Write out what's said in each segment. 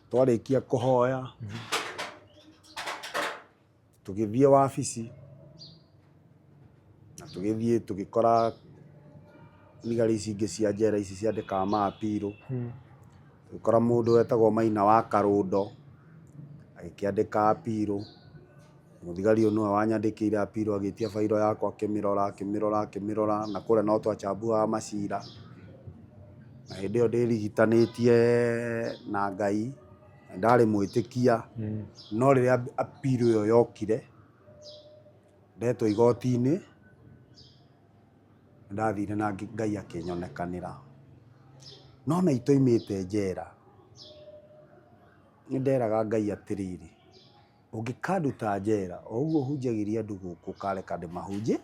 Twarĩkia kũhoya tũgĩthiĩ wabici na tũgĩthiĩ tũgĩkora thigari ici ingĩ cia njera ici ciandĩkaga maapirũ. Tũgĩkora mũndũ wetagwo Maina wa Karũndo agĩkĩandĩka apirũ. Mũthigari ũyũ nĩwe wanyandĩkĩire apirũ, agĩtia bairũ yakwa akĩmĩrora na kũrĩa no twacambuaga macira. Na hĩndĩ ĩyo ndĩrigitanĩtie na Ngai, ndarĩ mwĩtĩkia, no rĩrĩa apirũ ĩyo yokire ndetwo igoti-inĩ, ndathire na Ngai akĩnyonekanĩra. No na itoimĩte njera, nĩnderaga Ngai atĩrĩrĩ, ũngĩkanduta njera o ũguo hunjagĩria andũ gũkũ ũkareka ndĩmahunjie.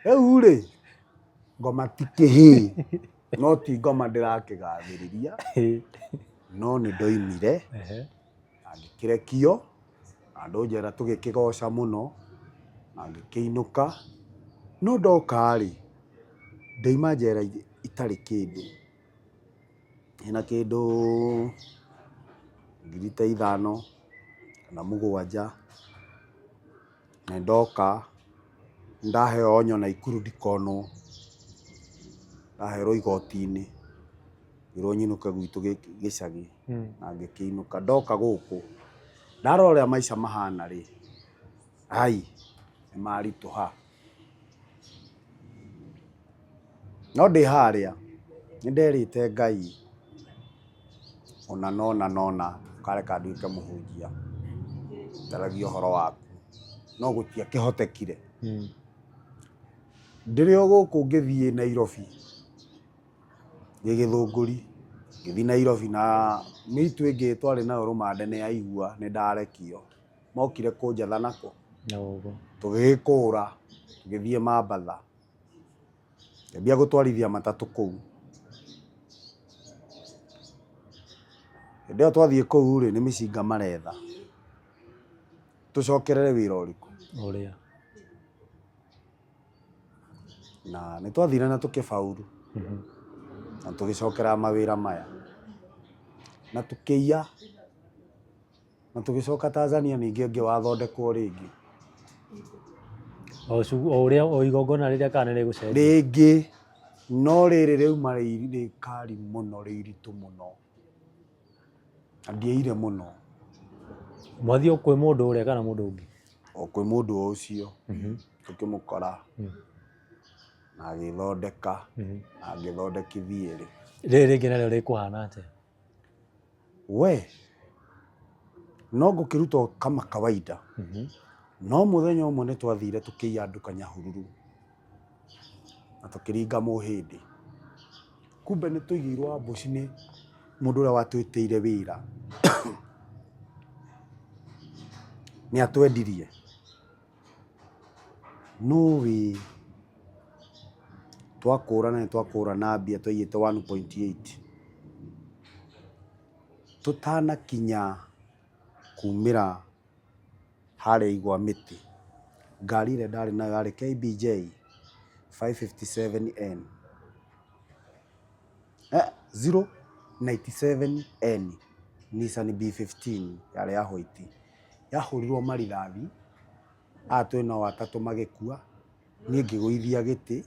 Rĩu-rĩ, ngoma ti kĩhĩĩ, no ti ngoma ndĩrakĩgathĩrĩria, no nĩndoimire na ngĩkĩrekio, andũ njera tũgĩkĩgoca mũno na ngĩkĩinũka. No ndoka-rĩ, ndoima njera itarĩ kĩndũ, hena kĩndũ 5,000 kana 7, na ndoka ndaheo onyo Naikuru ndikonwo, ndaherwo igoti-inĩ ngĩrwo nyinũke gwitũ gĩcagi na ngĩkĩinũka. Ndoka gũkũ ndarora ũrĩa maica mahana-rĩ, nĩmaritũha. No ndĩ harĩa nĩnderĩte Ngai, ona nona ũkareka nduĩke mũhunjia, njaragia ũhoro waku, no gũtiakĩhotekire. Ndĩrĩ o gũkũ ngĩthiĩ Nairobi ndĩ Gĩthũngũri, ngĩthiĩ Nairobi na mĩitũ ĩngĩ twarĩ nayo rũmande nĩyaigua nĩndarekio, mokire kũnjatha nako, tũgĩgĩkũra tũgĩthiĩ Mambatha, ngĩambia gũtwarithia matatũ kũu. Hĩndĩ ĩyo twathiĩ kũu-rĩ, nĩ mĩcinga maretha tũcokerere wĩra ũrĩkũ? Ũrĩa. Na nĩtwathire na tũkĩbauru na tũgĩcokera mawĩra maya na tũkĩiya na tũgĩcoka Tanzania ningĩ ngĩwathondekwo rĩngĩ. O ũrĩa o igongona rĩrĩa kana nĩrĩgũcenjia rĩngĩ, no rĩrĩ rĩauma rĩkari mũno, rĩiritũ mũno, na ndiĩire mũno. Mwathiĩ o kwĩ mũndũ ũrĩa kana mũndũ ũngĩ? O kwĩ mũndũ o ũcio tũkĩmũkora na agĩthondeka na agĩthondekithia ĩrĩ. Rĩrĩ rĩngĩ narĩo rĩkũhana atĩa? We, no ngũkĩruta kama kawaida, no mũthenya ũmwe nĩtwathire tũkĩiya andũ Kanyahururu na tũkĩringa mũhĩndĩ. Kumbe nĩtũigĩirwo ambush nĩ mũndũ ũrĩa watwĩtĩire wĩra, nĩatwendirie. No twakũrana nĩtwakũrana mbia twaiyĩte 1.8. Tũtanakinya kumĩra harĩa igwa mĩtĩ, ngari ĩrĩa ndarĩ nayo yarĩ KBJ 557N 097N Nissan B15 yarĩ ya white, yahũrirwo marithathi, aya twĩ nao atatũ magĩkua, niĩ ngĩgũithia gĩtĩ,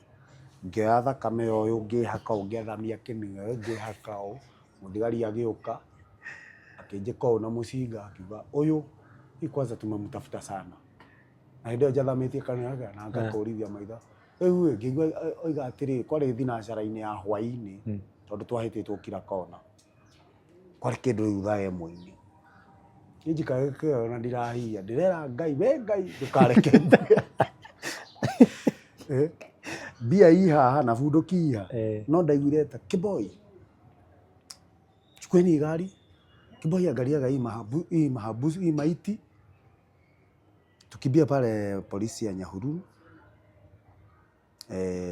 ngĩoya thakame ya ũyũ ngĩhaka ũũ, ngĩathamia kĩmĩnya ũyũ ngĩhaka ũũ, mũthigari agĩũka akĩnjĩka ũũ na mũcinga akiuga ũyũ hii kwanza tumemtafuta sana. Na hĩndĩ ĩyo njathamĩtie kanua gaka na ngakũrithia maitho. Rĩu ngĩigua oiga atĩrĩ, kwarĩ thinacara-inĩ ya hwaĩ-inĩ tondũ twahĩtĩtwo kira kona, kwarĩ kĩndũ rĩu thaa 1-inĩ. Niĩ njikaga kĩoyo na ndirahihia, ndĩrera Ngai, we Ngai ndũkareke mbia ii haha na bunduki ii haha. No ndaiguire ta Kĩboi, chukueni gari. Kĩboi angaliaga hii mahabusu hii maiti. Tukimbia pale polisi ya Nyahururu,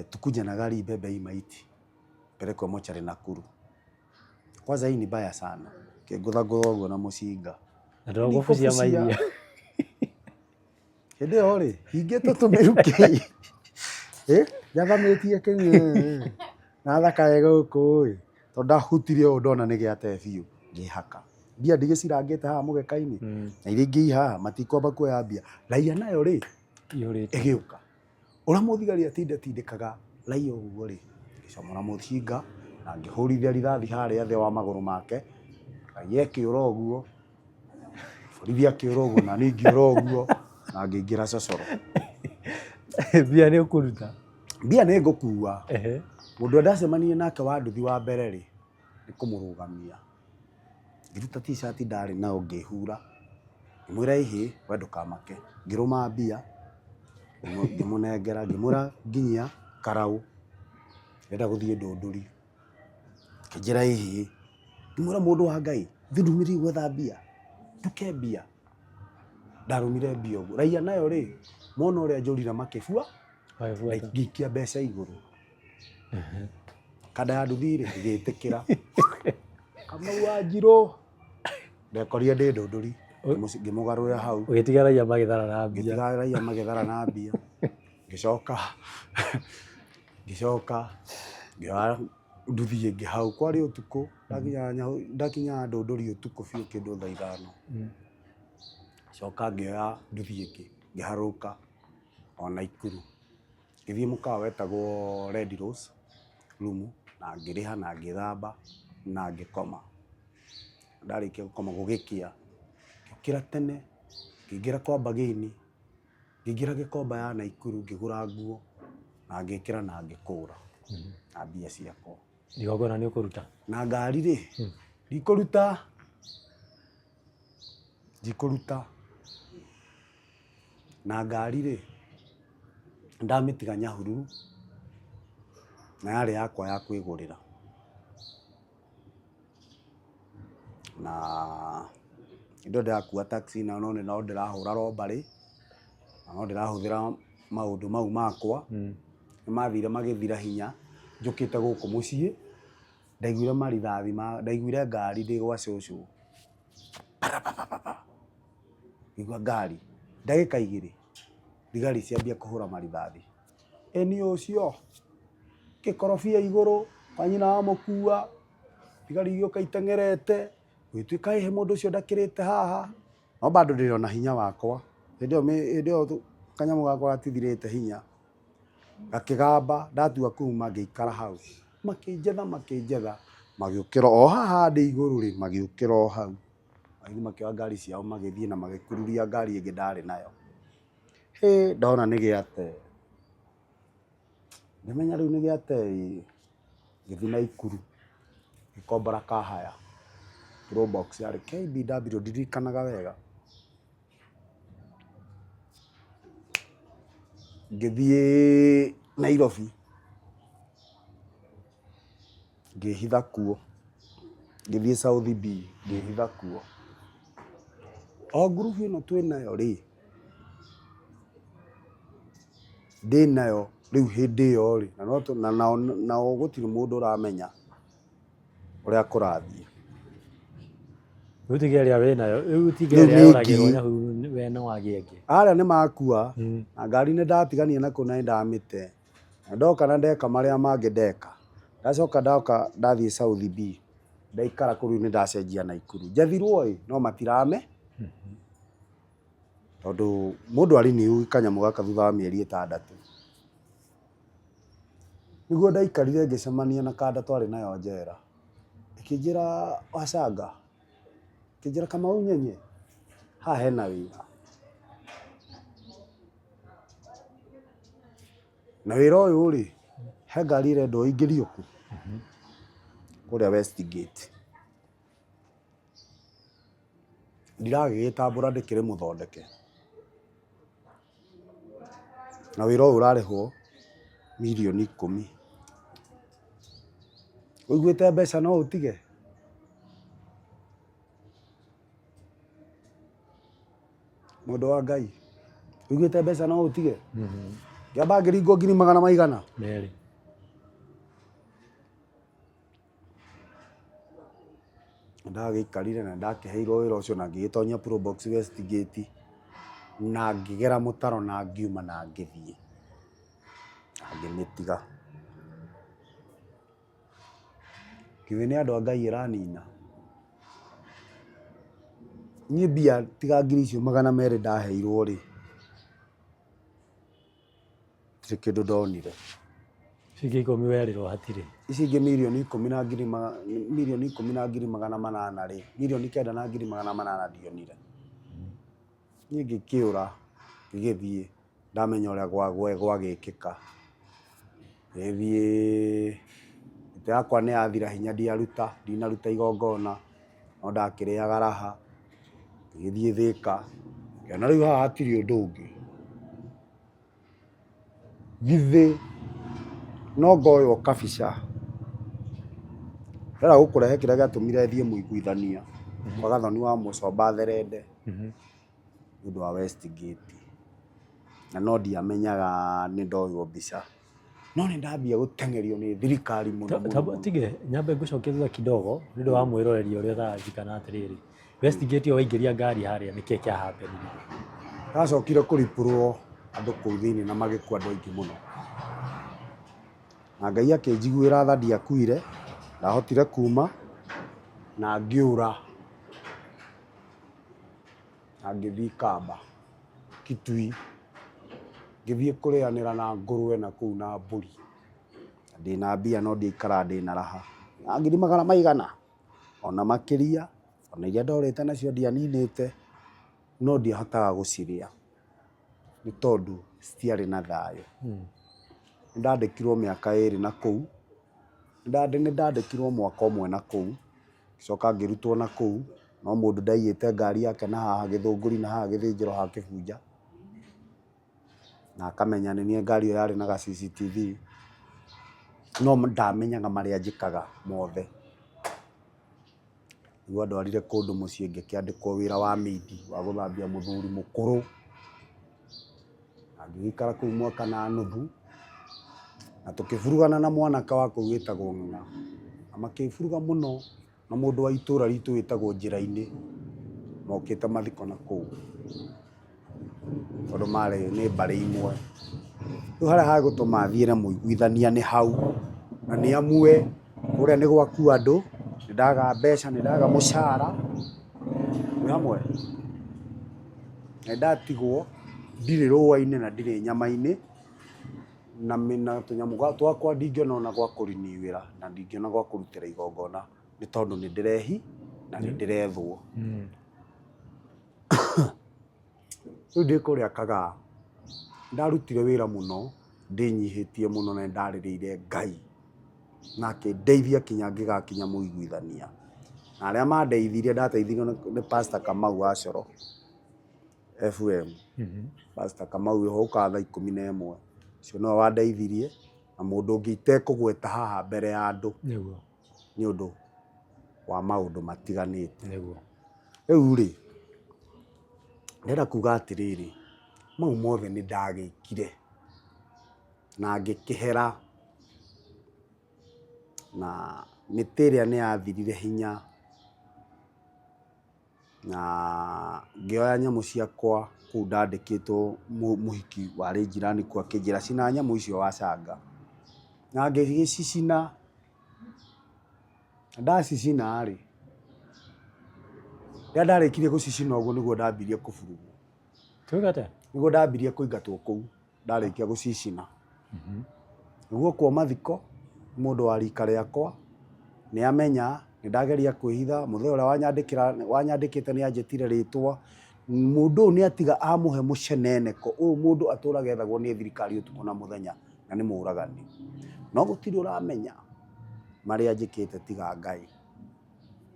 tukuja na gari ibebe hii maiti pelekwe mochari Nakuru. Kwanza hii ni baya sana, kĩngũthagũtha ũguo na mũcinga. Ndĩragũbucia maithia. Hĩndĩ ĩyo-rĩ, hingĩte tũmĩrukĩ, njathamĩtie kĩng'e na thakae gũkũ-ĩ, tondũ ndahutirie ũũ ndona nĩ gĩate biũ ngĩhaka. Mbia ndigĩcirangĩte haha mũgeka-inĩ na iria ingĩ haha matikwamba kuoya mbia. Raia nayo rĩ ĩgĩũka ũrĩa mũthigari atindĩkaga raia ũguo rĩ, ngĩcomora mũcinga na ngĩhũrithia rithathi harĩa thĩ wa magũrũ make, raia akĩũra ũguo, borithi akĩũra ũguo na niĩ ngĩũra ũguo na ngĩingĩra cocoro. Mbia nĩ ũkũruta? Mbia nĩ ngũkua. Mũndũ ũrĩa ndacemanirie nake wa nduthi wa mbere rĩ, nĩ kũmũrũgamia. Ngĩruta t-shirt ndarĩ nayo ngĩhura, ngĩmwĩra ĩhĩ we ndũkamake. Ngĩrũma mbia ngĩmũnengera ngĩmwĩra nginyia Karaũ ndĩrenda gũthiĩ Ndũndũri. Akĩnjĩra ĩhĩ. Ngĩmwĩra mũndũ wa Ngai ithuĩ ndumĩte gwetha mbia, nduke mbia. Ndarũmire mbia ũguo. Raia nayo rĩ mona ũrĩa njũrire makĩbua ngĩikia mbeca igũrũ. Kanda ya nduthi rĩ ĩgĩtĩkĩra. Kamau Wanjirũ ndekorire ndĩ Ndũndũri ngĩmũgarũrĩra hau. Ũgĩtiga raia magĩthara na mbia? Ngĩtiga raia magĩthara na mbia. Ngĩcoka ngĩoya nduthi ĩngĩ hau. Kwarĩ ũtukũ ndakinya Ndũndũri ũtukũ biũ kĩndũ thaa ithano. Coka ngĩoya nduthi ĩngĩ ngĩharũrũka o Naikuru. Ngĩthiĩ mũkawa wetagwo Red Rose room na ngĩrĩha na ngĩthamba na ngĩkoma. Ndarĩkia gũkoma gũgĩkĩa ngĩũkĩra tene ngĩingĩra kwa Mbagĩini, ngĩingĩra Gĩkomba ya Naikuru ngĩgũra nguo na ngĩkĩra na ngĩkũra na mbia ciakwa. Igongona nĩ ũkũruta? Na ngari rĩ ndikũruta. Na ngari rĩ ndamĩtiga Nyahururu na yarĩ yakwa ya kwĩgũrĩra. Na indo ndĩrakua taxi na no ndĩrahũra robbery na no ndĩrahũthĩra maũndũ mau makwa. Nĩmathire magĩthira hinya njũkĩte gũkũ mũciĩ, ndaiguire marithathi ndaiguire ngari ndĩ gwa cũcũ. Ngĩigua ngari ndagĩka igĩrĩ thigari ciambia kũhũra marithathi. Nĩ ũcio gĩkorobia igũrũ kwa nyina wa mũkua. Thigari igĩũka iteng'erete gũgĩtuĩka ĩhĩ mũndũ ũcio ndakĩrĩte haha. No bado ndĩrona hinya wakwa. Hĩndĩ ĩyo kanyamũ gakwa gatithirĩte hinya. Gakĩgamba ndatua kuma ngĩikara hau. Makĩnjetha magĩũkĩra o haha ndĩ igũrũ rĩ magĩũkĩra o hau. Makĩoya ngari ciao magĩthiĩ na magĩkururia ngari ĩngĩ ndarĩ nayo. Ndona nĩ gĩate. Ngĩmenya rĩu nĩ gĩate ngĩthiĩ Naikuru ngĩkombora kahaya. Probox yarĩ KBW ndirikanaga wega. Ngĩthiĩ Nairobi ngĩhitha kuo. Ngĩthiĩ South B ngĩhitha kuo. O group ĩno twĩnayo rĩ ndĩnayo rĩu hĩndĩ ĩyo rĩ na gũtirĩ mũndũ ũramenya ũrĩa kũrathiĩ. Rĩu tiga ĩrĩa wĩnayo, rĩu tiga ĩrĩa yoragĩrwo Nyahururu we nĩ wagĩa ĩngĩ. Arĩa nĩ makua na ngari nĩ ndatigania nakũ na nĩndamĩte. Na ndoka na ndeka marĩa mangĩ ndeka. Ndacoka ndathiĩ South B ndaikara kũu nĩ ndacenjia Naikuru. Njethirwo no matirame tondũ mũndũ arĩ nĩ kanyamũ gaka thutha wa mĩeri 6. Nĩguo ndaikarire ngĩcemania na kanda twarĩ nayo njera. Akĩnjĩra Wacanga, akĩnjĩra Kamau nyenye haha hena wĩra. Na wĩra ũyũ rĩ he ngari ĩrendwo ĩingĩrio ku kũrĩa Westgate. Ndiragĩgĩtambũra ndĩkĩrĩ mũthondeke. Na wĩra ũyũ ũrarĩhwo mirioni 10. Ũiguĩte mbeca no ũtige? Mũndũ wa Ngai ũiguĩte mbeca no ũtige? Ngĩamba ngĩringwo 200,000. Merĩ. Ndagĩikarire na ndakĩheirwo wĩra ũcio na ngĩgĩtonyia Probox Westgate na ngĩgera mũtaro na ngiuma na ngĩthiĩ. Ngĩmĩtiga. githĩ nĩ andũ a Ngai ĩranina. Niĩ mbia tiga ngiri icio 200 ndaheirwo rĩ, gũtirĩ kĩndũ ndonire. Cingĩ 10 werirwo hatirĩ. Ici ingĩ milioni 10 na ngiri 800 rĩ, milioni 9 na ngiri 800 ndionire. Niĩ ngĩkĩũra ngĩgĩthiĩ ndamenya ũrĩa gwagĩkĩka. Ngĩthiĩ mĩtĩ yakwa nĩ yathira hinya ndinaruta igongona, no ndakĩrĩaga raha. Ngĩgĩthiĩ Thĩka ngĩona rĩu haha hatirĩ ũndũ ũngĩ, githĩ no ngoywo kabica ndĩrenda gũkũrehe kĩrĩa gĩatũmire thiĩ Mũiguithania kwa Gathoni wa Mũcomba Therende nĩ ũndũ wa Westgate, na no ndiamenyaga nĩ ndoywo mbica, no nĩ ndambia gũteng'erio nĩ thirikari mũno. Tige nyambe ngũcokia thutha kidogo nĩ ũndũ wa mwĩroreria ũrĩa ũrarikana atĩrĩrĩ, Westgate ĩyo waingĩria ngari harĩa nĩkĩĩ kĩahambenire? Ndacokire kũripũrwo andũ kũu thĩinĩ na magĩkua andũ aingĩ mũno, na Ngai akĩnjiguĩra tha ndiakuire, ndahotire kuma na ngĩũra na ngĩthiĩ Kamba Kitui, ngĩthiĩ kũrĩanĩra na ngũrwe na kũu na mbũri. Ndĩna mbia no ndiaikara ndĩna raha, na ngiri 200 ona makĩria, ona iria ndorĩte nacio ndianinĩte, no ndiahotaga gũcirĩa nĩ tondũ citiarĩ na thayũ. Nĩndandĩkirwo mĩaka 2 na kũu, nĩndandĩkirwo mwaka ũmwe na kũu, ngĩcoka ngĩrutwo na kũu, no mũndũ ndaiyĩte ngari yake na haha Gĩthũngũri na haha Gĩthĩnjĩro ha Kĩbunja, na akamenya nĩ niĩ ngari ĩyo yarĩ na CCTV, no ndamenyaga marĩa njĩkaga mothe. Nĩguo andwarire kũndũ mũciĩ ngĩkĩandĩkwo wĩra wa maidi wa gũthambia mũthuri mũkũrũ, na ngĩgĩikara kũu 1.5 mwaka, na tũkĩburugana na mwanake wa kũu wĩtagwo Ng'ang'a, na makĩburuga mũno na mũndũ wa itũũra ritũ wĩtagwo Njĩra-inĩ, mokĩte mathiko na kũu tondũ marĩ nĩ mbarĩ imwe. Rĩu harĩa hagũtũma thiĩre Mũiguithania nĩ hau, na nĩ amwe kũrĩa nĩ gwakua andũ, nĩndaga mbeca, nĩndaga mũcara, nĩ hamwe nĩndatigwo ndirĩ rũa-inĩ na ndirĩ nyama-inĩ, na tũnyamũ twakwa ndingĩona ona gwa kũriniwĩra na ndingĩona gwa kũrutĩra igongona nĩ tondũ nĩ ndĩrehi na nĩ ndĩrethwo. Rĩu ndĩ kũrĩa Kagaa ndarutire wĩra mũno, ndĩnyihĩtie mũno na ndarĩrĩire Ngai, na akĩndeithia kinya ngĩgakinya Mũiguithania, na arĩa mandeithirie ndateithirio nĩ Pastor Kamau wa Coro FM. Pastor Kamau ho ũkaga thaa 11, ũcio nĩwe wandeithirie, na mũndũ ũngĩ itekũgweta haha mbere ya andũ nĩ ũndũ wa maũndũ matiganĩte. Rĩu rĩ, ndĩrenda kuga atĩrĩrĩ, mau mothe nĩ ndagĩkire na ngĩkĩhera, na mĩtĩ ĩrĩa nĩ yathirire hinya, na ngĩoya nyamũ ciakwa kũu ndandĩkĩtwo mũhiki warĩ njirani kuo akĩnjĩra cina nyamũ icio wacanga, na ngĩgĩcicina. Ndacicina rĩ, rĩrĩa ndarĩkirie gũcicina ũguo nĩguo ndambirie kũburugwo, nĩguo ndambirie kũingatwo kũu ndarĩkia gũcicina. Nĩguo kwa mathiko mũndũ wa rika rĩakwa nĩ amenya nĩ ndageria kwĩhitha, mũthee ũrĩa wanyandĩkĩte nĩ anjĩtire rĩtwa, mũndũ ũyũ nĩ atiga amũhe mũceneneko, ũyũ mũndũ atũraga ethagwo nĩ thirikari ũtukũ na mũthenya na nĩ mũragani, no gũtirĩ ũramenya marĩa njĩkĩte tiga Ngai.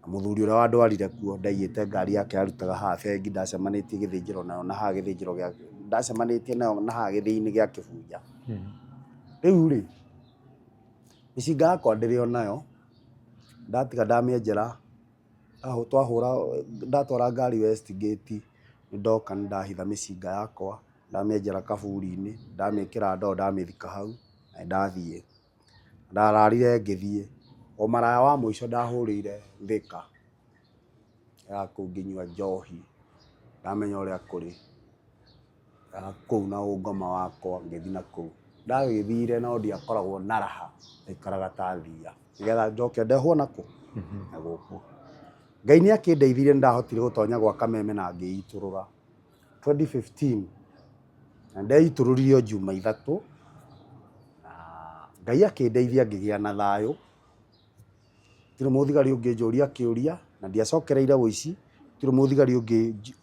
Na mũthuri ũrĩa wandwarire kuo ndaiyĩte ngari yake yarutaga haha bengi, ndacemanĩtie Gĩthĩnjĩro nayo na haha Gĩthĩnjĩro gĩa ndacemanĩtie nayo na haha Gĩthĩi-inĩ gĩa Kĩbunja. Rĩu rĩ, mĩcinga yakwa ndĩrĩ o nayo, ndatiga ndamĩenjera, ndatwara ngari Westgate, nĩndoka nĩndahitha mĩcinga yakwa, ndamĩenjera kaburi-inĩ, ndamĩkĩra ndoo, ndamĩthika hau na nĩndathiĩ. Ndararire ngĩthiĩ, o maraya wa mũico ndahũrĩire Thĩka ya kũu ngĩnyua njohi, ndamenya ũrĩa kũrĩ kũu na ũngoma wakwa ngĩthiĩ na kũu. Ndagĩthire no ndiakoragwo na raha, ndaikaraga ta thia. nigetha njoke ndehwo nako na gũkũ. Ngai nĩ akĩndeithirie ndahotire gũtonya gwa Kameme na ngĩitũrũra 2015 na ndeitũrũrire njuma 3 na Ngai akĩndeithia ngĩgĩa na thayũ. Gũtirĩ mũthigari ũngĩnjũria kĩũria na ndiacokereire ũici, gũtirĩ mũthigari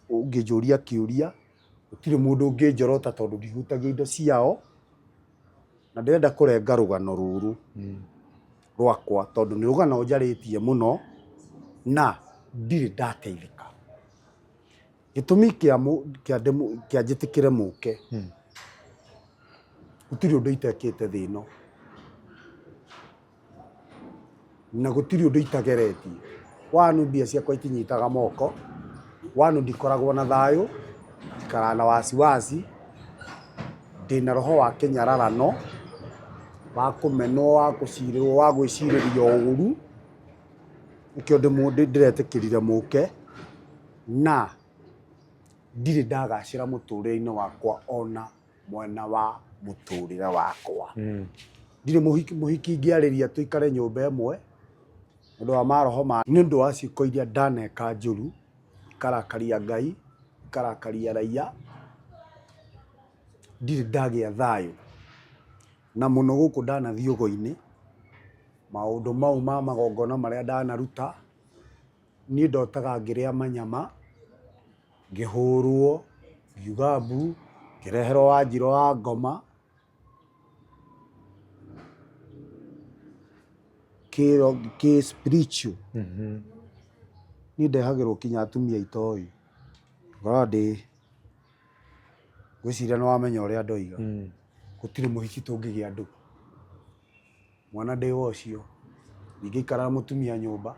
ũngĩnjũria kĩũria, gũtirĩ mũndũ ũngĩnjorota tondũ ndihutagia indo ciao, na ndĩrenda kũrenga rũgano rũrũ rwakwa tondũ nĩ rũgano njarĩtie mũno na ndirĩ ndateithĩka. Gĩtũmi kĩa njĩtĩkĩre mũke, gũtirĩ ũndũ itekĩte thĩ ĩno na gũtirĩ ũndũ itageretie. Wanu mbia ciakwa itinyitaga moko, wanu ndikoragwo na thayũ, njikaraga na wasiwasi, ndĩna roho wa kĩnyararano, wa kũmenwo, wa gũcirĩrwo, wa gwĩcirĩria ũũru. Nĩkĩo ndĩretĩkĩrire mũke na ndirĩ ndagacĩra mũtũrĩre-inĩ wakwa ona mwena wa mũtũrĩre wakwa. Ndirĩ mũhiki ingĩarĩria tũikare nyũmba ĩmwe nĩ ũndũ wa maroho ma, nĩ ũndũ wa ciĩko iria ndaneka njũru, ikarakaria Ngai, ikarakaria raiya. Ndirĩ ndagĩa thayũ na mũno gũkũ ndanathiĩ ũgo-inĩ, maũndũ mau ma magongona marĩa ndanaruta, niĩ ndotaga ngĩrĩa manyama, ngĩhũrwo, ngiuga mbu, ngĩreherwo Wanjirũ wa ngoma, kĩ spiritual. Niĩ ndehagĩrwo kinya atumia itoĩ, ngwĩciria nĩ wamenya ũrĩa ndoiga, gũtirĩ mũhiki tũngĩgĩa andũ, mwana ndĩ wa ũcio, ndingĩikara na mũtumia nyũmba,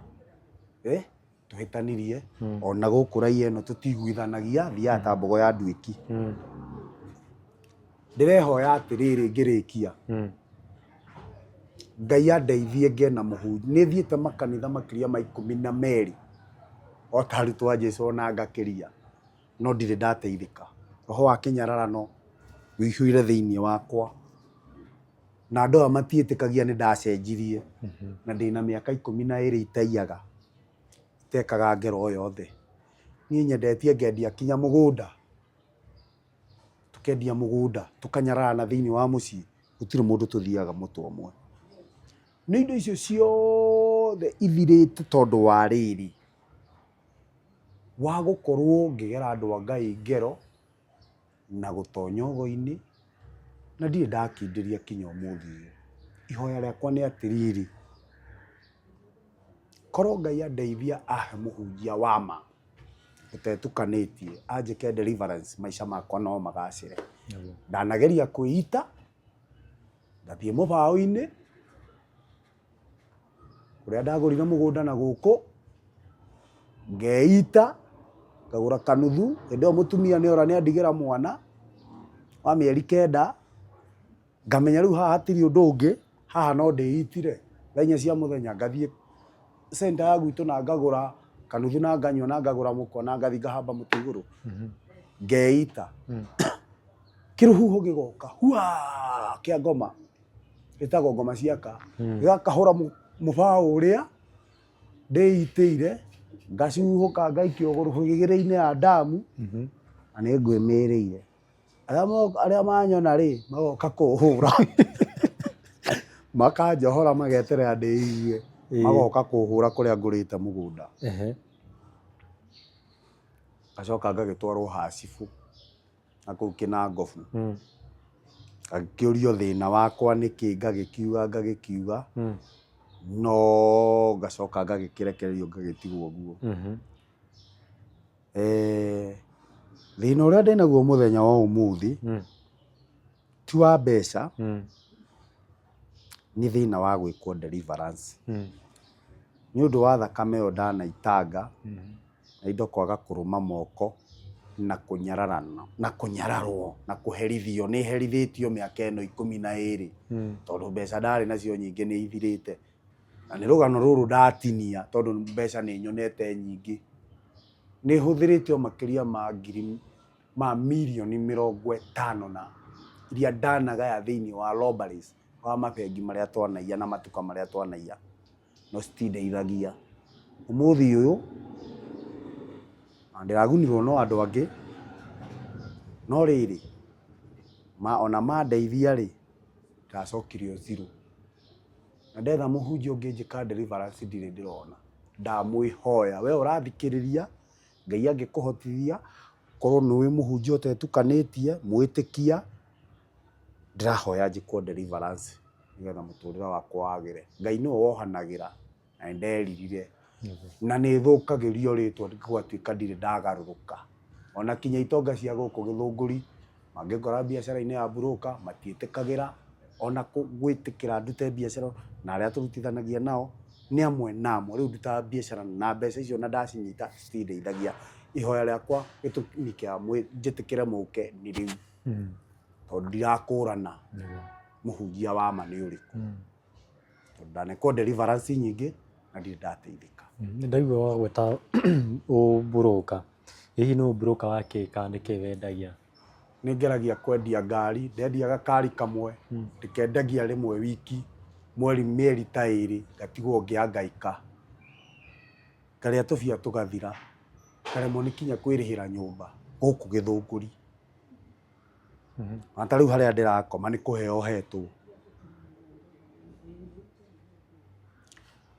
tũhĩtanirie, ona gũkũ raiya ĩno tũtiguithanagia, thiaga ta mbogo ya nduĩki. Ndĩrehoya atĩrĩrĩ ngĩrĩkia, Ngai andeithie ngĩe na mũhunjia. Nĩ thiĩte makanitha makĩria ma 12 o ta arutwo a Jesũ ona ngakĩria, no ndirĩ ndateithĩka. Roho wa kĩnyararano wĩihũire thĩinĩ wakwa na andũ aya matiĩtĩkagia nĩ ndacenjirie, na ndĩna mĩaka 12 itaiyaga itekaga ngero o yothe. Niĩ nyendetie ngendia kinya mũgũnda, tũkendia mũgũnda, tũkanyararana thĩinĩ wa mũciĩ, gũtirĩ mũndũ tũthiaga mũtwe ũmwe. Nĩ indo icio ciothe ithirĩte tondũ wa rĩrĩ, wa gũkorwo ngĩgera andũ a Ngai ngero na gũtonya ũgo-inĩ, na ndirĩ ndakindĩria kinya ũmũthĩ ũyũ. Ihoya rĩakwa nĩ atĩrĩrĩ, korwo Ngai andeithia ahe mũhunjia wa ma ũtetũkanĩtie, anjĩke deliverance, maica makwa no magacĩre. Ndanageria kwĩita, ngathiĩ mũbaũ-inĩ ũrĩa ndagũrire mũgũnda na gũkũ, ngeita, ngagũra kanuthu. Hĩndĩ ĩyo mũtumia nĩ ora nĩ andigĩra mwana wa mĩeri 9, ngamenya rĩu haha hatirĩ ũndũ ũngĩ, haha no ndĩitire. Thaa 4 cia mũthenya ngathiĩ center ya gwitũ na ngagũra kanuthu na nganyua na ngagũra mũkwa na ngathi ngahamba mũtĩ igũrũ, ngeita. Kĩrũhuho gĩgoka kĩa ngoma, ĩtagwo ngoma ciaka, gĩgakahũra mũbaũ ũrĩa ndĩitĩire, ngacuhũka ngaikio rũhĩgĩrĩ-inĩ ya ndamu, na nĩ ngwĩmĩrĩire. Arĩa manyona rĩ, magoka kũhũra, makanjohora mageterera ndĩigue, magoka kũhũra kũrĩa ngũrĩte mũgũnda. Ngacoka ngagĩtwarwo Hasibu na kũu Kĩnangobu, ngakĩũrio thĩna wakwa nĩkĩ, ngagĩkiuga, no ngacoka ngagĩkĩrekererio ngagĩtigwo guo. Thĩna ũrĩa ndĩnaguo mũthenya wa ũmũthĩ ti wa mbeca, nĩ thĩna wa gwĩkwo deliverance. Nĩ ũndũ wa thakame ĩyo ndanaitanga na indo kwaga kũrũma moko na kũnyararana na kũnyararwo na kũherithio. Nĩ herithĩtio mĩaka ĩno 12 tondũ mbeca ndarĩ nacio nyingĩ nĩ ithirĩte, na nĩ rũgano rũrũ ndatinia tondũ mbeca nĩ nyonete nyingĩ. Nĩ hũthĩrĩte makĩria ma mirioni 50 na iria ndanagaya thĩinĩ wa robberies, wa mabengi marĩa twanaiya na matuka marĩa twanaiya. no citindeithagia. Ũmũthĩ ũyũ ndĩragunirwo no andũ angĩ, no rĩrĩ ona mandeithia rĩ ndacokire o zero. Na ndetha mũhunjia ũngĩnjĩka deliverance ndirĩ ndĩrona. Ndamwĩhoya we ũrathikĩrĩria, Ngai angĩkũhotithia korwo nĩwe mũhunjia ũtetukanĩtie mwĩtĩkia, ndĩrahoya njĩkwo deliverance nĩgetha mũtũrĩre wakwa wagĩre. Ngai nĩwe wohanagĩra na nĩnderirire na nĩthũkagĩrio rĩtwa gwatuĩka ndirĩ ndagarũrũka. Ona kinya itonga cia gũkũ Gĩthũngũri mangĩkora biacara-inĩ ya broker matiĩtĩkagĩra ona gwĩtĩkĩra ndute biacara, na arĩa tũrutithanagia nao nĩ amwe na amwe. Rĩu ndutaga biacara na mbeca icio na ndacinyita citindeithagia. Ihoya rĩakwa gĩtũmi kĩa njĩtĩkĩre mũke nĩ rĩu, tondũ ndirakũrana mũhunjia wa ma nĩ ũrĩkũ, tondũ ndanekwo deliverance nyingĩ na ndirĩ ndateithĩka. Ndaigua wagweta broker. Hihi no broker wa kĩ kana nĩkĩ wendagia? Nĩngeragia kwendia ngari, ndendia gakari kamwe, ndĩkendagia rĩmwe wiki, mĩeri ta ĩrĩ ngatigwo ngĩangaika, ngarĩa tũbia tũgathira, ngaremwo nĩ kinya kwĩrĩhĩra nyũmba gũkũ Gĩthũngũri. Na ta rĩu harĩa ndĩrakoma nĩ kũheo hetwo.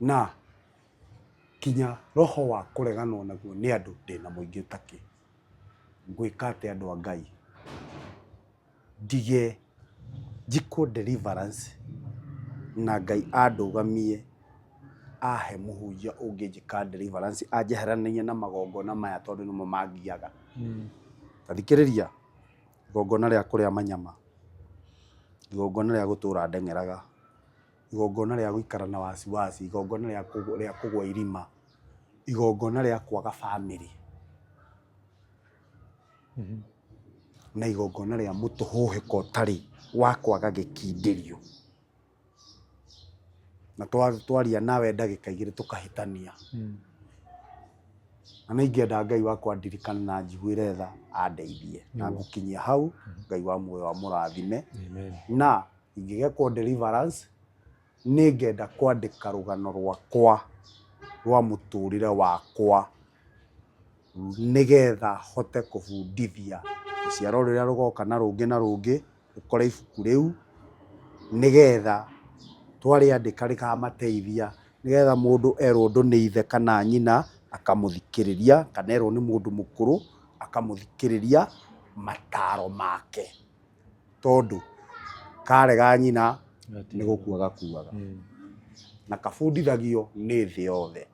Na kinya roho wa kũreganwo naguo nĩ andũ ndĩna mũingĩ takĩ. Ngwĩka atĩ andũ a Ngai? Ndige njĩkwo deliverance na Ngai andũgamie ahe mũhunjia ũngĩnjĩka deliverance anjeheranĩrie na magongona maya, tondũ nĩmo mangiaga. Tathikĩrĩria, igongona rĩa kũrĩa manyama, igongona rĩa gũtũra ndeng'eraga, igongona rĩa gũikara na wasiwasi, igongona rĩa kũgwa irima, igongona rĩa kwaga family, na igongona rĩa mũtũhũhĩko ũtarĩ wa kwaga gĩkindĩrio. Na twaria nawe ndagĩka igĩrĩ tũkahĩtania. Na nĩingĩenda Ngai wakwa andirikane na njiguĩre tha andeithie na ngũkinyia hau. Ngai wa muoyo amũrathime. Na ingĩgekwo deliverance nĩngenda kwandĩka rũgano rwakwa rwa mũtũrĩre wakwa, nĩgetha hote kũbundithia rũciaro rũrĩa rũgoka na rũngĩ rũkore ibuku rĩu, nĩgetha twarĩandĩka rĩkamateithia, nĩgetha mũndũ erwo ũndũ nĩ ithe kana nyina akamũthikĩrĩria, kana erwo nĩ mũndũ mũkũrũ akamũthikĩrĩria mataro make, tondũ karega nyina nĩ gũkua gakuaga. Na kabundithagio nĩ thĩ yothe.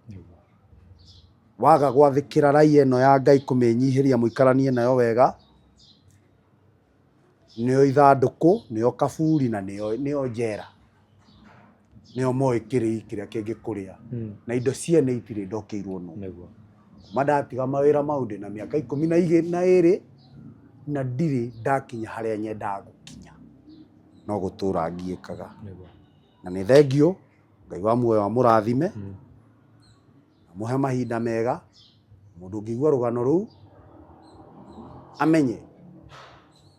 Waga gwathĩkĩra raia ĩno ya Ngai kũmĩnyihĩria mũikaranie nayo wega, nĩo ithandũkũ, nĩo kaburi na nĩo njera, nĩo moĩ kĩrĩi kĩrĩa kĩngĩkũrĩa, na indo ciene itirĩ ndokĩirwo nũũ. Mandatiga mawĩra mau ndĩna mĩaka 12 na ndirĩ ndakinya harĩa nyendaga gũkinya, no gũtũra ngiĩkaga. Na nĩ thengio, Ngai wa muoyo amũrathime, amũhe mahinda mega. Mũndũ ũngĩigua rũgano rũu amenye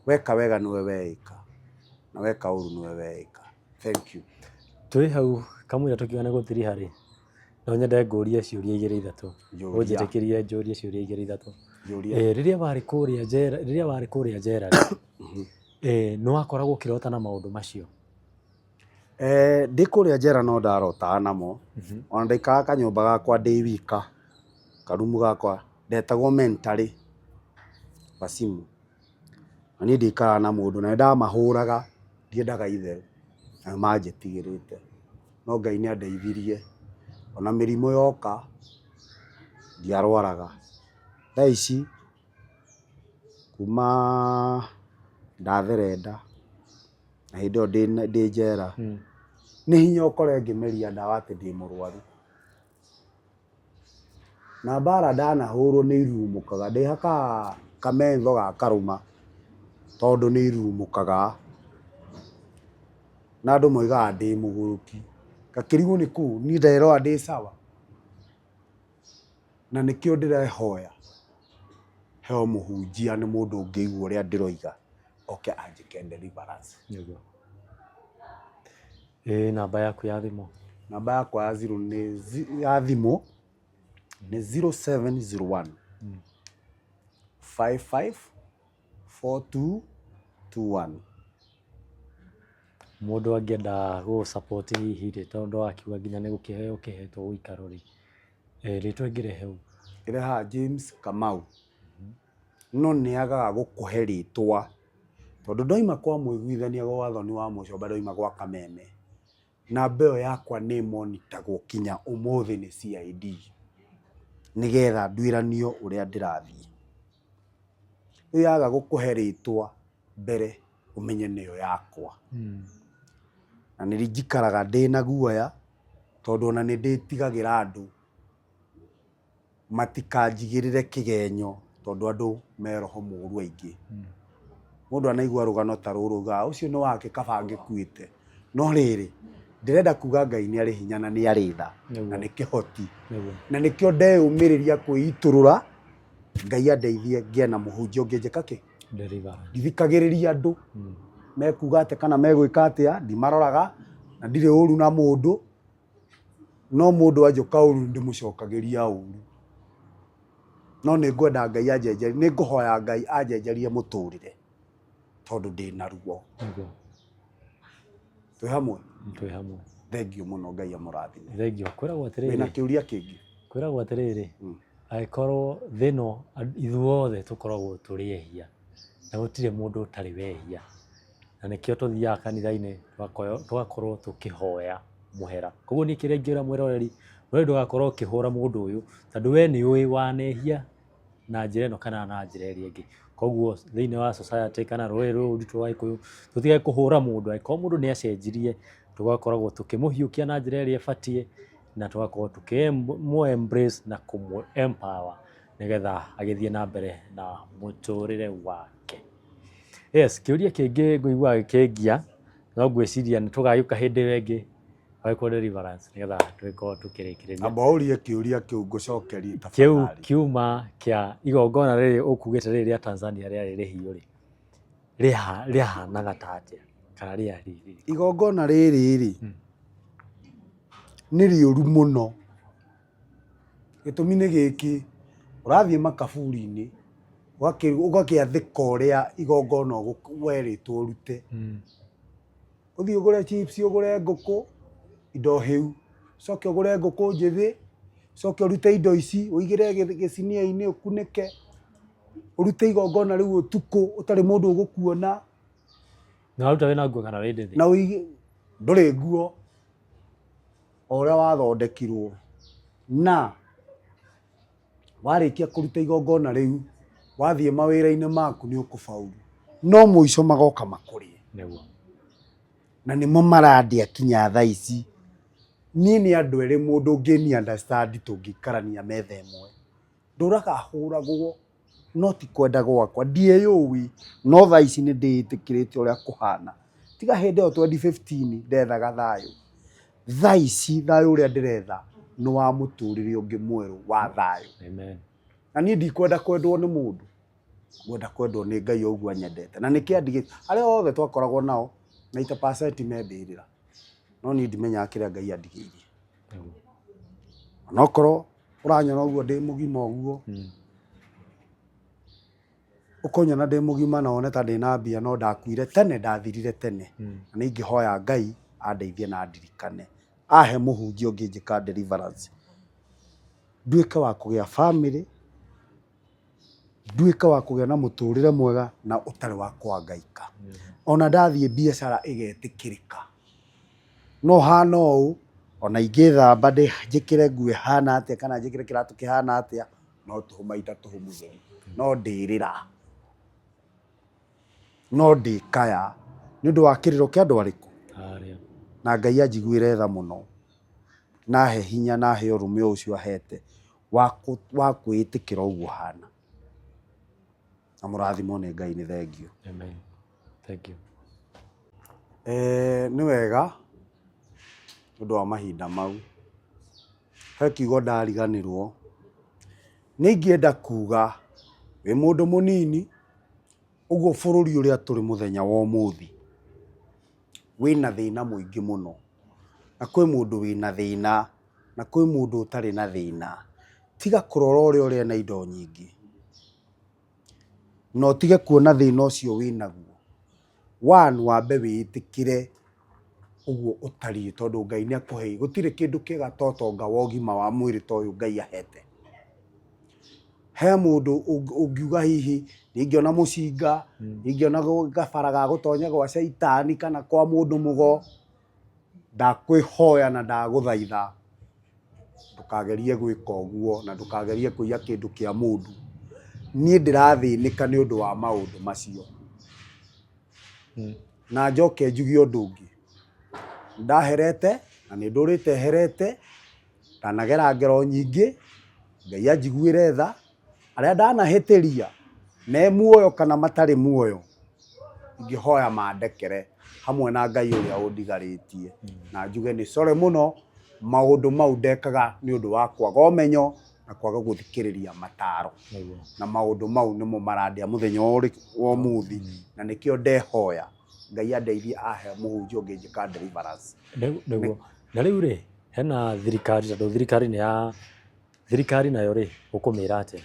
weka wega nĩwe weĩka, na weka ũru nĩwe weĩka. Thank you. Tũrĩ hau kamũira tũkiuga nĩ gũtiri harĩ, no nyende ngũrie ciũria 2-3. Ũnjĩtĩkĩrie njũrie ciũria 2-3. Rĩrĩa warĩ kũrĩa njera nĩ wakoragwo ũkĩrota na maũndũ macio? Ndĩ kũrĩa njera no ndarotaga namo. Ona ndaikaraga kanyũmba gakwa ndĩ wika, karumu gakwa, ndetagwo mentally Basimu. Na niĩ ndikaraga na mũndũ, na ndamahũraga ndiendaga itherũ, na manjĩtigĩrĩte. No Ngai nĩ andeithirie, ona mĩrimũ yoka ndiarwaraga. Thaa ici kuma ndatherenda na hĩndĩ ĩyo ndĩ njera, nĩ hinya ũkore ngĩmeria ndawa atĩ ndĩ mũrwaru. Na mbara ndanahũrwo nĩ irurumũkaga, ndĩhakaga kametho gakarũma, tondũ nĩ irurumũkaga. Na andũ moigaga ndĩ mũgũrũki, ngakĩrigwo nĩ kũu, niĩ nderora ndĩ sawa. Na nĩkĩo ndĩrehoya heo mũhunjia nĩ mũndũ ũngĩigua ũrĩa ndĩroiga, oke anjĩke deliverance. Namba yaku ya thimũ? namba yakwa ya thimũ nĩ 0701 554221. Mũndũ angĩenda gũ support hihi rĩ, tondũ akiuga nginya nĩ gũkĩheo kĩhetwo ũikaro rĩ, rĩtwa ĩngĩrehe ũũ? Ĩrehaga James Kamau. No nĩ agaga gũkũhe rĩtwa tondũ ndoima kwa mũiguithania gwa wathani wa Mũcomba, ndoima gwa Kameme. Namba ĩyo yakwa nĩ monitagwo kinya ũmũthĩ nĩ CID nĩgetha nduĩranio ũrĩa ndĩrathiĩ. Rĩu yaga gũkũhe rĩtwa mbere ũmenye nĩyo yakwa. Na nĩ njikaraga ndĩna guoya tondũ ona nĩ ndĩtigagĩra andũ matikanjigĩrĩre kĩgenyo tondũ andũ me roho mũru aingĩ. Mũndũ anaigua rũgano ta rũrũ augaga ũcio nĩ wake kaba angĩkuĩte. No rĩrĩ ndĩrenda kuga Ngai nĩ arĩ hinya na nĩ arĩ tha na nĩ kĩhoti. Na nĩkĩo ndeyũmĩrĩria kwĩitũrũra Ngai andeithie ngĩe na mũhunjia ũngĩnjĩka kĩ? Ndithikagĩrĩria andũ mekuga atĩ kana megwĩka atĩa, ndimaroraga na ndirĩ ũru na mũndũ, no mũndũ anjũka ũru ndĩmũcokagĩria ũru. No nĩ ngwenda Ngai anjenjerie, nĩ ngũhoya Ngai anjenjerie mũtũrĩre tondũ ndĩna ruo. Twĩ hamwe? Twĩ hamwe. Thengiũ mũno, Ngai amũrathime. Thengiũ. Kwĩragwo atĩrĩrĩ. Wĩna kĩũria kĩngĩ? Kwĩragwo atĩrĩrĩ, angĩkorwo thĩ ĩno ithuothe tũkoragwo tũrĩ ehia na gũtirĩ mũndũ ũtarĩ wehia, na nĩkĩo tũthiaga kanitha-inĩ tũgakorwo tũkĩhoya mũhera. Koguo niĩ kĩrĩa ingĩra mwĩroreri, ndũgakorwo ũkĩhũra mũndũ ũyũ tondũ we nĩ ũĩ wanehia na njĩra ĩno kana na njĩra ĩrĩa ĩngĩ. Koguo thĩinĩ wa society kana rũrĩrĩ rũrũ rwitũ rwa Gĩkũyũ tũtige kũhũra mũndũ. Angĩkorwo mũndũ nĩ acenjirie tũgakoragwo tũkĩmũhiũkia na njĩra ĩrĩa ĩbatiĩ na tũgakorwo tũkĩmũ embrace na kũmũ empower nĩgetha agĩthiĩ na mbere na mũtũrĩre wake. Yes, kĩũria kĩngĩ ngũigua gĩkĩngia no ngwĩciria nĩ tũgagĩũka hĩndĩ ĩyo ĩngĩ Agĩkũyũ Deliverance nĩgetha tũgĩkorwo tũkĩrĩkĩrĩria. Amba ũrie kĩũria kĩu ngũcokerie tafadhali. Kĩu kiuma kĩa igongona rĩrĩ ũkugĩte rĩrĩ rĩa Tanzania rĩarĩ rĩhiũ rĩ, rĩahanaga ta atĩa kana rĩarĩ rĩrĩ? Igongona rĩrĩ rĩ nĩ rĩũru mũno. Gĩtũmi nĩ gĩkĩ, ũrathiĩ makaburi-inĩ ũgakĩathĩka ũrĩa igongona werĩtwo ũrute. Ũthiĩ ũgũre chips, ũgũre ngũkũ, indo hĩu, ũcoke ũgũre ngũkũ njĩthĩ, ũcoke ũrute indo ici ũigĩre gĩcinia-inĩ ũkunĩke, ũrute igongona rĩu ũtukũ ũtarĩ mũndũ ũgũkuona. Na waruta wĩna nguo kana wĩ ndĩthĩ? Na ndũrĩ nguo o ũrĩa wathondekirwo. Na warĩkia kũruta igongona rĩu wathiĩ mawĩra-inĩ maku nĩ ũkũbauru. No mũico magoka makũrĩe. Nĩguo. Na nĩmo marandia kinya thaa ici. Niĩ nĩ andũ erĩ mũndũ ũngĩni understand tũngĩikarania metha ĩmwe. Ndũraga hũragwo no ti kwenda gwakwa, ndiĩyũĩ no thaa ici nĩ ndĩĩtĩkĩrĩte ũrĩa kũhana. Tiga hĩndĩ ĩyo 2015 ndethaga thayũ. Thaa ici thayũ ũrĩa ndĩretha nĩ wa mũtũrĩre ũngĩ mwerũ wa thayũ. Amen. Na niĩ ndikwenda kwendwo nĩ mũndũ, ngwenda kwendwo nĩ Ngai ũguo anyendete. Na nĩkĩo andigĩte arĩa othe twakoragwo nao 90% membĩrĩra, no niĩ ndimenyaga kĩrĩa Ngai andigĩirie. Onokorwo ũranyona ũguo ndĩ mũgima ũguo, ũkonyona ndĩ mũgima na wone ta ndĩna mbia no ndakuire tene, ndathirire tene. Na nĩ ingĩhoya Ngai andeithie na ndirikane, ahe mũhunjia ũngĩnjĩka Deliverance, nduĩke wa kũgĩa family, nduĩke wa kũgĩa na mũtũrĩre mwega na ũtarĩ wa kwangaika. Ona ndathiĩ biacara ĩgetĩkĩrĩka. No hana ũũ, ona ingĩthamba njĩkĩre nguo ĩhana atĩa kana njĩkĩre kĩratũ kĩhana atĩa, no tũhũ maita tũhũ mũtheri. No ndĩrĩra, no ndĩkaya nĩ ũndũ wa kĩrĩro kĩa andũ arĩkũ. Na Ngai anjiguĩre tha mũno, nahe hinya nahe ũrũme ũcio ahete wa kwĩĩtĩkĩra ũguo hana. Na mũrathimwo nĩ Ngai, nĩ thengiũ. Amen. Thank you. Nĩ wega nĩ ũndũ wa mahinda mau. He kiugo ndariganĩrwo. Nĩ ingĩenda kuga wĩ mũndũ mũnini ũguo bũrũri ũrĩa tũrĩ mũthenya wa ũmũthĩ wĩna thĩna mũingĩ mũno. na kwĩ mũndũ wĩna thĩna na kwĩ mũndũ ũtarĩ na thĩna. Tiga kũrora ũrĩa ũrĩ na indo nyingĩ na ũtige kuona thĩna ũcio wĩnaguo. Wambe wĩtĩkĩre ũguo ũtariĩ tondũ Ngai nĩ akũheire. Gũtirĩ kĩndũ kĩega ta ũtonga wa ũgima wa mwĩrĩ ta ũyũ Ngai ahete. He mũndũ ũngiuga hihi nĩngĩona mũcinga, nĩngĩona gabara ga gũtonya gwa caitani kana kwa mũndũ mũgo, ndakwĩhoya na ndagũthaitha ndũkagerie gwĩka ũguo na ndũkagerie kũiya kĩndũ kĩa mũndũ. Niĩ ndĩrathĩnĩka nĩ ũndũ wa maũndũ macio. Na njoke njuge ũndũ ũngĩ, ndaherete na nĩ ndũrĩte herete, ndanagera ngero nyingĩ, Ngai anjiguĩre tha. Arĩa ndanahĩtĩria me muoyo kana matarĩ muoyo, ingĩhoya mandekere hamwe na Ngai ũrĩa ũndigarĩtie na njuge nĩ sorry mũno, maũndũ mau ndekaga nĩ ũndũ wa kwaga ũmenyo na kwaga gũthikĩrĩria mataro. Na maũndũ mau nĩmo marandĩa mũthenya wa ũmũthĩ, na nĩkĩo ndehoya Ngai andeithie ahe mũhunjia ũngĩ njĩka deliverance. Na rĩu rĩ, hena thirikari, tondũ thirikari nayo rĩ ũkũmĩra atĩa?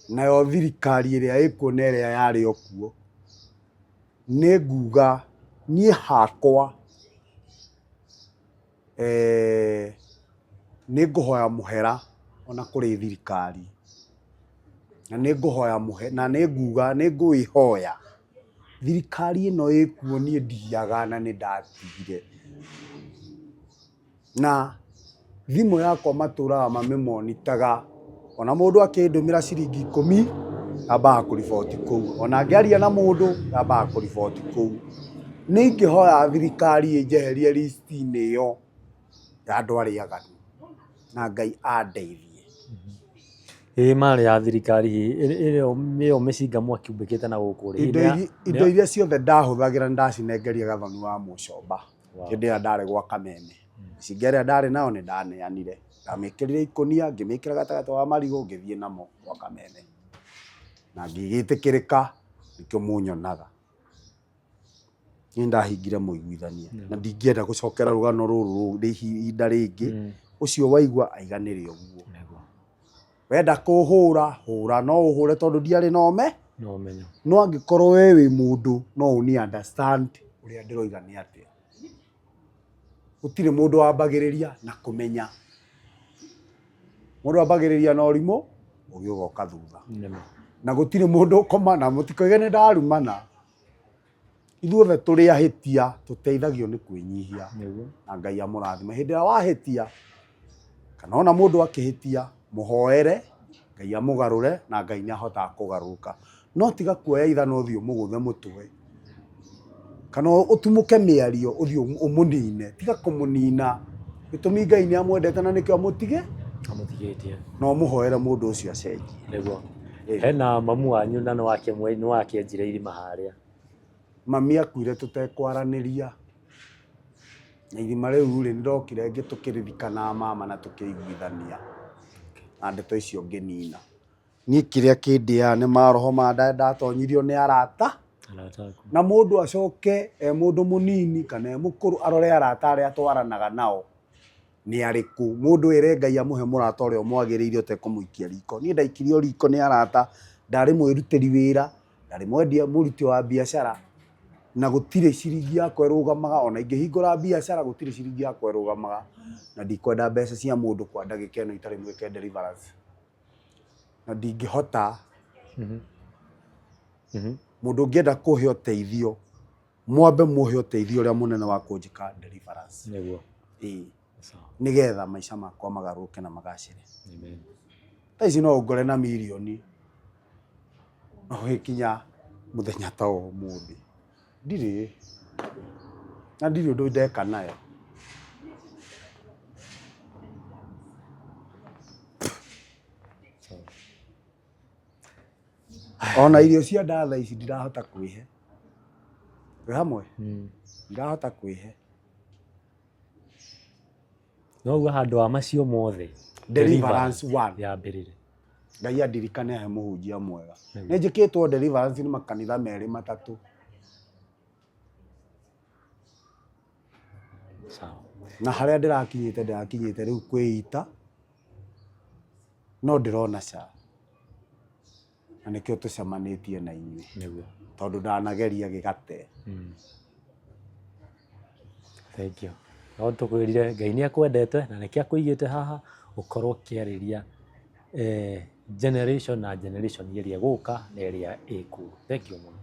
Nayo thirikari ĩrĩa ĩkuo na ĩrĩa yarĩ okuo, nĩ nguga niĩ hakwa nĩ ngũhoya mũhera ona kũrĩ thirikari, na nĩ ngũhoya na nĩ nguga nĩ ngũĩhoya thirikari ĩno ĩkuo niĩ ndiaga na nĩ ndatigire. Na thimũ yakwa matũraga mamĩmonitaga, ona mũndũ akĩndũmĩra ciringi 10 ambaga kũriboti kũu, ona ngĩaria na mũndũ ambaga kũriboti kũu. Nĩ ingĩhoya thirikari ĩnjeherie list-inĩ ĩyo ya andũ arĩa aganu na Ngai andeithie. Marĩ ya thirikari ĩyo mĩcinga mwakiumbĩkĩte na gũkũ rĩ, indo iria ciothe ndahũthagĩra ndacinengeria Gathoni wa Mũcomba hĩndĩ ĩrĩa ndarĩ gwa Kameme. Mĩcinga ĩrĩa ndarĩ nayo nĩ ndaneanire, ndamĩkĩrire ikũnia, ngĩmĩkĩra gatagatĩ wa marigũ, ngĩthiĩ namo gwa Kameme na ngĩgĩtĩkĩrĩka, nĩkĩo mũnyonaga. Niĩ ndahingire mũiguithania na ndingĩenda gũcokera rũgano rũrũ ihinda rĩngĩ. Ũcio waigua aiganĩre ũguo. Wenda kũhũra hũra, no ũhũre tondũ ndiarĩ na ũmenyo. No angĩkorwo we wĩ mũndũ no ũni understand ũrĩa ndĩroiga nĩ atĩa. Gũtirĩ mũndũ wambagĩrĩria na kũmenya. Mũndũ ambagĩrĩria na ũrimũ, ũgĩ ũgoka thutha. Na gũtirĩ mũndũ ũkoma na mũtikoige nĩ ndarumana. Ithuothe tũrĩ ahĩtia tũteithagio nĩ kwĩnyihia na Ngai amũrathime. Hĩndĩ ĩrĩa wahĩtia kana ona mũndũ akĩhĩtia, mũhoere Ngai amũgarũre na Ngai nĩ ahotaga kũgarũrũka. No tiga kuoya ithano ũthiĩ ũmũgũthe mũtwe kana ũtumũke mĩario ũthiĩ ũmũnine. Tiga kũmũnina, gĩtũmi Ngai nĩ amwendete na nĩkĩo amũtigĩtie, no mũhoere mũndũ ũcio acenjie. Hena mamu wanyu na nĩ wakĩenjire irima harĩa. Mami akuire tũtekwaranĩria, na irima rĩu rĩ nĩndokire tũkĩririkana mama na tũkĩiguithania na ndeto icio ngĩnina. Niĩ kĩrĩa kĩndĩaga nĩ maroho ndatonyirio nĩ arata, na mũndũ acoke mũndũ mũnini kana mũkũrũ arore arata arĩa twaranaga nao nĩ arĩkũ. Mũndũ ere Ngai amũhe mũrata ũrĩa ũmwagĩrĩire ũtekũmũikia riko. Niĩ ndaikirio riko nĩ arata, ndarĩ mwĩrutĩri wĩra, ndarĩ mwendia mũruti wa biacara, na gũtirĩ ciringi yakwa ĩrũgamaga. Ona ingĩhingũra biacara gũtirĩ ciringi yakwa ĩrũgamaga, na ndikwenda mbeca cia mũndũ kwa ndagĩka ĩno itarĩ mwĩke deliverance. Na ndingĩhota mũndũ ũngĩenda kũhe ũteithio, mwambe mũhe ũteithio ũrĩa mũnene wa kũnjĩka deliverance. Nĩgetha maica makwa magarũrũke na magacĩre. Thaa ici no ngore na mirioni, no gĩkinya mũthenya ta ũmũthĩ ndirĩ, na ndirĩ ũndũ ndeka nayo. Ona irio cia nda thaa ici ndirahota kwĩhe. Wĩ hamwe? Ndirahota kwĩhe. No uga handũ wa macio mothe deliverance one yambĩrĩre. Ngai andirikane ahe mũhunjia mwega. Nĩ njĩkĩtwo deliverance nĩ makanitha merĩ matatũ. Sawa. na haria ndirakinyite riu kwĩita no ndirona ca na nikio tucemanitie na inyuĩ tondu ndanageria gĩgate. Thank you. No tukwirire Ngai nĩ akwendete na nĩkĩo akũigĩte haha ũkorwo ũkĩarĩria generation na generation ĩrĩa gũka na ĩrĩa ĩkuo. Thank you mũno.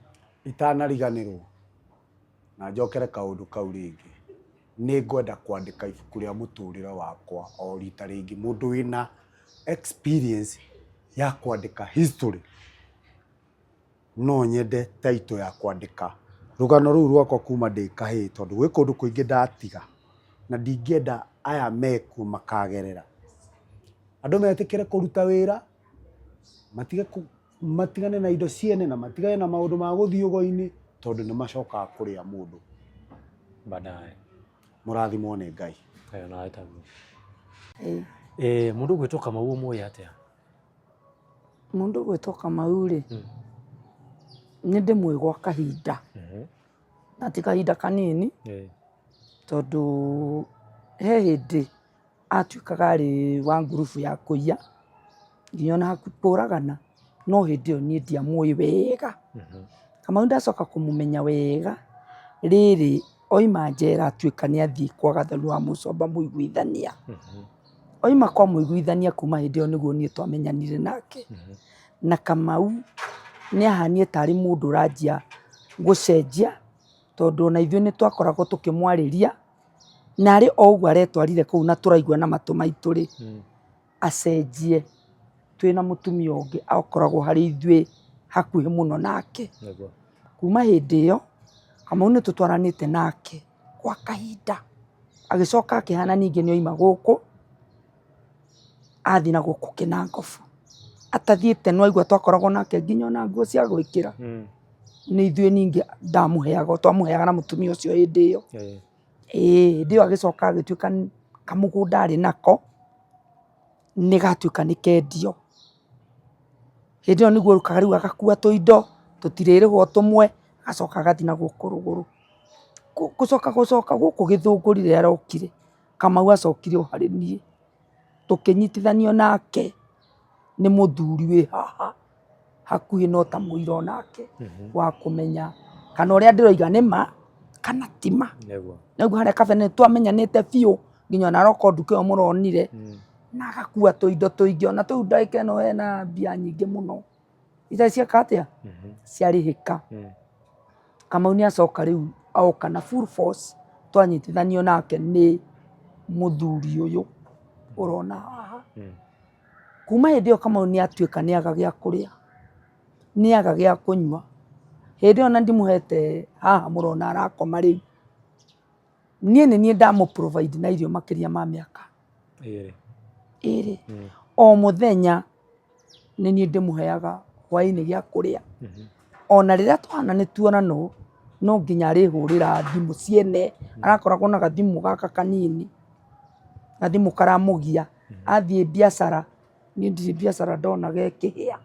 Itanariganĩrwo na njokere kaũndũ kau rĩngĩ, nĩ ngwenda kwandĩka ibuku rĩa mũtũrĩre wakwa o rita rĩngĩ. Mũndũ wĩna experience ya kwandĩka history no nyende title ya kwandĩka rũgano rũu rwakwa kuma ndĩ kahĩĩ, tondũ gwĩ kũndũ kũingĩ ndatiga na ndingĩenda aya mekuo makagerera. Andũ metĩkĩre kũruta wĩra, matigane na indo ciene na matigane na maũndũ ma gũthiĩ ũgo-inĩ, tondũ nĩ macokaga kũrĩa mũndũ baadaye. Mũrathimwo nĩ Ngai. Nawe taguo. Mũndũ gwĩtwo Kamau ũmũĩ atĩa? Mũndũ gwĩtwo Kamau rĩ, nĩ ndĩmũĩ gwa kahinda na ti kahinda kanini, tondũ he hĩndĩ atuĩkaga arĩ wa ngurubu ya kũiya nginya ona kũragana, no hĩndĩ ĩyo niĩ ndiamũĩ wega. Kamau ndacoka kũmũmenya wega rĩrĩ oima njera atuĩka nĩ athiĩ kwa Gathoni wa Mũcomba Mũiguithania. Oima kwa Mũiguithania kuma hĩndĩ ĩyo nĩguo niĩ twamenyanire nake. Na Kamau nĩ ahanie tarĩ mũndũ ũranjia gũcenjia, tondũ ona ithuĩ nĩ twakoragwo tũkĩmwarĩria na arĩ o ũguo aretwarire kũu na tũraigua na matũ maitũ rĩ, acenjie twĩna mũtumia ũngĩ akoragwo harĩ ithuĩ hakuhĩ mũno nake. Kuma hĩndĩ ĩyo Kamau nĩ tũtwaranĩte nake gwa kahinda, agĩcoka akĩhana ningĩ nĩ oima gũkũ athiĩ na gũkũ Kĩnangobu. Atathiĩte no aigua twakoragwo nake nginya ona nguo cia gwĩkĩra nĩ ithuĩ ningĩ ndamũheaga, twamũheaga na mũtumia ũcio hĩndĩ ĩyo. Hĩndĩ ĩyo agĩcoka agĩtuĩka kamũgũnda arĩ nako nĩ gatuĩka nĩ kendio. Hĩndĩ ĩyo nĩguo okaga rĩu agakua tũindo tũtirĩrĩhwo tũmwe, agacoka agathiĩ na gũkũ rũgũrũ. Gũcoka gũkũ Gĩthũngũri rĩrĩa arokire, Kamau acokire o harĩ niĩ, tũkĩnyitithanio nake nĩ mũthuri wĩ haha hakuhĩ no ta mũira onake wa kũmenya kana ũrĩa ndĩroiga nĩ ma kana ti ma. Nĩguo harĩa kabere nĩ twamenyanĩte biũ nginya ona aroka nduka ĩyo mũronire na agakua tũindo tũingĩ, ona tũu ndagĩka ĩno hena mbia nyingĩ mũno itarĩ cieka atĩa ciarĩhĩka. Kamau nĩ acoka rĩu oka na full force, twanyitithanio nake nĩ mũthuri ũyũ ũrona haha. Kuma hĩndĩ ĩyo Kamau nĩ atuĩka nĩ aga gĩa kũrĩa, nĩ aga gĩa kũnyua. Hĩndĩ ĩyo ona ndimũhete haha mũrona arakoma rĩu, niĩ nĩ niĩ ndamũ provide na irio makĩria ma mĩaka ĩrĩ. O mũthenya nĩ niĩ ndĩmũheaga hwaĩ-inĩ gĩa kũrĩa. Ona rĩrĩa twana nĩ tuonanwo no nginya arĩhũrĩra thimũ ciene, arakoragwo na gathimũ gaka kanini, gathimũ karamũgia. Athiĩ biacara, niĩ ndirĩ biacara ndona gekĩhĩa,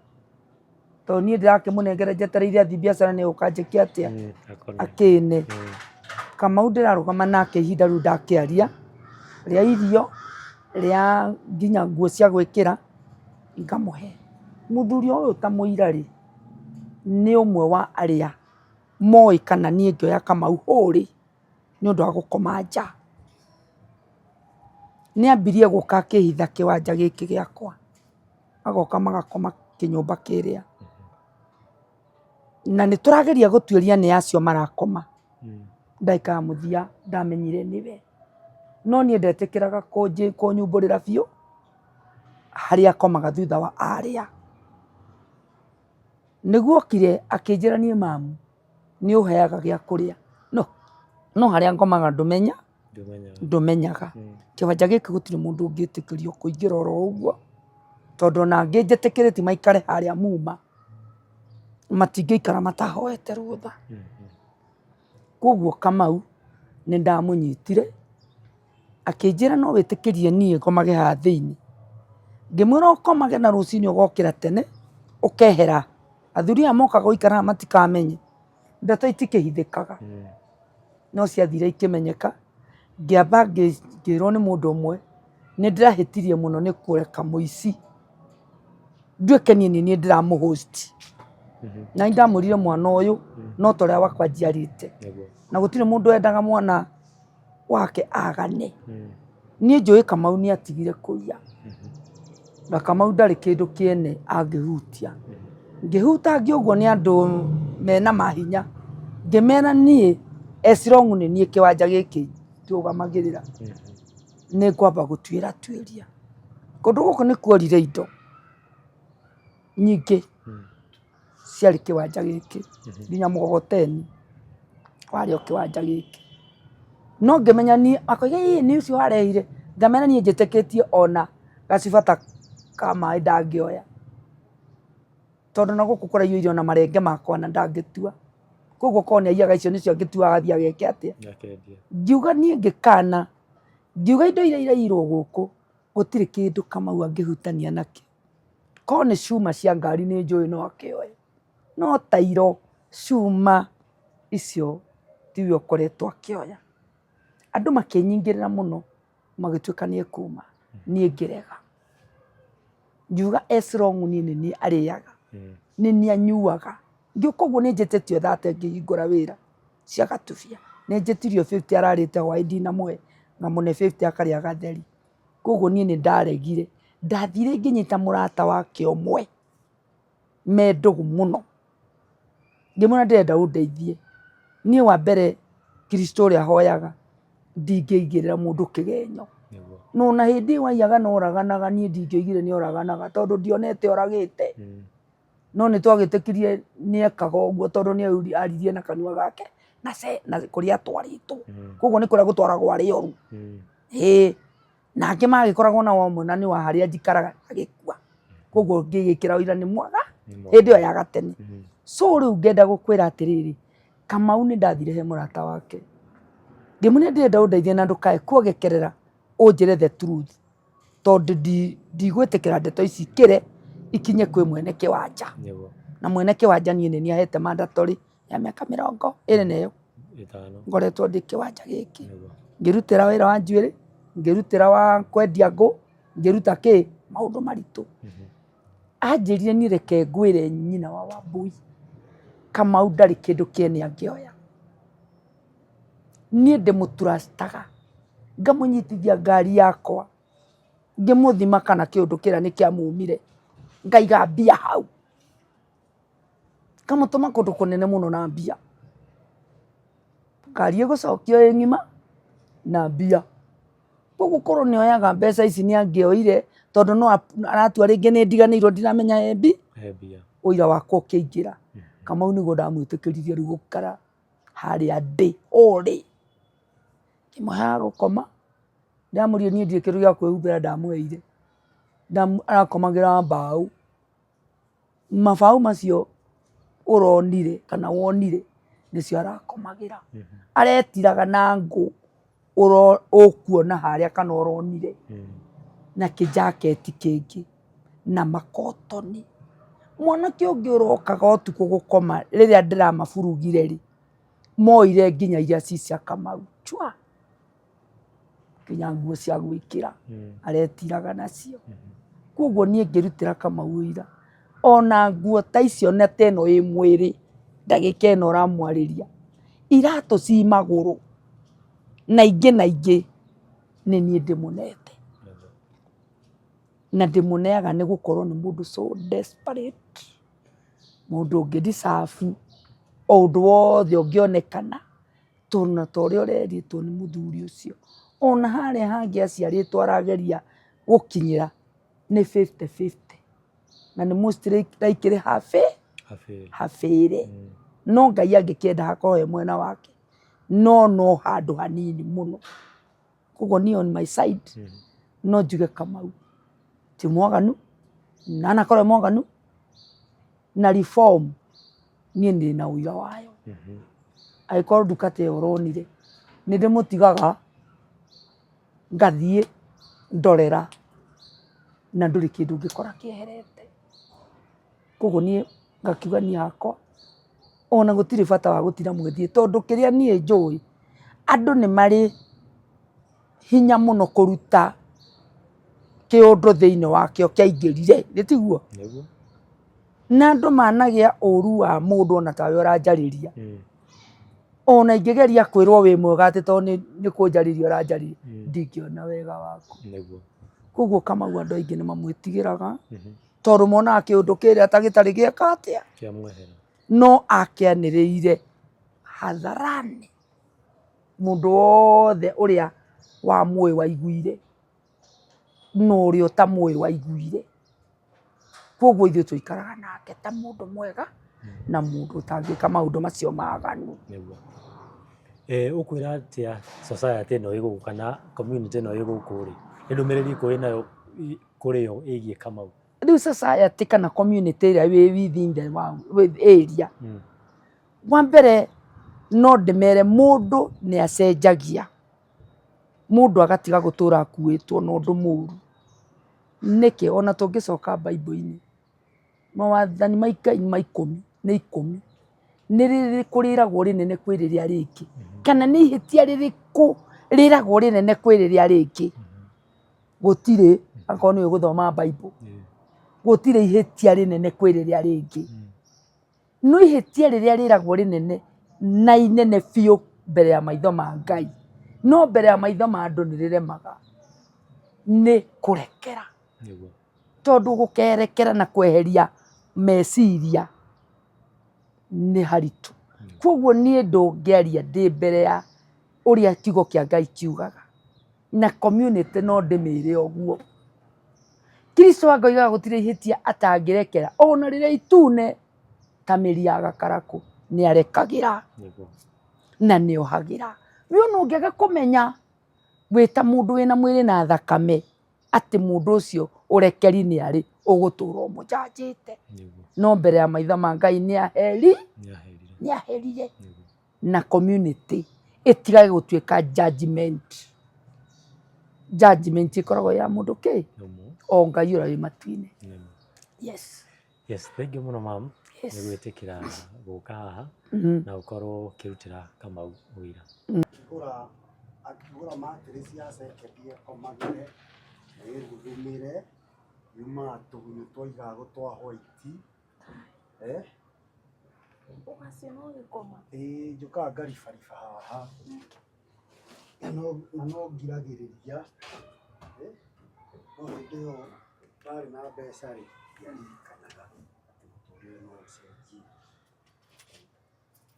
tondũ niĩ ndĩrakĩmũnengera njetereire athiĩ biacara nĩ egũka njĩke atĩa akĩne. Kamau ndĩrarũgama nake ihinda rĩu ndakĩaria rĩa irio, rĩa nginya nguo cia gwĩkĩra ngamũhe. Mũthuri ũyũ ta mũira rĩ, nĩ ũmwe wa arĩa moĩ kana niĩ ngĩoya Kamau hũrĩ nĩ ũndũ wa gũkoma nja. Nĩ ambirie gũka akĩhitha kĩwanja gĩkĩ gĩakwa, agoka magakoma kĩnyũmba kĩrĩa, na nĩ tũrageria gũtuĩria nĩ acio marakoma. Ndagĩka ya mũthia ndamenyire nĩwe, no niĩ ndetĩkĩraga kũnyumbũrĩra biũ harĩa akomaga thutha wa arĩa. Nĩguo okire akĩnjĩra niĩ mamu nĩ ũheaga gĩa kũrĩa, no harĩa ngomaga ndũmenyaga. Kĩwanja gĩkĩ gũtirĩ mũndũ ũngĩtĩkĩrio kũingĩra oro ũguo, tondũ ona angĩ njĩtĩkĩrĩti maikare harĩa muma matingĩikara matahoete rũtha. Koguo Kamau nĩ ndamũnyitire akĩnjĩra no wĩtĩkĩrie niĩ ngomage haha thĩinĩ. Ngĩmwĩra ũkomage na rũcinĩ ũgokĩra tene ũkehera, athuri aya mokaga gũikara haha matikamenye. Ndeto itikĩhithĩkaga no ciathire ikĩmenyeka, ngĩamba ngĩrwo nĩ mũndũ ũmwe nĩ ndĩrahĩtirie mũno nĩ kũreka mũici nduĩke niĩ nĩ ndĩramũ host na ndamũrire mwana ũyũ no ta ũrĩa wakwa njiarĩte na gũtirĩ mũndũ wendaga mwana wake agane. Niĩ njũĩ Kamau nĩ atigire kũiya na Kamau ndarĩ kĩndũ kĩene angĩhutia. Ngĩhutangia ũguo nĩ andũ mena mahinya ngĩmera niĩ as long nĩ niĩ kĩwanja gĩkĩ ndũgamagĩrĩra nĩ ngwamba gũtuĩra tuĩria. Kũndũ gũkũ nĩ kuorire indo nyingĩ ciarĩ kĩwanja gĩkĩ nginya mũgogoteni warĩ o kĩwanja gĩkĩ. No ngĩmenya niĩ akoiga nĩ ũcio warehire ngamenya niĩ njĩtĩkĩtie ona gacibata ka maĩ ndangĩoya tondũ na gũkũ kũraiyo irio na marenge makwa na ndangĩtua. Koguo korwo nĩ aiyaga icio nĩcio angĩtua agathiĩ ageke atĩa. Ngiuga niĩ ngĩkana ngiuga indo iria iraiyirwo gũkũ gũtirĩ kĩndũ Kamau angĩhutania nakĩo. Korwo nĩ cuma cia ngari nĩ njũĩ no akĩoe no tairo cuma icio tiwe ũkoretwo akĩoya. Andũ makĩnyingĩrĩra mũno magĩtuĩka nĩ ekuma niĩ ngĩrega. Ngiuga as long niĩ nĩ niĩ arĩaga nĩ niĩ anyuaga. Ngĩũka ũguo nĩ njĩtĩtio 30 ngĩhingũra wĩra cia gatubia. Nĩ njĩtirio 50 ararĩte hwaĩ ndinamũhe ngamũne 50 akarĩa gatheri. Koguo niĩ nĩ ndaregire ndathire ngĩnyita mũrata wake ũmwe me ndũgũ mũno ngĩmwĩra ndĩrenda ũndeithie. Niĩ wa mbere Kristo ũrĩa hoyaga ndingĩigĩrĩra mũndũ kĩgenyo no na hĩndĩ waiyaga no oraganaga niĩ ndingĩigire nĩ oraganaga tondũ ndionete oragĩte. No nĩ twagĩtĩkirie nĩ ekaga ũguo tondũ nĩ aririe na kanua gake na kũrĩa atwarĩtwo. Koguo nĩ kũrĩa gũtwaragwo arĩ oru. Nake magĩkoragwo na wamwe na nĩ wa harĩa njikaraga agĩkua. Koguo ngĩgĩkĩra ũira nĩ mwega hĩndĩ ĩyo ya gatene. So rĩu ngenda gũkwĩra atĩrĩrĩ Kamau nĩ ndathire he mũrata wake ngĩmwĩra ndĩrenda ũndeithie na ndũkae kuogekerera ũnjĩre the truth tondũ ndigwĩtĩkĩra ndeto ici ikĩre ikinye kwĩ mwene kĩwanja. Na mwene kĩwanja niĩ nĩ niĩ ahete mandatory ya mĩaka 20 nayo ngoretwo ndĩ kĩwanja gĩkĩ ngĩrutĩra wĩra wa njuĩrĩ ngĩrutĩra wa kwendia ngũ ngĩruta maũndũ maritũ. Anjĩrire niĩ reke ngwĩre nyina wa Wambui Kamau ndarĩ kĩndũ kĩene angĩoya. Niĩ ndĩmũturastaga ngamũnyitithia ngari yakwa ngĩmũthima kana kĩũndũ kĩrĩa nĩ kĩamumire ngaiga mbia hau ngamũtũma kũndũ kũnene mũno na mbia. Ngari ĩgũcokio ĩ ng'ima na mbia. Koguo korwo nĩ oyaga mbeca ici nĩ angĩoire tondũ no aratua rĩngĩ nĩ ndiganĩirwo ndiramenya hebi ũira wakwa ũkĩingĩra. Kamau nĩguo ndamwĩtĩkĩririe rĩu gũikara harĩa ndĩ ũrĩ ngĩmũheaga gũkoma ndamũria niĩ ndirĩ kĩndũ gĩa kwĩhumbĩra ndamũheire arakomagĩra mbaũ. Mabaũ macio ũronire kana wonire nĩcio arakomagĩra. Aretiraga na ngũ ũkuona harĩa kana ũronire na kĩjaketi kĩngĩ na makotoni. Mwanake ũngĩ ũrokaga ũtukũ gũkoma rĩrĩa ndĩramaburugire rĩ moire nginya iria ci cia Kamau chwa nginya nguo cia gwĩkĩra aretiraga nacio. Koguo niĩ ngĩrutĩra Kamau ũira ona nguo ta icio na teno ĩ mwĩrĩ ndagĩka ĩno ũramwarĩria iratũ ci magũrũ na ingĩ nĩ niĩ ndĩmũnete na ndĩmũneaga nĩ gũkorwo nĩ mũndũ so desperate mũndũ ũngĩ deserve o ũndũ wothe ũngĩonekana tondũ na ta ũrĩa ũreritwo nĩ mũthuri ũcio. Ona harĩa hangĩ aciarĩtwo arageria gũkinyĩra nĩ 50-50 na nĩ most likely hafĩre. No Ngai angĩkĩenda hakorwo he mwena wake no handũ hanini mũno. Koguo niĩ on my side no njuge Kamau ti mwaganu na anakorwo mwaganu na reform niĩ ndĩ na ũira wayo. Angĩkorwo nduka ta ĩyo ũronire nĩ ndĩmũtigaga ngathiĩ ndorera na ndũrĩ kĩndũ ũngĩkora kĩeherete. Koguo niĩ ngakiuga niĩ hakwa ona gũtirĩ bata wa gũtira mũgĩthiĩ tondũ kĩrĩa niĩ njũĩ andũ nĩ marĩ hinya muno kuruta kiundu thiini wakio kiaingirire gitiguo na andu managia uru wa mundu ona tawe uranjariria ona ingigeria kwirwo wi mwega ati to ni kunjariria uranjariria ndingiona wega waku koguo Kamau andu aingi ni mamwitigiraga tondu monaga kiundu kiria atagitari gieka atia no akianiriire hadharani mundu wothe uria wamui waiguire no uria utamui waiguire koguo ithuĩ tũikaraga nake ta mundu mwega na mundu utangika maundu macio maganu ukwira atia society ino iguku kana community ino iguku ri ndumiriri kuri nayo kuri yo igie Kamau riu society kana community iria wi within the area wa mbere no ndimere mundu ni acenjagia mundu agatiga gutura akuitwo na undu muru niki ona tungicoka Bible-ini mawathani ma Ngai ma 10 ni 10 ni riri kuriragwo rinene kwiriria ringi kana ni ihitia ririku riragwo rinene kwiriria ringi gutire akorwo ni guthoma Bible gutire ihitia rinene kwiriria ringi no ihitia riria riragwo rinene na inene biu mbere ya maitho ma Ngai no mbere ya maitho ma andu ni riremaga ni kurekera tondu gukerekera na kweheria meciria ni haritu koguo nie ndungiaria ndi mbere ya uria kiugo kia Ngai kiugaga na community no ndimire oguo Kristo angoigaga gutire ihitia atangirekera ona riria itune ta miri ya gakaraku ni arekagira na ni ohagira we no ngiaga kumenya wita mundu wina mwiri na thakame ati mundu ucio urekeri ni ari ugutura mujanjite no mbere ya maitho ma Ngai ni aherire na community itigage gutuika judgment ikoragwo ya mundu ki o Ngai ura wi matuine yes thank you muno mam ni gwitikira guka haha na ukorwo kirutira Kamau wira akigura matrisi ya sekedia komagire guthumire yuma tugunyu twigago twa white ugasema ugikoma njuka ngaribariba haha no ngiragiriria no ndio bari na mbeca ri yarikanaga muturire no ucenjie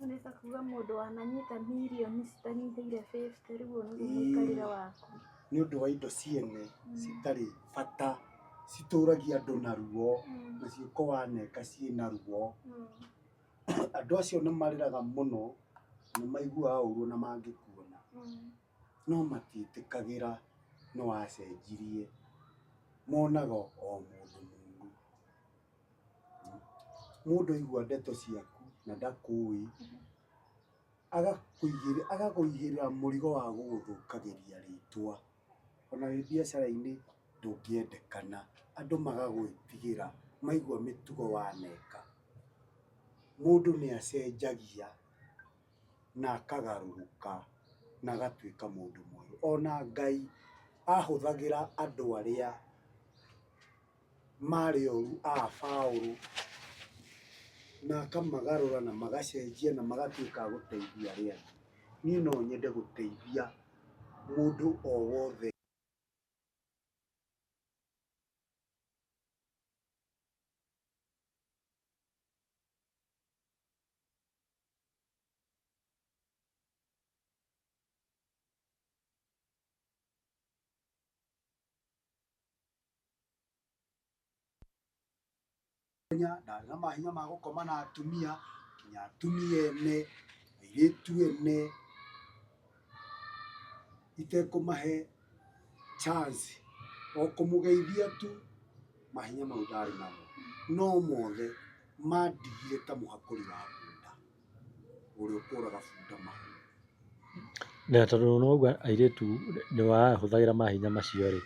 unaweza kuga mundu wananyita milioni citanyitire 50 riu no gumuikarira waku ni undu wa indo ciene citari bata cituragia andu na ruo na ciuko waneka ciina ruo andu acio ni mariraga muno ni maiguaga uru na mangikuona no matitikagira no wacenjirie monaga o mundu igua ndeto ciaku na ndakui agakuigirira murigo wa guguthukagiria ritwa ona wi biacara-ini ndungiendekana andu magagwitigira maigua mitugo waneka mundu ni acenjagia na akagaruruka na agatuika mundu mweru ona Ngai ahuthagira andu aria mari oru Paulu na akamagarura na magacenjia na magatuika guteithia aria ni no nyende guteithia mundu o wothe na mahinya ma gukoma na atumia nya atumia ene airitu ene itekumahe chance o kumugeithia tu mahinya mau ndari namo no mothe mandigire ta muhakuri wa bunda uri ukuraga bunda mahu na tondu no gwa airitu ni wahuthagira mahinya macio ri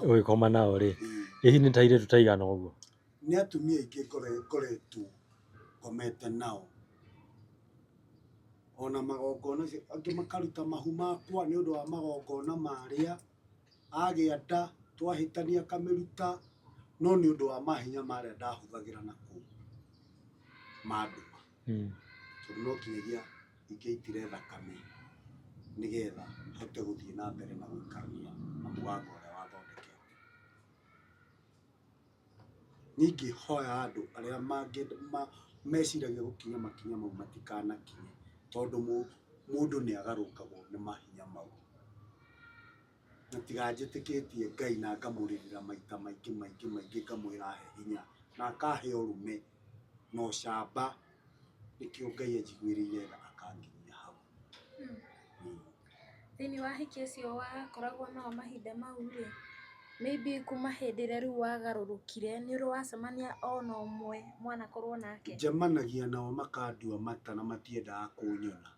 ugikoma nao ri hihi ni tairitu taigana uguo ni atumia ingi ngoretwo ngomete nao ona magongona angĩ makaruta mahu makwa nĩ ũndũ wa magongona marĩa agĩa nda twahĩtania kamĩruta no nĩ ũndũ wa mahinya marĩa ndahũthagĩra nakũu mandũma tondũ no nginyagia ingĩaitire thakame nĩgetha hote gũthiĩ na mbere na gũikarania na mũgambo ũrĩa wathondekete. Ningĩ hoya andũ arĩa meciragia gũkinya makinya mau matikanakinye tondũ mũndũ nĩ agarũrũkagwo nĩ mahinya mau. Na tiga njĩtĩkĩtie Ngai na ngamũrĩrĩra maita maingĩ ngamwĩra ahe hinya na akahe ũrũme na ũcamba nĩkĩo Ngai anjiguĩrĩire tha akanginyia hau. Thĩinĩ wa hiki ũcio wakoragwo nao mahinda mau rĩ, maybe kuma hĩndĩ ĩrĩa rĩu wagarũrũkire nĩ ũrĩ wacemania ona ũmwe mwanakorwo nake? Njemanagia nao makandua mata na matiendaga kũnyona.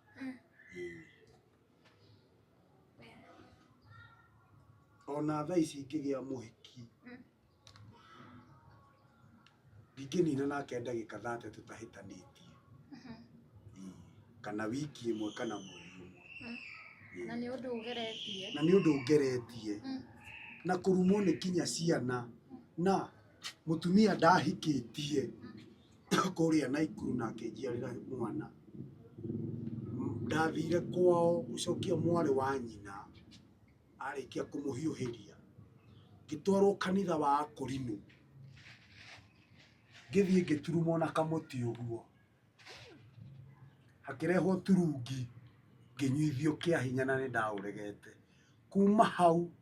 Ona thaa ici ingĩgĩa mũhiki ndingĩnina nake ndagĩka 30 tũtahĩtanĩtie kana wiki ĩmwe kana mweri ũmwe. Na nĩ ũndũ ũgeretie? Na nĩ ũndũ ũngeretie na kũrumwo nĩ kinya ciana na mũtumia ndahikĩtie kũrĩa Naikuru na akĩnjiarĩra mwana. Ndathire kwao gũcokia mwarĩ wa nyina arĩkia kũmũhiũhĩria ngĩtwarwo kanitha wa Akorinũ ngĩthiĩ ngĩturumwo na kamũtĩ ũguo hakĩrehwo turungi ngĩnyuithio kĩa hinya na nĩ ndaũregete. Kuma hau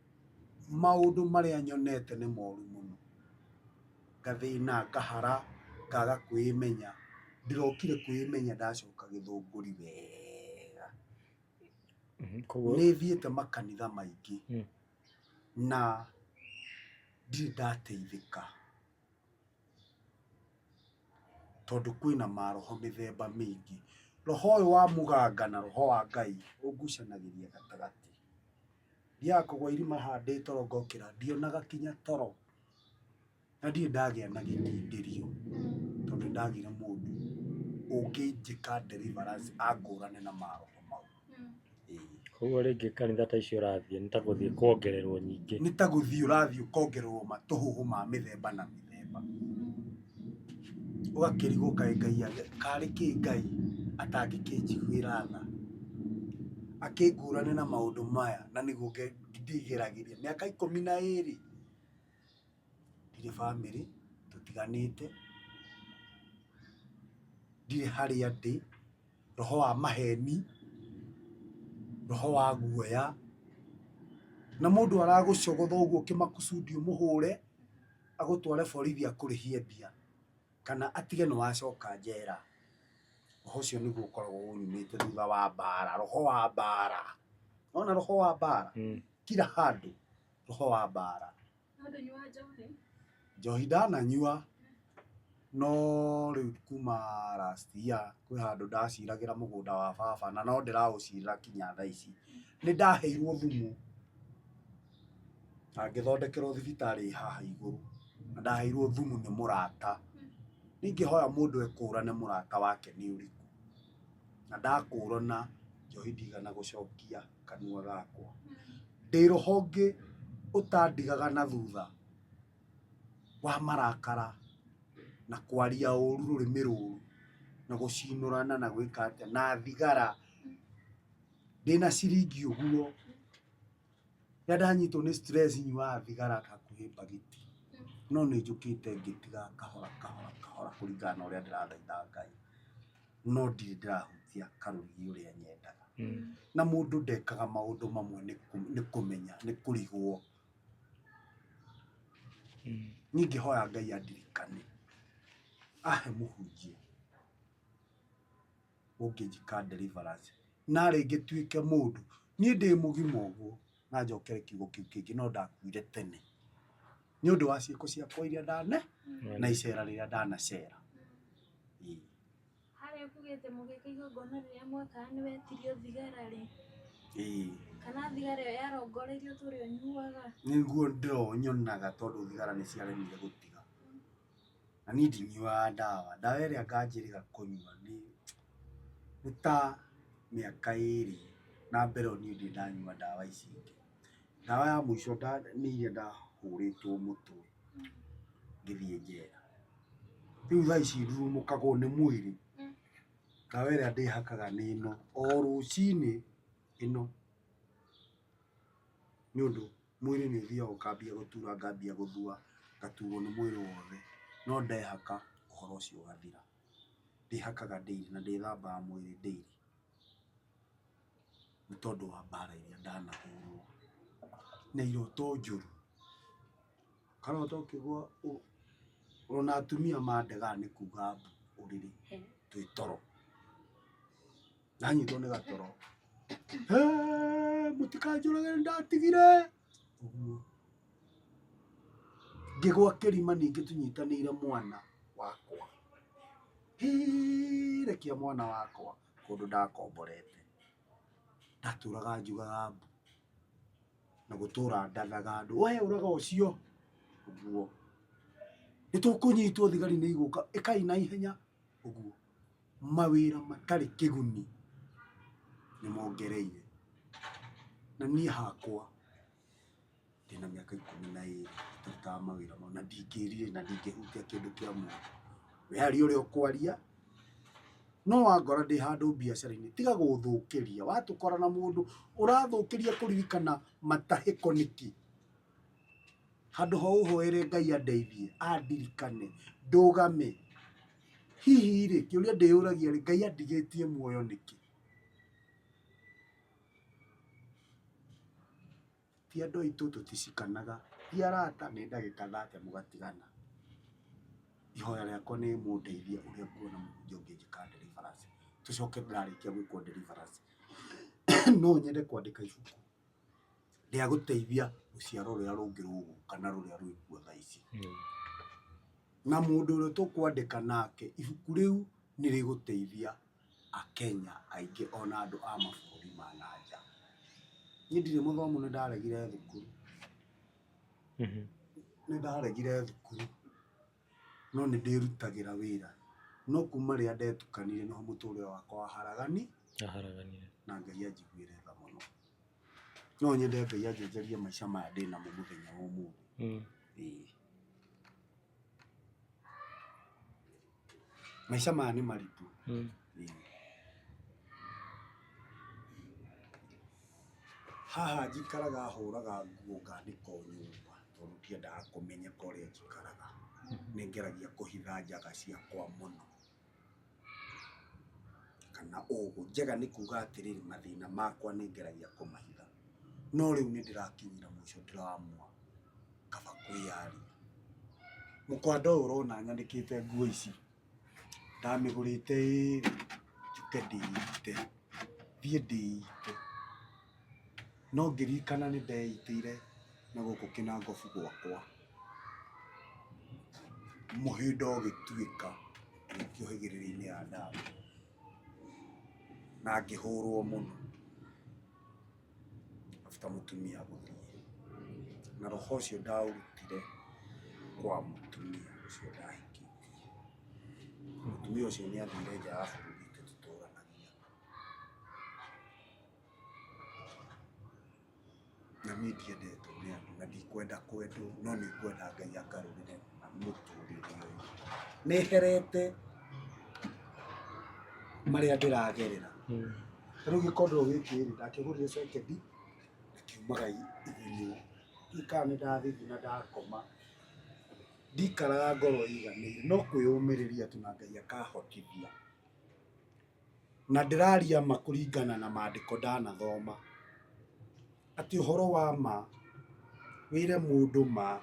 maũndũ marĩa nyonete nĩ moru mũno, ngathĩna ngahara ngaga kwĩmenya. Ndĩrokire kwĩmenya ndacoka Gĩthũngũri wega. Nĩ thiĩte makanitha maingĩ na ndirĩ ndateithĩka tondũ kwĩna maroho mĩthemba mĩingĩ. Roho ũyũ wa mũganga na roho wa Ngai ũngucanagĩria gatagatĩ. Thiaga kũgũa irima handĩte toro ngokĩra ndionaga kinya toro na ndirĩ ndagĩa na gĩtindĩrio tondũ ndagĩire mũndũ ũngĩnjĩka deliverance angũrane na maroho mau. Koguo rĩngĩ kanitha ta icio ũrathiĩ nĩ ta gũthiĩ kuongererwo nyingĩ. Nĩ ta gũthiĩ ũrathiĩ ũkongererwo matũhũhũ ma mĩthemba na mĩthemba. Ũgakĩrigwo kaĩ Ngai karĩ kĩ Ngai atangĩkĩnjiguĩra tha akĩngũrane na maũndũ maya na nĩguo ndĩgeragĩria mĩaka 12 ndirĩ bamĩrĩ tũtiganĩte, ndirĩ harĩa ndĩ, roho wa maheni, roho wa guoya na mũndũ aragũcogotha ũguo kĩmakusudi ũmũhũre agũtware borithi akũrĩhie mbia kana atige nĩ wacoka njera. Roho ũcio nĩguo ũkoragwo ũnyumĩte thutha wa mbara, roho wa mbara. Ona roho wa mbara kila handũ, roho wa mbara. Njohi ndananyua no rĩu kuma last year kwĩ handũ ndaciragĩra mũgũnda wa baba na no ndĩraũcirĩra kinya thaa ici. Nĩ ndaheirwo thumu na ngĩthondekerwo thibitarĩ haha igũrũ na ndaheirwo thumu nĩ mũrata. Ningĩhoya mũndũ ekũrane mũrata wake nĩ ũrĩkũ na ndakũrana njohi ndigana gũcokia kanua gakwa. Ndĩ rũhonge ũtandigaga na thutha wa marakara na kwaria ũru rũrĩmĩ rũru na gũcinũrana na gwĩka atĩa na thigara. Ndĩna ciringi ũguo rĩrĩa ndanyitwo nĩ stress nyuaga thigara hakuhĩ mbagiti no nĩ njũkĩte ngĩtiga kahora kũringana na ũrĩa ndĩrathaitha Ngai no ndirĩ ndĩrahutia karũrigi ũrĩa nyendaga. Na mũndũ ndekaga maũndũ mamwe nĩ kũmenya nĩ kũrigwo. Ningĩ hoya Ngai andirikane ahe mũhunjia ũngĩnjĩka deliverance na rĩngĩ tuĩke mũndũ niĩ ndĩ mũgima ũguo na njokere kiugo kĩu kĩngĩ no ndakuire tene nĩ ũndũ wa ciĩko ciakwa iria na icera rĩrĩa ndanacera. Harĩa ũkugĩte mũgĩka igongona rĩrĩa mwekaga nĩ wetirio thigara rĩ? Kana thigara ĩyo yarongoreirio tũrĩa ũnyuaga? Nĩguo ndĩronyonaga tondũ thigara nĩ ciaremire gũtiga na niĩ ndinyuaga ndawa ĩrĩa nganjĩrĩga kũnyua nĩ ta mĩaka 2 na mbere niĩ ndĩ ndanyua ndawa ici ingĩ. Ndawa ya mũico nĩ iria ndahũrĩtwo mũtwe ngĩthiĩ njera. Rĩu thaa ici ndurumũkagwo nĩ mwĩrĩ. Ndawa ĩrĩa ndĩhakaga nĩ ĩno o rũcinĩ ĩno, nĩ ũndũ mwĩrĩ nĩ ũthiaga ũkambia gũtura, ngambia gũthua, ngaturwo nĩ mwĩrĩ wothe, no ndehaka ũhoro ũcio ũgathira. Ndĩhakaga daily na ndĩthambaga mwĩrĩ daily nĩ tondũ wa mbara iria ndanahũrwo na iroto njũru. Karota ũkĩgwa ona atumia mandega nĩ kuga mbu ũrĩrĩ twĩ toro. Ndanyitwo nĩ gatoro, mũtikanjũrage nĩ ndatigire ũguo. Ngĩgwa kĩrima ningĩ tũnyitanĩire mwana wakwa, rekia mwana wakwa kũndũ ndakomborete. Ndatũraga njugaga mbu na gũtũra ndathaga andũ, we ũraga ũcio ũguo. Nĩ tũkũnyitwo, thigari nĩ igũka, ĩkai na ihenya ũguo. Mawĩra matarĩ kĩguni nĩ mongereire. Na niĩ hakwa ndĩna mĩaka 12 ndutaga mawĩra mau na ndingĩrire na ndingĩhutia kĩndũ kĩa mũndũ. Wĩyarie ũrĩa ũkwaria, no wangora ndĩ handũ biacara-inĩ tiga gũthũkĩria. Watũkora na mũndũ ũrathũkĩria kũririkana matahĩko nĩkĩ? Handũ ha ũhoere Ngai andeithie andirikane ndũgame. Hihi rĩ, kĩũria ndĩyũragia rĩ, Ngai andigĩtie muoyo nĩkĩ? Ti andũ aitũ tũticikanaga, ti arata, nĩ ndagĩka 30 mũgatigana. Ihoya rĩakwa nĩ mũndeithie ũrĩa nguona mũhunjia ũngĩ njĩka deliverance. Tũcoke ndarĩkia gwĩkwo deliverance no nyende kwandĩka ibuku rĩa gũteithia rũciaro rũrĩa rũngĩ rũgũka na rũrĩa rwĩkuo thaa ici. Na mũndũ ũrĩa tũkwandĩka nake ibuku rĩu nĩ rĩgũteithia Akenya aingĩ ona andũ a mabũrũri ma nanja. Niĩ ndirĩ mũthomu, nĩ ndaregire thukuru, nĩ ndaregire thukuru, no nĩ ndĩrutagĩra wĩra. No kuma rĩrĩa ndetukanire no mũtũrĩre wakwa waharaganire na Ngai anjiguĩre tha mũno. No nyende Ngai anjenjerie maica maya ndĩ namo mũthenya wa ũmũthĩ. Maica maya nĩ maritũ. Haha njikaraga hũraga nguo nganĩka o nyũmba tondũ ndiendaga kũmenyeka ũrĩa njikaraga. Nĩ ngeragia kũhitha njaga ciakwa mũno. Kana ũguo njega nĩ kuga atĩrĩrĩ, mathĩna makwa nĩ ngeragia kũmahitha. No rĩu nĩ ndĩrakinyĩra mũico ndĩramua kaba kwĩyaria. Mũkwanda ũyũ ũrona nyandĩkĩte nguo ici ndamĩgũrĩte njuke ndĩite, thiĩ ndĩite. No ngĩririkana nĩ ndeitĩire na gũkũ Kĩnangobu gwakwa, mũhĩnda ũgĩtuĩka kĩohĩgĩrĩro-inĩ ya ndawa na ngĩhũrwo mũno after mũtumia gũthiĩ, na roho ũcio ndaũrutire kwa mũtumia ũcio ndahikĩtie. Mũtumia ũcio nĩ athire nja ya bũrũri tũtitũranagia, na niĩ ndiendetwo nĩ andũ na ndikwenda kwendwo, no nĩ ngwenda Ngai angarũrĩre na mũtũrĩre ũyũ. Nĩ herete marĩa ndĩragerera. Rĩu gĩkondoro gĩkĩ ndakĩgũrire second ndakiumaga igunyũ. Ndiũĩ nĩ ndathiĩ na ndakoma, ndikaraga ngoro ĩiganĩire, no kwĩyũmĩrĩria tu na Ngai akahotithia. Na ndĩraria ma kũringana na maandĩko ndanathoma atĩ ũhoro wa ma wĩre mũndũ ma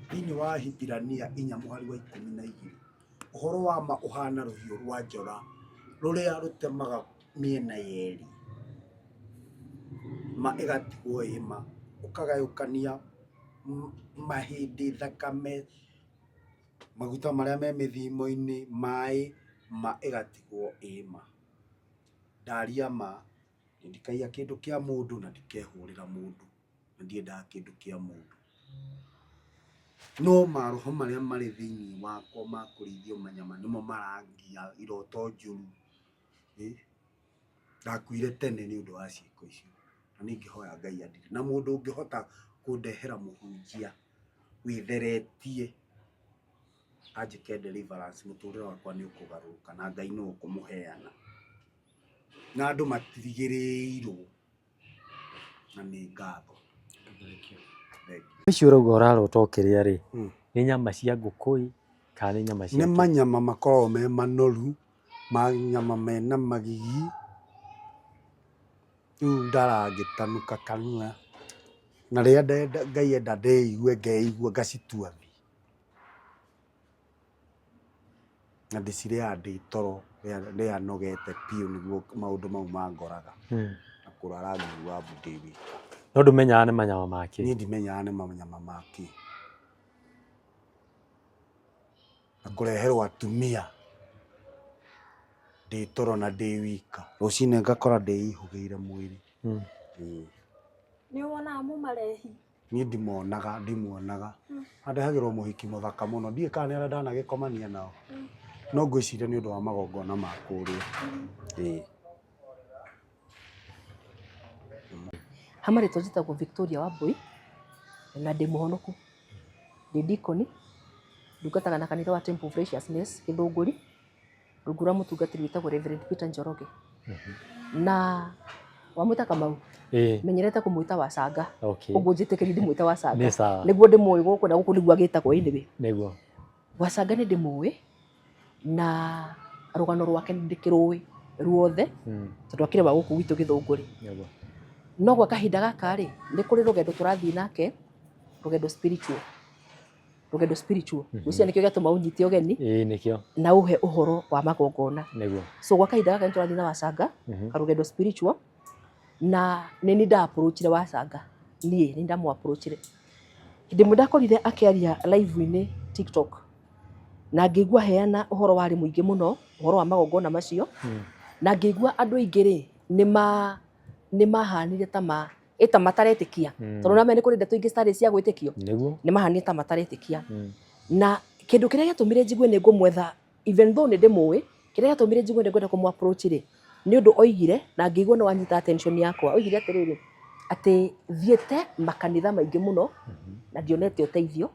thĩinĩ wa Hibirania 4:12, ũhoro wa ma ũhana rũhiũ rwa njora rũrĩa rũtemaga mĩena yerĩ, ma ĩgatigwo ĩ ma, ũkagayũkania mahĩndĩ, thakame, maguta marĩa me mĩthimo-inĩ, maĩ, ma ĩgatigwo ĩ ma. Ndaria ma ndikaia kĩndũ kĩa mũndũ na ndikehũrĩra mũndũ na ndiendaga kĩndũ kĩa mũndũ. No maroho marĩa marĩ thĩinĩ wakwa ma kũrĩithio manyama nĩmo marangia iroto njũru. ndakuire tene nĩ ũndũ wa ciĩko icio na nĩ ingĩhoya Ngai andire na mũndũ ũngĩhota kũndehera mũhunjia witheretie anjĩke deliverance mũtũrĩre wakwa nĩ ũkũgarũrũka na Ngai nĩ ũkũmũheana na andũ matirigĩrĩirwo na nĩ ngatho. Icio ũrauga ũrarota ũkĩrĩa rĩ nĩ nyama cia ngũkũ kana nĩ nyama cia nĩ manyama makoragwo me manoru manyama mena magigi rĩu ndarangĩtanuka kanua na rĩrĩa Ngai enda ndeigua ngeigua ngacitua thĩ na ndĩcirĩaga ndĩ toro rĩrĩa nogete piũ nĩguo maũndũ mau mangoraga na kũrara ngĩigua mbu ndĩ wika. No ndũmenyaga nĩ manyama make? Niĩ ndimenyaga nĩ manyama make na kũreherwo atumia ndĩ toro na ndĩ wika rũcinĩ ngakora ndĩihũgĩire mwĩrĩ. Nĩ wonaga mũmarehi? Niĩ ndimuonaga andehagĩrwo mũhiki mũthaka mũno ndiĩ kana nĩ arĩa ndanagĩkomania nao no ngwĩciria nĩ ũndũ wa magongona ma kũrĩa. Hamarĩtwo njĩtagwo Victoria Wambui na ndĩ mũhonoku ndĩ ndikoni ndungataga na kanitha wa Temple of Righteousness Gĩthũngũri rungu rwa mũtungatĩri wĩtagwo Reverend Peter Njoroge na wamwĩta Kamau menyerete kũmwĩta Wacanga ũguo njĩtĩkĩri ndĩmwĩte Wacanga nĩguo ndĩmũĩ gũkũ na gũkũ nĩguo agĩtagwo anyway. Nĩguo Wacanga nĩ ndĩmũĩ na rũgano rwake nĩ ndĩkĩrũĩ ruothe tondũ akĩrĩ wa gũkũ gwitũ Gĩthũngũri. No gwa kahinda gaka rĩ nĩ kũrĩ rũgendo tũrathiĩ nake rũgendo spiritual gwĩciria nĩkĩo gĩatũma ũnyite ũgeni nĩkĩo na ũhe ũhoro wa magongona. So gwa kahinda gaka nĩ tũrathiĩ na Wacanga karũgendo spiritual na nĩ nĩ nda-approachire Wacanga niĩ nĩ ndamũ-approachire hĩndĩ ĩmwe ndakorire akĩaria live-inĩ TikTok na ngĩigua heana ũhoro warĩ mũingĩ mũno ũhoro wa magongona macio na ngĩigua andũ aingĩ rĩ nĩ mahanire ta mataretĩkia tondũ na nĩ kũrĩ ndeto ingĩ citarĩ cia gwĩtĩkio nĩ mahanire ta mataretĩkia na kĩndũ kĩrĩa gĩatũmire njigue nĩ ngũmwetha even though nĩ ndĩmũĩ kĩrĩa gĩatũmire njigue nĩ ngwenda kũmũ-approach rĩ nĩ ũndũ oigire na ngĩigua nĩ wanyita attention yakwa oigire atĩrĩrĩ atĩ thiĩte makanitha maingĩ mũno na ndionete ũteithio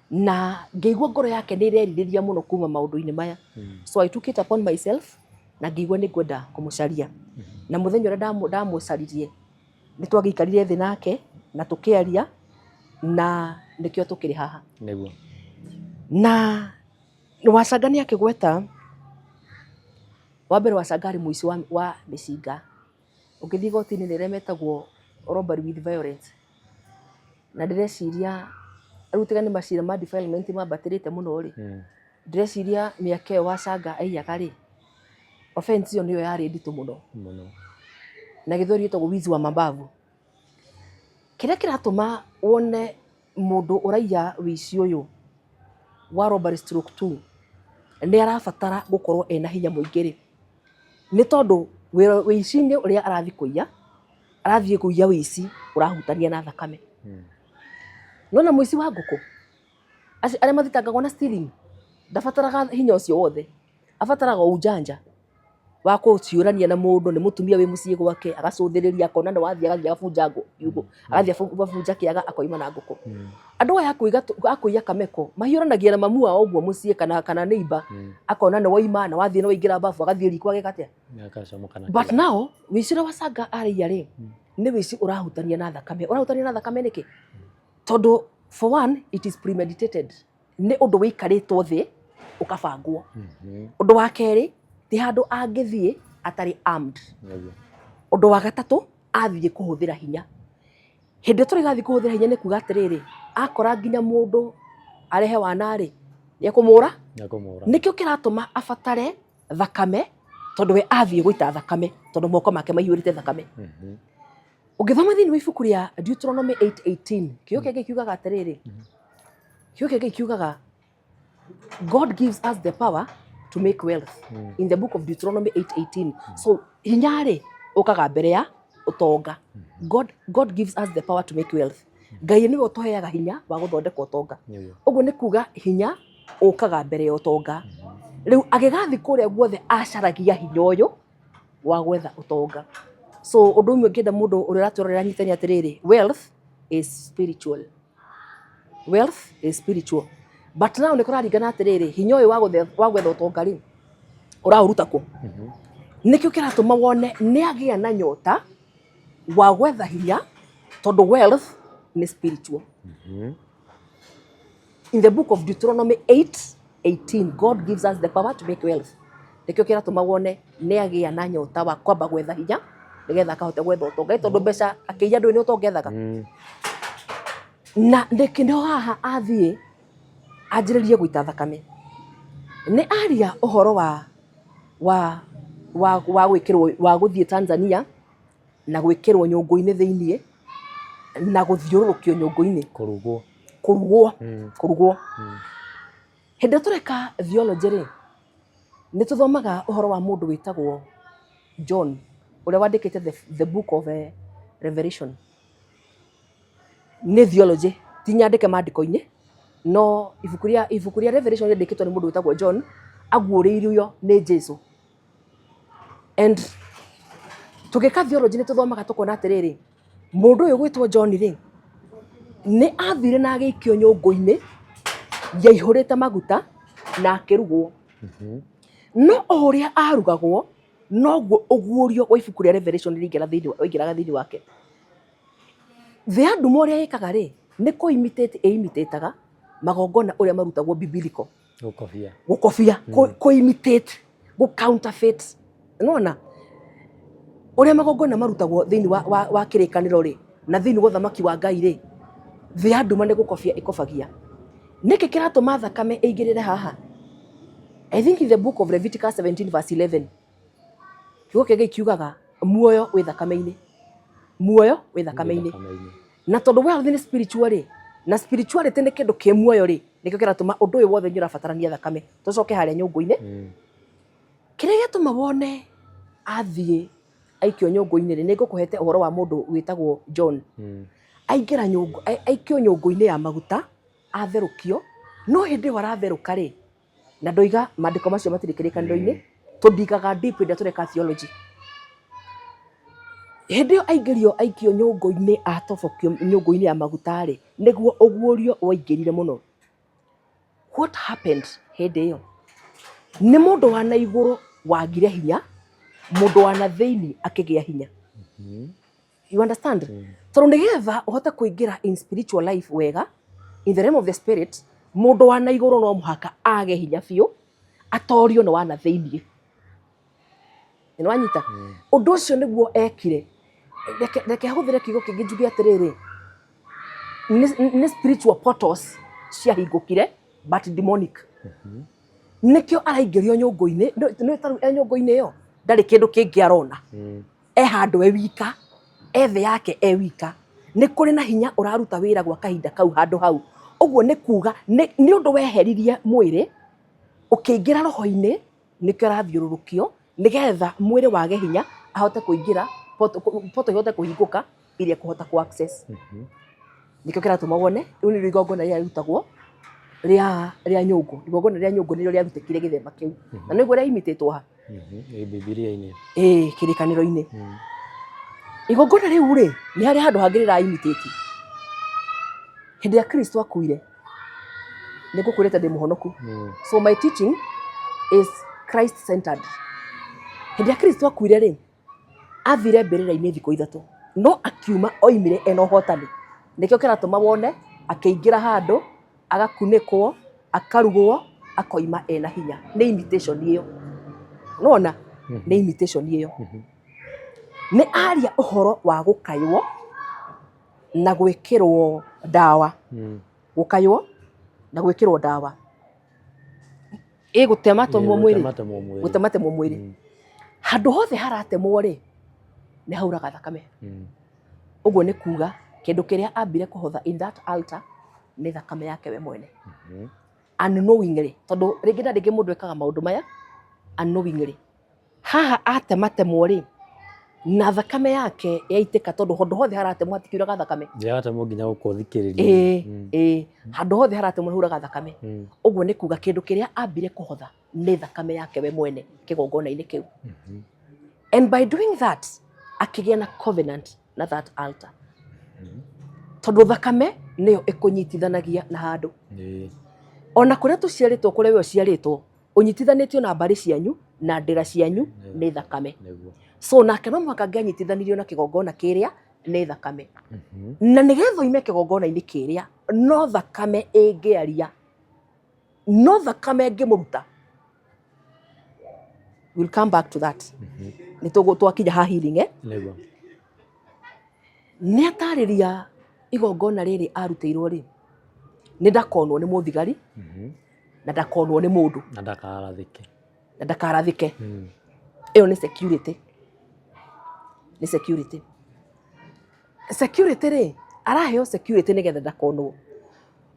na ngĩigua ngoro yake nĩ irerirĩria mũno kuma maũndũ-inĩ maya. So I took it upon myself na ngĩigua nĩ ngwenda kũmũcaria na mũthenya ũrĩa ndamũcaririe nĩ twagĩikarire thĩ nake na tũkĩaria na nĩkĩo tũkĩrĩ haha. Na Wacanga nĩ akĩgweta wa mbere Wacanga arĩ mũici wa mĩcinga ũngĩthiĩ igoti-inĩ nĩ rĩrĩa metagwo robbery with violence na ndĩreciria rĩu tiga nĩ macira ma defilement mambatĩrĩte mũno rĩ ndĩreciria mĩaka ĩyo Wacanga aiyaga rĩ offense ĩyo nĩyo yarĩ nditũ mũno na Gĩthweri ĩtagwo wizi wa mabavu. Kĩrĩa kĩratũma wone mũndũ ũraiya wici ũyũ wa robbery stroke 2 nĩ arabatara gũkorwo ena hinya mũingĩ rĩ nĩ tondũ wici-inĩ ũrĩa arathiĩ kũiya wici ũrahutania na thakame. Nona mũici wa ngũkũ arĩa mathitangagwo na stealing ndabataraga hinya ũcio wothe abataraga ũjanja wa kũciũrania na mũndũ nĩ mũtumia wĩ mũciĩ gwake agacũthĩrĩria akona nĩ wathiĩ agathiĩ agabunja yũgũ agathiĩ agabunja kĩaga akoima na ngũkũ. Andũ aya akũiya kameko mahiũranagia na mamu wao ũguo mũciĩ kana neighbor akona nĩ waima na wathiĩ na waingĩra bafu agathiĩ riko ageka atĩa. But now wici ũrĩa Wacanga arĩiya rĩ nĩ wici ũrahutania na thakame. Ũrahutania na thakame nĩkĩ? Tondũ for one it is premeditated nĩ ũndũ wĩikarĩtwo thĩ ũkabangwo. Ũndũ wa kerĩ ti handũ angĩthiĩ atarĩ armed. Ũndũ wa gatatũ athiĩ kũhũthĩra hinya. Hĩndĩ tũrĩ gathiĩ kũhũthĩra hinya nĩ kuga atĩrĩrĩ akora nginya mũndũ arehe wanarĩ nĩ ekũmũra. Nĩkĩo kĩratũma abatare thakame tondũ we athiĩ gũita thakame tondũ moko make maiyũrĩte thakame. Ũngĩthoma thĩinĩ wa ibuku rĩa Deuteronomy 8:18 kĩo kĩngĩ kiugaga atĩrĩrĩ kĩo kĩngĩ kiugaga God gives us the power to make wealth in the book of Deuteronomy 8:18. So hinya rĩ ũkaga mbere ya ũtonga. God gives us the power to make wealth. Ngai nĩwe ũtũheaga hinya wa gũthondeka ũtonga. Ũguo nĩ kuga hinya ũkaga mbere ya ũtonga. Rĩu agĩgathiĩ kũrĩa guothe acaragia hinya ũyũ wa gwetha utonga. So undu umwe ngenda mundu uri raturora nyitani atiriri, wealth is spiritual. Wealth is spiritual. But now nikuraringana atiriri, hinya uyu wa gwetha utonga ri uraruta ku. Nikio kiratuma wone ni agia na nyota wa gwetha hinya tondu wealth ni spiritual. In the book of Deuteronomy 8:18, God gives us the power to make wealth. Nikio kiratuma wone ni agia na nyota wa kwamba gwetha hinya nigetha akahote gwetha utonga tondu mbeca akiija ndu ni utongethaga. Na ndikinyo haha athie anjiririe guita thakame. Ni aria uhoro wa gwikirwo wa guthie Tanzania na gwikirwo nyungu-ini thiini na guthiururukio nyungu-ini kurugwo. Hindi tureka theology ri ni tuthomaga uhoro wa mundu witagwo John uria wandikite the book of Revelation. Ni theology ti nyandike maandiko-ini no ibuku ria Revelation rindikitwo ni mundu witagwo John aguuriirio ni Jesu. And tugika theology ni tuthomaga tukona atiriri mundu uyu gwitwo John ri ni athire na agikio nyungu-ini yaihurite maguta na akirugwo. No uria arugagwo noguo uguurio wa ibuku ria Revelation ringiraga thiini wake. The andu uria yikaga ri ni ko imitate magongona uria marutagwo biblical. Gukofia ko imitate go counterfeit. Unaona uria magongona marutagwo thiini wa kirikaniro ri na thiini wa thamaki wa Ngai ri the andu mane gukofia ikofagia. Niki kiratuma thakame igirire haha. I think in the book of Leviticus 17 verse 11 kiugo kege kiugaga muoyo wi thakame-ini. Muoyo wi thakame-ini. Na tondu wealth ni spiritual ri na spirituality ni kindu ki muoyo ri nikio kiratuma undu uyu wothe nyurabatarania thakame. Tucoke haria nyungu-ini. Kiria gituma wone athie aikio nyungu-ini ri ni ngukuhete uhoro wa mundu witagwo John. Aingira nyungu aikio nyungu-ini ya maguta atherukio no hindi waratheruka ri na ndoiga maandiko macio matirikirikaniro-ini tundigaga deep ndia tureka theology. Hindi aingirio aikio nyungu-ini atobokio nyungu-ini ya maguta ri niguo uguurio waingirire muno. What happened hindi iyo ni mundu wa na iguru wagire hinya, mundu wa na thiini akigia hinya. You understand? Tondu nigetha uhote kuingira in spiritual life wega in the realm of the spirit, mundu wa na iguru no muhaka age hinya biu atorio no wa na thiini. Ni wanyita undu ucio niguo ekire. Reke huthire kiugo kingi njuge atiriri ni spiritual portals cia hingukire but demonic. Nikio araingirio nyungu-ini no taru nyungu-ini iyo ndari kindu kingi arona handu wika ethe yake wika ni kuri na hinya uraruta wira gwa kahinda kau handu hau. Uguo ni kuga ni undu weheririe mwiri ukiingira roho-ini nikio rathiururukio nigetha mwiri wage hinya ahote kuingira poto yote kuhinguka ili kuhota ku access. Nikio kiratuma wone riu ni igongona ria rutagwo ria nyungu. Igongona ria nyungu niro ria rutikire githemba kiu na niguo ria imitatwo ha Bibilia-ini kirikaniro-ini. Igongona riu ri ni hari handu hangirira imitate. Hindi ya Kristo akuire nigukurete ndi muhonoku. So my teaching is Christ centered. Hindi ya Kristo akuire ri athire mbirira-ini thiko ithatu no akiuma oimire ena uhotani. Nikio kiratuma wone akiingira handu agakunikwo akarugwo akoima ena hinya. Ni imitation iyo. Unaona ni imitation iyo. Ni aria uhoro wa gukaywo na gwikirwo dawa. Gukaywo na gwikirwo dawa gutematemwo mwiri. Handu hothe haratemwo ri ni hauraga thakame. Uguo ni kuga kindu kiria ambire kuhotha in that altar ni thakame yake we mwene. Unknowingly tondu ringi na ringi mundu ekaga maundu maya unknowingly. Haha atematemwo ri na thakame yake yaitika tondu handu hothe haratemwo hatikiuraga thakame. Yatemwo nginya gukuthikiriria. Handu hothe haratemwo huraga thakame. Uguo ni kuga kindu kiria ambire kuhotha ni thakame yake we mwene kigongona-ini kiu. And by doing that, akigĩa na covenant na that altar. Tondũ thakame nĩyo ĩkũnyitithanagia na handũ. Ona kũrĩa tũciarĩtwo kũrĩa we ũciarĩtwo, ũnyitithanĩtio na mbarĩ cianyu na ndĩra cianyu nĩ thakame. So nake no mũhaka angĩanyitithanirio na kĩgongona kĩrĩa nĩ thakame. Na nĩgetha oime kĩgongona-inĩ kĩrĩa, no thakame ĩngĩaria. No thakame ĩngĩmũruta. We'll come back to that. Nĩ twakinya ha healing, Nĩ atarĩria igongona rĩrĩ arutĩirwo rĩ, nĩ ndakonwo nĩ mũthigari, na ndakonwo nĩ mũndũ. Na ndakarathĩke. Ĩyo nĩ security. Nĩ security. Security rĩ, araheo security nĩgetha ndakonwo.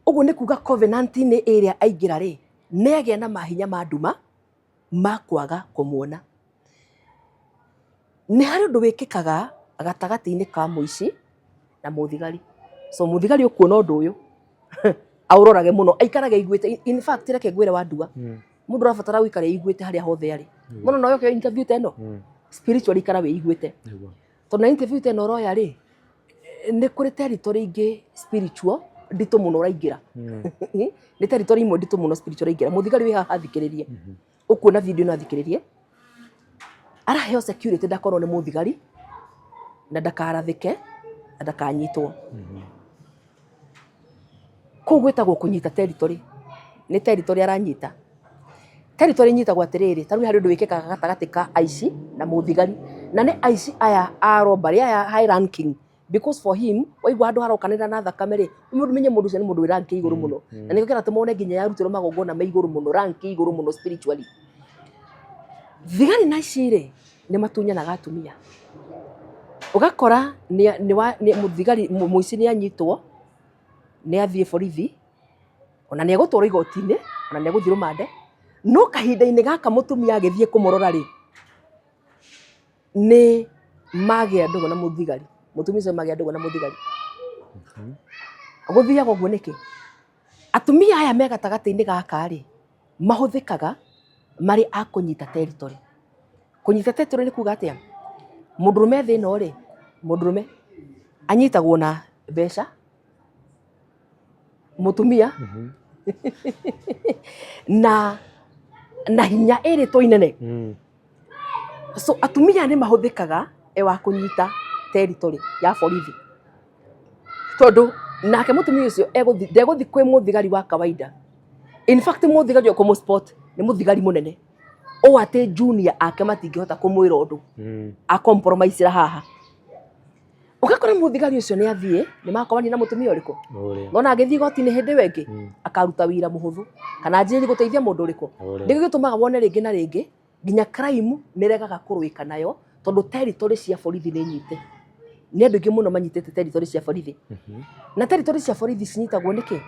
Ũguo nĩ kuga covenant-inĩ ĩrĩa aingĩra rĩ, nĩ agĩa na mahinya ma nduma ma kwaga kũmuona. Nĩ harĩ ũndũ wĩkĩkaga gatagatĩ-inĩ ka mũici na mũthigari. So mũthigari ũkuona ũndũ ũyũ, aurorage mũno, aikarage aiguĩte. In fact, reke ngwĩre Wandua, mũndũ arabatara gũikara aiguĩte harĩa hothe arĩ. Mũno no yoke interview ta ĩno, spiritually ikara wĩiguĩte. Tondũ na interview ta ĩno ũroya rĩ, nĩ kũrĩ territory ingĩ spiritual nditũ mũno ũraingĩra. Nĩ territory imwe nditũ mũno spiritual ũraingĩra. Mũthigari wĩ haha athikĩrĩrie. Ũkuona video ĩno athikĩrĩrie. Araheo security ndakorwo nĩ mũthigari na ndakarathĩke na ndakanyitwo. Kũu gwĩtagwo kũnyita territory. Nĩ territory aranyita. Territory nyitagwo atĩrĩrĩ, ta rĩu harĩ ũndũ wĩkĩkaga gatagatĩ ka aici na mũthigari. Na nĩ aici aya a robbery, aya high ranking. Because for him, waigua handũ harokanĩra na thakame rĩ, mũndũ menye mũndũ ũcio nĩ mũndũ wĩ rank igũrũ mũno. Na nĩkĩo kĩratũma one nginya yarutirwo magongona me igũrũ mũno, rank igũrũ mũno spiritually. Thigari na ici rĩ, nĩ matunyanaga atumia. Ũgakora nĩ mũthigari mũici nĩ anyitwo, nĩ athiĩ borithi, ona nĩ egũtwarwo igoti-inĩ, ona nĩ egũthiĩ rũmande. No kahinda-inĩ gaka mũtumia agĩthiĩ kũmũrora rĩ, nĩ magĩa ndũgũ na mũthigari. Mũtumia ũcio magĩa ndũgũ na mũthigari. Gũthiaga ũguo nĩkĩ? Atumia aya me gatagatĩ-inĩ gaka rĩ, mahũthĩkaga marĩ a kũnyita territory. Kũnyita territory nĩ kuga atĩa? Mũndũrũme thĩ ĩno rĩ, mũndũrũme anyitagwo na mbeca, mũtumia na hinya ĩrĩtwo inene. So atumia nĩ mahũthĩkaga wa kũnyita territory ya borithi. Tondũ nake mũtumia ũcio ndegũthiĩ kwĩ mũthigari wa kawaida. In fact, mũthigari ũkũmũ sport nĩ mũthigari mũnene. Ũũ atĩ junior ake matingĩhota kũmwĩra ũndũ. A compromise haha. Ũgakora mũthigari ũcio nĩ athiĩ, nĩ makomania na mũtumia ũrĩkũ. Nona agĩthiĩ igoti-inĩ hĩndĩ ĩyo ĩngĩ, akaruta wĩra mũhũthũ. Kana njĩrĩ gũteithia mũndũ ũrĩkũ. Nĩkĩo gĩtũmaga wone rĩngĩ na rĩngĩ, nginya crime nĩ ĩregaga kũrũĩka nayo, tondũ territory cia borithi nĩ nyite. Nĩ andũ aingĩ mũno manyitĩte territory cia borithi. Na territory cia borithi cinyitagwo nĩkĩ?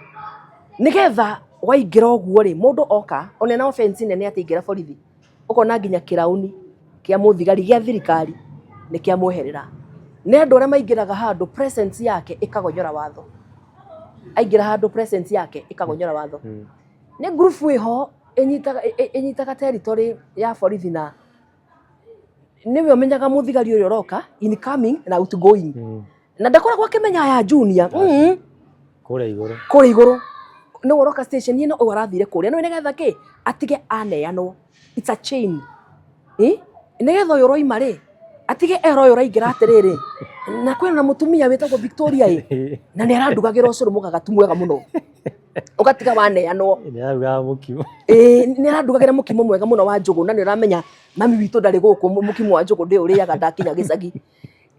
Nĩgetha waingĩra ũguo rĩ, mũndũ oka, ona na offense nene atĩ ingĩra borithi. Ũkona nginya kĩrauni kĩa mũthigari gĩa thirikari nĩ kĩa mweherera. Nĩ andũ arĩa maingĩraga handũ presence yake ĩkagonyora watho. Aingĩra handũ presence yake ĩkagonyora watho. Nĩ group wĩho ĩnyitaga territory ya borithi na nĩwe ũmenyaga mũthigari ũrĩa ũroka incoming na outgoing. Na ndakoragwo akĩmenya aya junior. Kũrĩa igũrũ. Nĩ ũroka station ĩno ũyũ arathire kũrĩa. Nĩ nĩgetha kĩ? Atige aneanwo. It's a chain. Nĩgetha ũyũ ũroima rĩ, atige ero ũyũ ũraingĩra atĩrĩrĩ. Na kwĩna na mũtumia wĩtagwo Victoria ĩ. Na nĩ arandugagĩra ũcũrũ mũgagatu mwega mũno. Ũgatiga waneanwo. Nĩ arandugagĩra mũkimo. Nĩ arandugagĩra mũkimo mwega mũno wa njũgũ. Na nĩ ũramenya mami witũ ndarĩ gũkũ, mũkimo wa njũgũ ndĩũrĩaga ndakinya gĩcagi.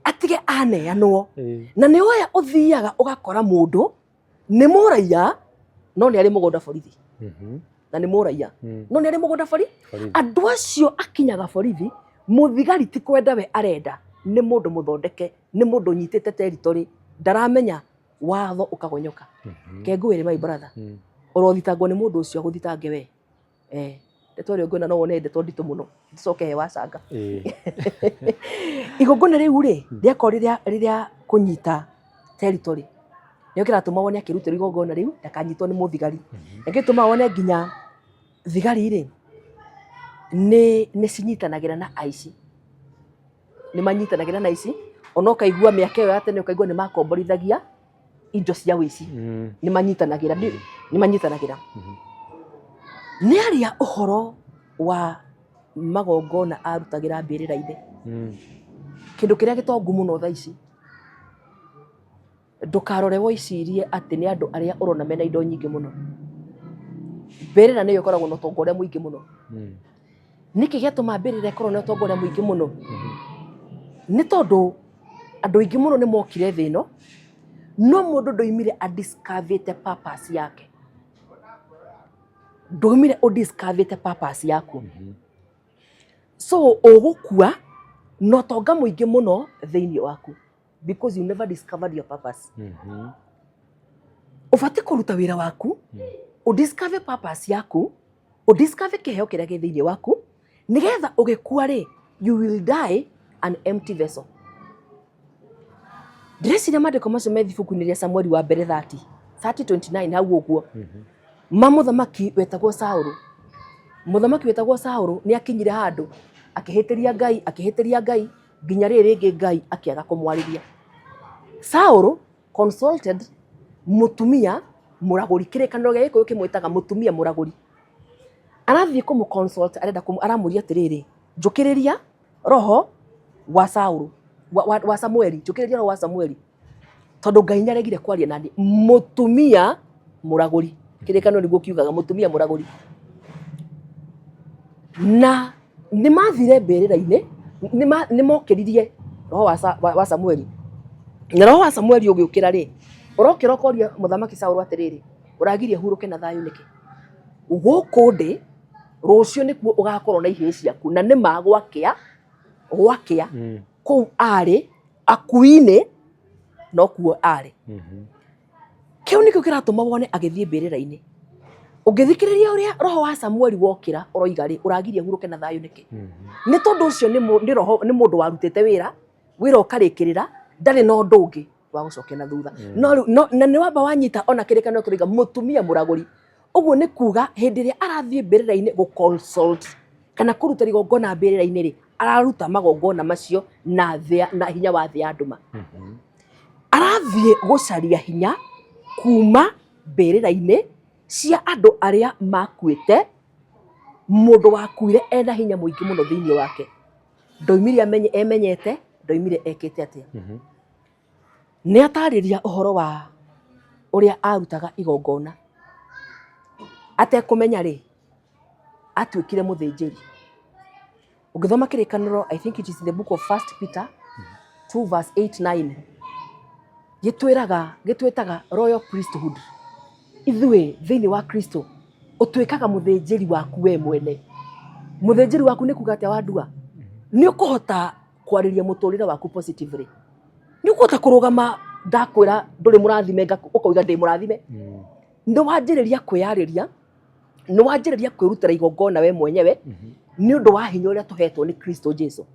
Atige aneanwo. Na nĩ oya ũthiaga ũgakora mũndũ nĩ mũraiya no nĩ arĩ mũgũnda borithi. Na nĩ mũraiya no nĩ arĩ mũgũnda borithi. Andũ acio akinyaga borithi, mũthigari ti kwenda we arenda, nĩ mũndũ mũthondeke, nĩ mũndũ ũnyitĩte territory, ndaramenya watho ũkagonyoka. Kengũĩre my brother, ũrothitangwo nĩ mũndũ ũcio agũthitange we. Ndeto ĩrĩa ngwĩna no wone ndeto nditũ mũno, ndicoke he wacanga. Igongona rĩu rĩ, rĩakorwo rĩrĩa kũnyita territory. Nĩyo kĩratũma wone akĩrutĩrwo igongona rĩu ndakanyitwo nĩ mũthigari. Nĩkĩo gĩtũmaga wone nginya thigari rĩ, nĩ cinyitanagĩra na aici. nĩ manyitanagira na ici, ona ũkaigua mĩaka ĩyo ya tene ũkaigua nĩ makomborithagia indo cia wĩici. Nĩ manyitanagira. Nĩ aria ũhoro wa magongona arutagĩra mbĩrĩra-inĩ. Kĩndũ kĩrĩa gĩtongu mũno thaa ici, ndũkarore wĩcirie atĩ nĩ andũ arĩa ũrona mena indo nyingĩ mũno. Mbĩrĩra nĩyo ĩkoragwo na ũtonga ũrĩa mũingĩ mũno. Nĩkĩ gĩatũma mbĩrĩra ĩkorwo na ũtonga ũrĩa mũingĩ mũno? Nĩ tondũ andũ aingĩ mũno nĩ mokire thĩ ĩno, no mũndũ ndoimire a-discover purpose yake. Ndoimire u-discover purpose yaku. So ũgũkua na ũtonga mũingĩ mũno thĩinĩ waku, because you never discovered your purpose. Ũbatiĩ kũruta wĩra waku, u-discover purpose yaku, u-discover kĩheo kĩrĩa gĩ thĩinĩ waku, nĩgetha ũgĩkua rĩ, you will die an empty vessel. Ndĩreciria maandĩko macio me ibuku-inĩ rĩa Samueli wa mbere 30:29 hau ũguo. Mũthamaki wetagwo Saũlũ. Mũthamaki wetagwo Saũlũ nĩ akinyire handũ akĩhĩtĩria Ngai nginya rĩrĩ rĩngĩ Ngai akĩaga kũmwarĩria. Saũlũ consulted mũtumia mũragũri, kĩrĩkanĩro gĩa Gĩkũyũ kĩmwĩtaga mũtumia mũragũri. Arathiĩ kũmũconsult, aramũria atĩrĩrĩ, njũkĩrĩria roho wa Saũlũ, wa Samueli, njũkĩrĩria roho wa Samueli, tondũ Ngai nĩaregire kwaria naniĩ. Mũtumia mũragũri, kĩrĩkanĩro nĩguo kiugaga mũtumia mũragũri. Na nĩ mathire mbĩrĩra-inĩ, nĩ mokĩririe roho wa Samueli. Na roho wa Samueli ũgĩũkĩra rĩ, ũrokĩra ũkoria mũthamaki Saũlũ atĩrĩrĩ, ũragirie hurũke na thayũ nĩkĩ? Gũkũ ndĩ, rũciũ nĩkuo ũgakorwo na ihĩĩ ciaku, na nĩ magwakĩa kũu arĩ, akui-inĩ no kuo arĩ. Kĩu nĩkĩo kĩratũma wone agĩthiĩ mbĩrĩra-inĩ. Ũngĩthikĩrĩria ũrĩa roho wa Samueli wokĩra ũroiga rĩ, ũragirie hurũke na thayũ nĩkĩ? Nĩ tondũ ũcio nĩ mũndũ warutĩte wĩra ũkarĩkĩrĩra, ndarĩ na ũndũ ũngĩ wa gũcokia na thutha. Na nĩ wamba wanyita ona kĩrĩkanĩro tũrauga mũtumia mũragũri. Ũguo nĩ kuga hĩndĩ ĩrĩa arathiĩ mbĩrĩra-inĩ gũ-consult kana kũruta igongona mbĩrĩra-inĩ rĩ, araruta magongona macio na hinya wa thĩ ya nduma. Arathiĩ gũcaria hinya kuma mbĩrĩra-inĩ cia andũ arĩa makuĩte. Mũndũ wakuire ena hinya mũingĩ mũno thĩinĩ wake. Ndoimire emenyete, ndoimire ekĩte atĩa. Nĩ atarĩria ũhoro wa ũrĩa arutaga igongona. Atekũmenya rĩ, atuĩkire mũthĩnjĩri. Ũngĩthoma kĩrĩkanĩro, I think it is in the book of 1 Peter 2:8-9, gĩtwĩtaga royal priesthood. Ithuĩ thĩinĩ wa Kristo ũtuĩkaga mũthĩnjĩri waku we mwene. Mũthĩnjĩri waku nĩ kuga atĩa wandua? Nĩ ũkũhota kwarĩria mũtũrĩre waku positively. Nĩ ũkũhota kũrũgama ndakwĩra ndũrĩ mũrathime ũkoiga ndĩ mũrathime. Nĩ wanjĩrĩria kwĩyarĩria, nĩ wanjĩrĩria kwĩrutĩra igongona we mwenyewe nĩ ũndũ wa hinya ũrĩa tũhetwo nĩ Kristo Jesu.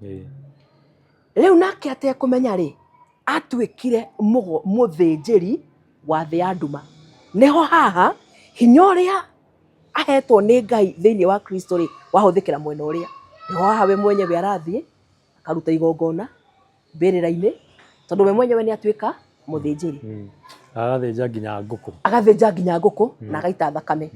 Rĩu nake atekũmenya rĩ, atuĩkire mũthĩnjĩri wa thĩ ya nduma. Nĩho haha hinya ũrĩa ahetwo nĩ Ngai thĩinĩ wa Kristo rĩ, wahũthĩkĩra mwena ũrĩa. Nĩho haha we mwenyewe arathiĩ akaruta igongona mbĩrĩra-inĩ, tondũ we mwenyewe nĩ atuĩka mũthĩnjĩri. Agathĩnja nginya ngũkũ na agaita thakame.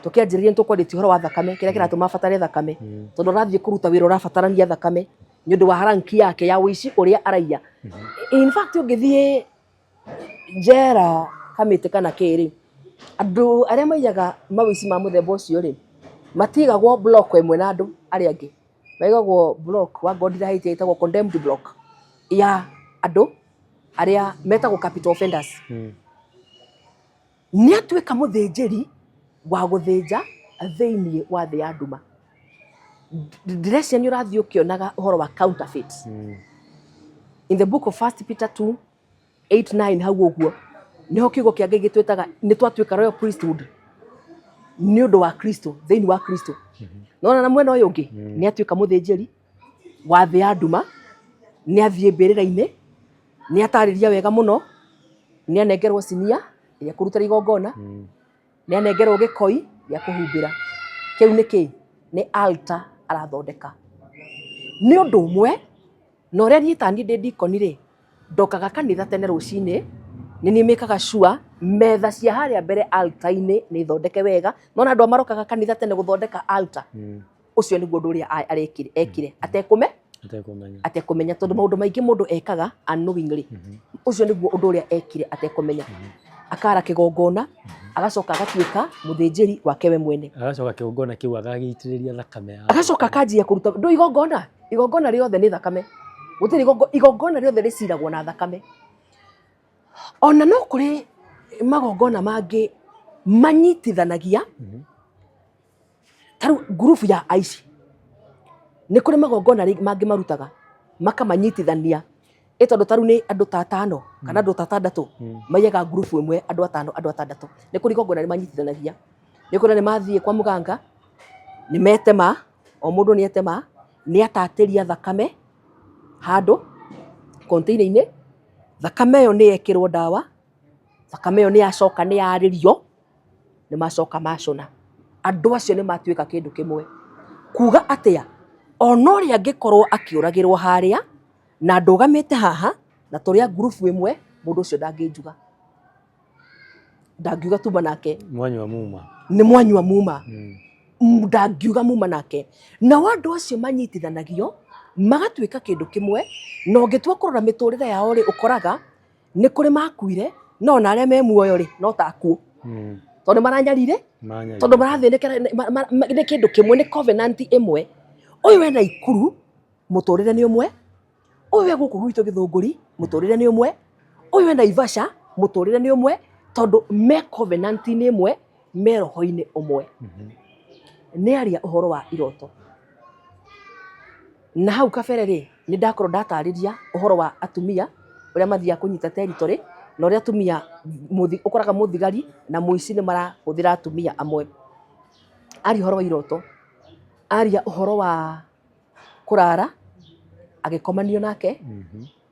Tũkĩanjĩrĩria nĩtũkwendete ũhoro wa thakame, kĩrĩa kĩratũma abatare thakame, tondũ arathiĩ kũruta wĩra ũrabatarania thakame nĩ ũndũ wa ranki yake ya ũici ũrĩa araiya. In fact ũngĩthiĩ njera Kamĩtĩ kana Kĩrĩ, andũ arĩa maiyaga mawĩici ma mũthemba ũcio rĩ, matigagwo block ĩmwe na andũ arĩa angĩ. Maigagwo block wa God Height ĩtagwo condemned block ya andũ arĩa metagwo capital offenders. Nĩ atuĩka mũthĩnjĩri wa gũthĩnja thĩinĩ wa thĩ ya nduma. Ndĩreciria nĩ ũrathiĩ ũkĩonaga ũhoro wa counterfeits. In the book of 1 Peter 2:8-9 hau ũguo niho kiugo kĩa Ngai gĩtwĩtaga nĩ twatuĩka royal priesthood nĩ ũndũ wa Kristo, thĩinĩ wa Kristo. Nona na mwena ũyũ ũngĩ nĩ atuĩka mũthĩnjĩri wa thĩ ya nduma, nĩ athiĩ mbĩrĩra-inĩ, nĩ atarĩria wega mũno, nĩ anengerwo cinia ya kũruta igongona, nĩ anengerwo gĩkoi gĩa kũhumbĩra. Kĩu nĩ kĩ? Nĩ altar arathondeka. Nĩ ũndũ ũmwe no ria ni tani ndi dikoni ri ndokaga kanitha tene rucini ni ni mekaga sure metha cia haria mbere altar-ini ni thondeke wega no andu amarokaga kanitha tene guthondeka altar ucio niguo ndu ria ekire atekumenya tondu maundu maingi mundu ekaga unknowingly ucio niguo undu uria ekire atekumenya akara kigongona agacoka agatuika muthinjiri wake we mwene agacoka kigongona kiu agagitiriria thakame agacoka kanjia kuruta ndu igongona riothe ni thakame gutiri igongona riothe riciragwo na thakame ona no kuri magongona mangi manyitithanagia taru group ya aici ni kuri magongona mangi marutaga makamanyitithania tondu taru ni andu ta 5 kana andu ta 6 mayaga group imwe andu 5 andu 6 ni kuri igongona ni manyitithanagia ni kuri ni mathie kwa muganga ni metema o mundu ni etema ni atatiria thakame handu container-ini thakame yo ni ekirwo dawa thakame yo ni acoka ni yaririo ni macoka macona andu acio ni matuika kindu kimwe kuga atia ono ri angikorwo akiuragirwo haria na ndugamite haha na turia group imwe mundu ucio ndangijuga ndangiuga tuma nake mwanywa muma ni mwanywa muma ndangiuga muma nake na wandu acio manyitithanagio magatuika kindu kimwe no ngitua kurora miturire yao ri ukoraga ni kuri makuire no na aria me muoyo ri no takuo tondu maranyarire tondu marathinekera ni kindu kimwe ni covenant imwe uyu we na ikuru muturire ni umwe uyu we guku gwitu githunguri muturire ni umwe uyu we na Ivasha muturire ni umwe tondu me covenant ni imwe me roho-ini umwe ni aria uhoro wa iroto na hau kabere ri ni ndakorwo ndatariria uhoro wa atumia uria mathia kunyita territory na uria atumia ukoraga muthigari na muici ni marahuthira atumia amwe ari uhoro wa iroto aria uhoro wa kurara agikomanio nake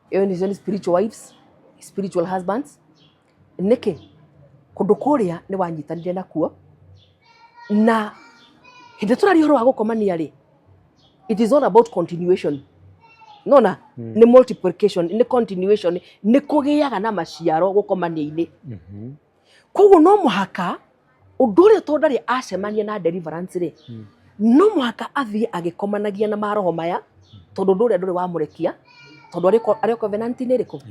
iyo ni spiritual wives spiritual husbands niki kundu kuria ni wanyitanire nakuo na hindi turari uhoro wa gukomania ri it is all about continuation nona ni multiplication ni continuation ni kugiaga na maciaro gukomania-ini koguo no muhaka undu uria tondari acemania na deliverance ri no muhaka athie agikomanagia na maroho maya tondu undu uria nduri wamurekia tondu ari covenant ni riku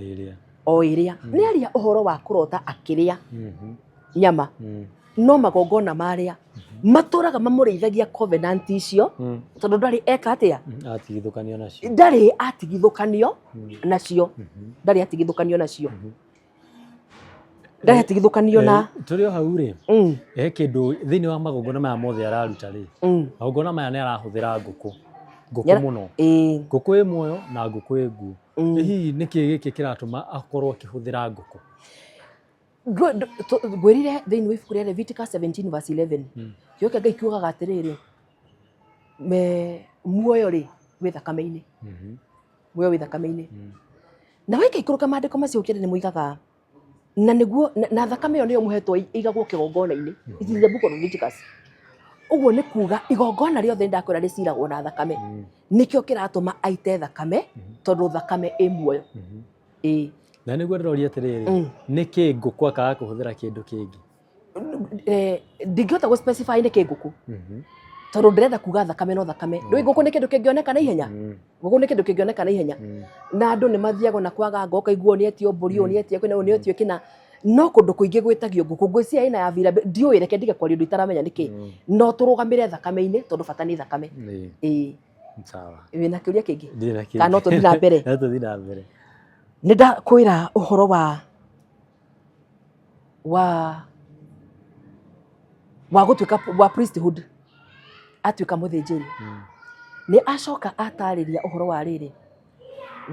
iria ni aria uhoro wa kurota akiria nyama no magongona maria maturaga mamureithagia covenant icio tondu ndari eka atia atigithukanio nacio ndari atigithukanio nacio ndari atigithukanio nacio ndari atigithukanio na turi o hau ri kindu thiini wa magongona maya mothe araruta ri magongona maya ni arahuthira nguku muno nguku i muoyo na nguku i nguo hihi niki giki kiratuma akorwo akihuthira nguku gwirire thiini wa ibuku ria Leviticus 17:11 gioke Ngai kiugaga atiriri muoyo ri wi thakame-ini muoyo wi thakame-ini na waika ikuruka maandiko macio ukire ni muigaga na niguo na thakame yo niyo muhetwo igagwo kigongona-ini it is the book of Leviticus uguo ni kuga igongona riothe ndakwira riciragwo na thakame nikio kiratuma aite thakame tondu thakame i muoyo na niguo ndiroria atiriri niki nguku akaga kuhuthira kindu kingi ndingihota gu specify niki nguku tondu ndirenda kuga thakame no thakame ndui nguku ni kindu kingioneka na ihenya nguku ni kindu kingioneka na ihenya na andu ni mathiago na kwaga ngoka iguo ni etio mburi ni etio kwina ni etio kina no kundu kuingi gwitagio nguku ngwiciria ina ya vira ndioi reke ndige kwaria ndu itaramenya niki no turugamire thakame-ini tondu bata ni thakame sawa wina kiuria kingi kana no tuthii na mbere tuthii na mbere ni ndakwira uhoro wa gutuika wa priesthood atuika muthinjiri ni acoka atariria uhoro wa riri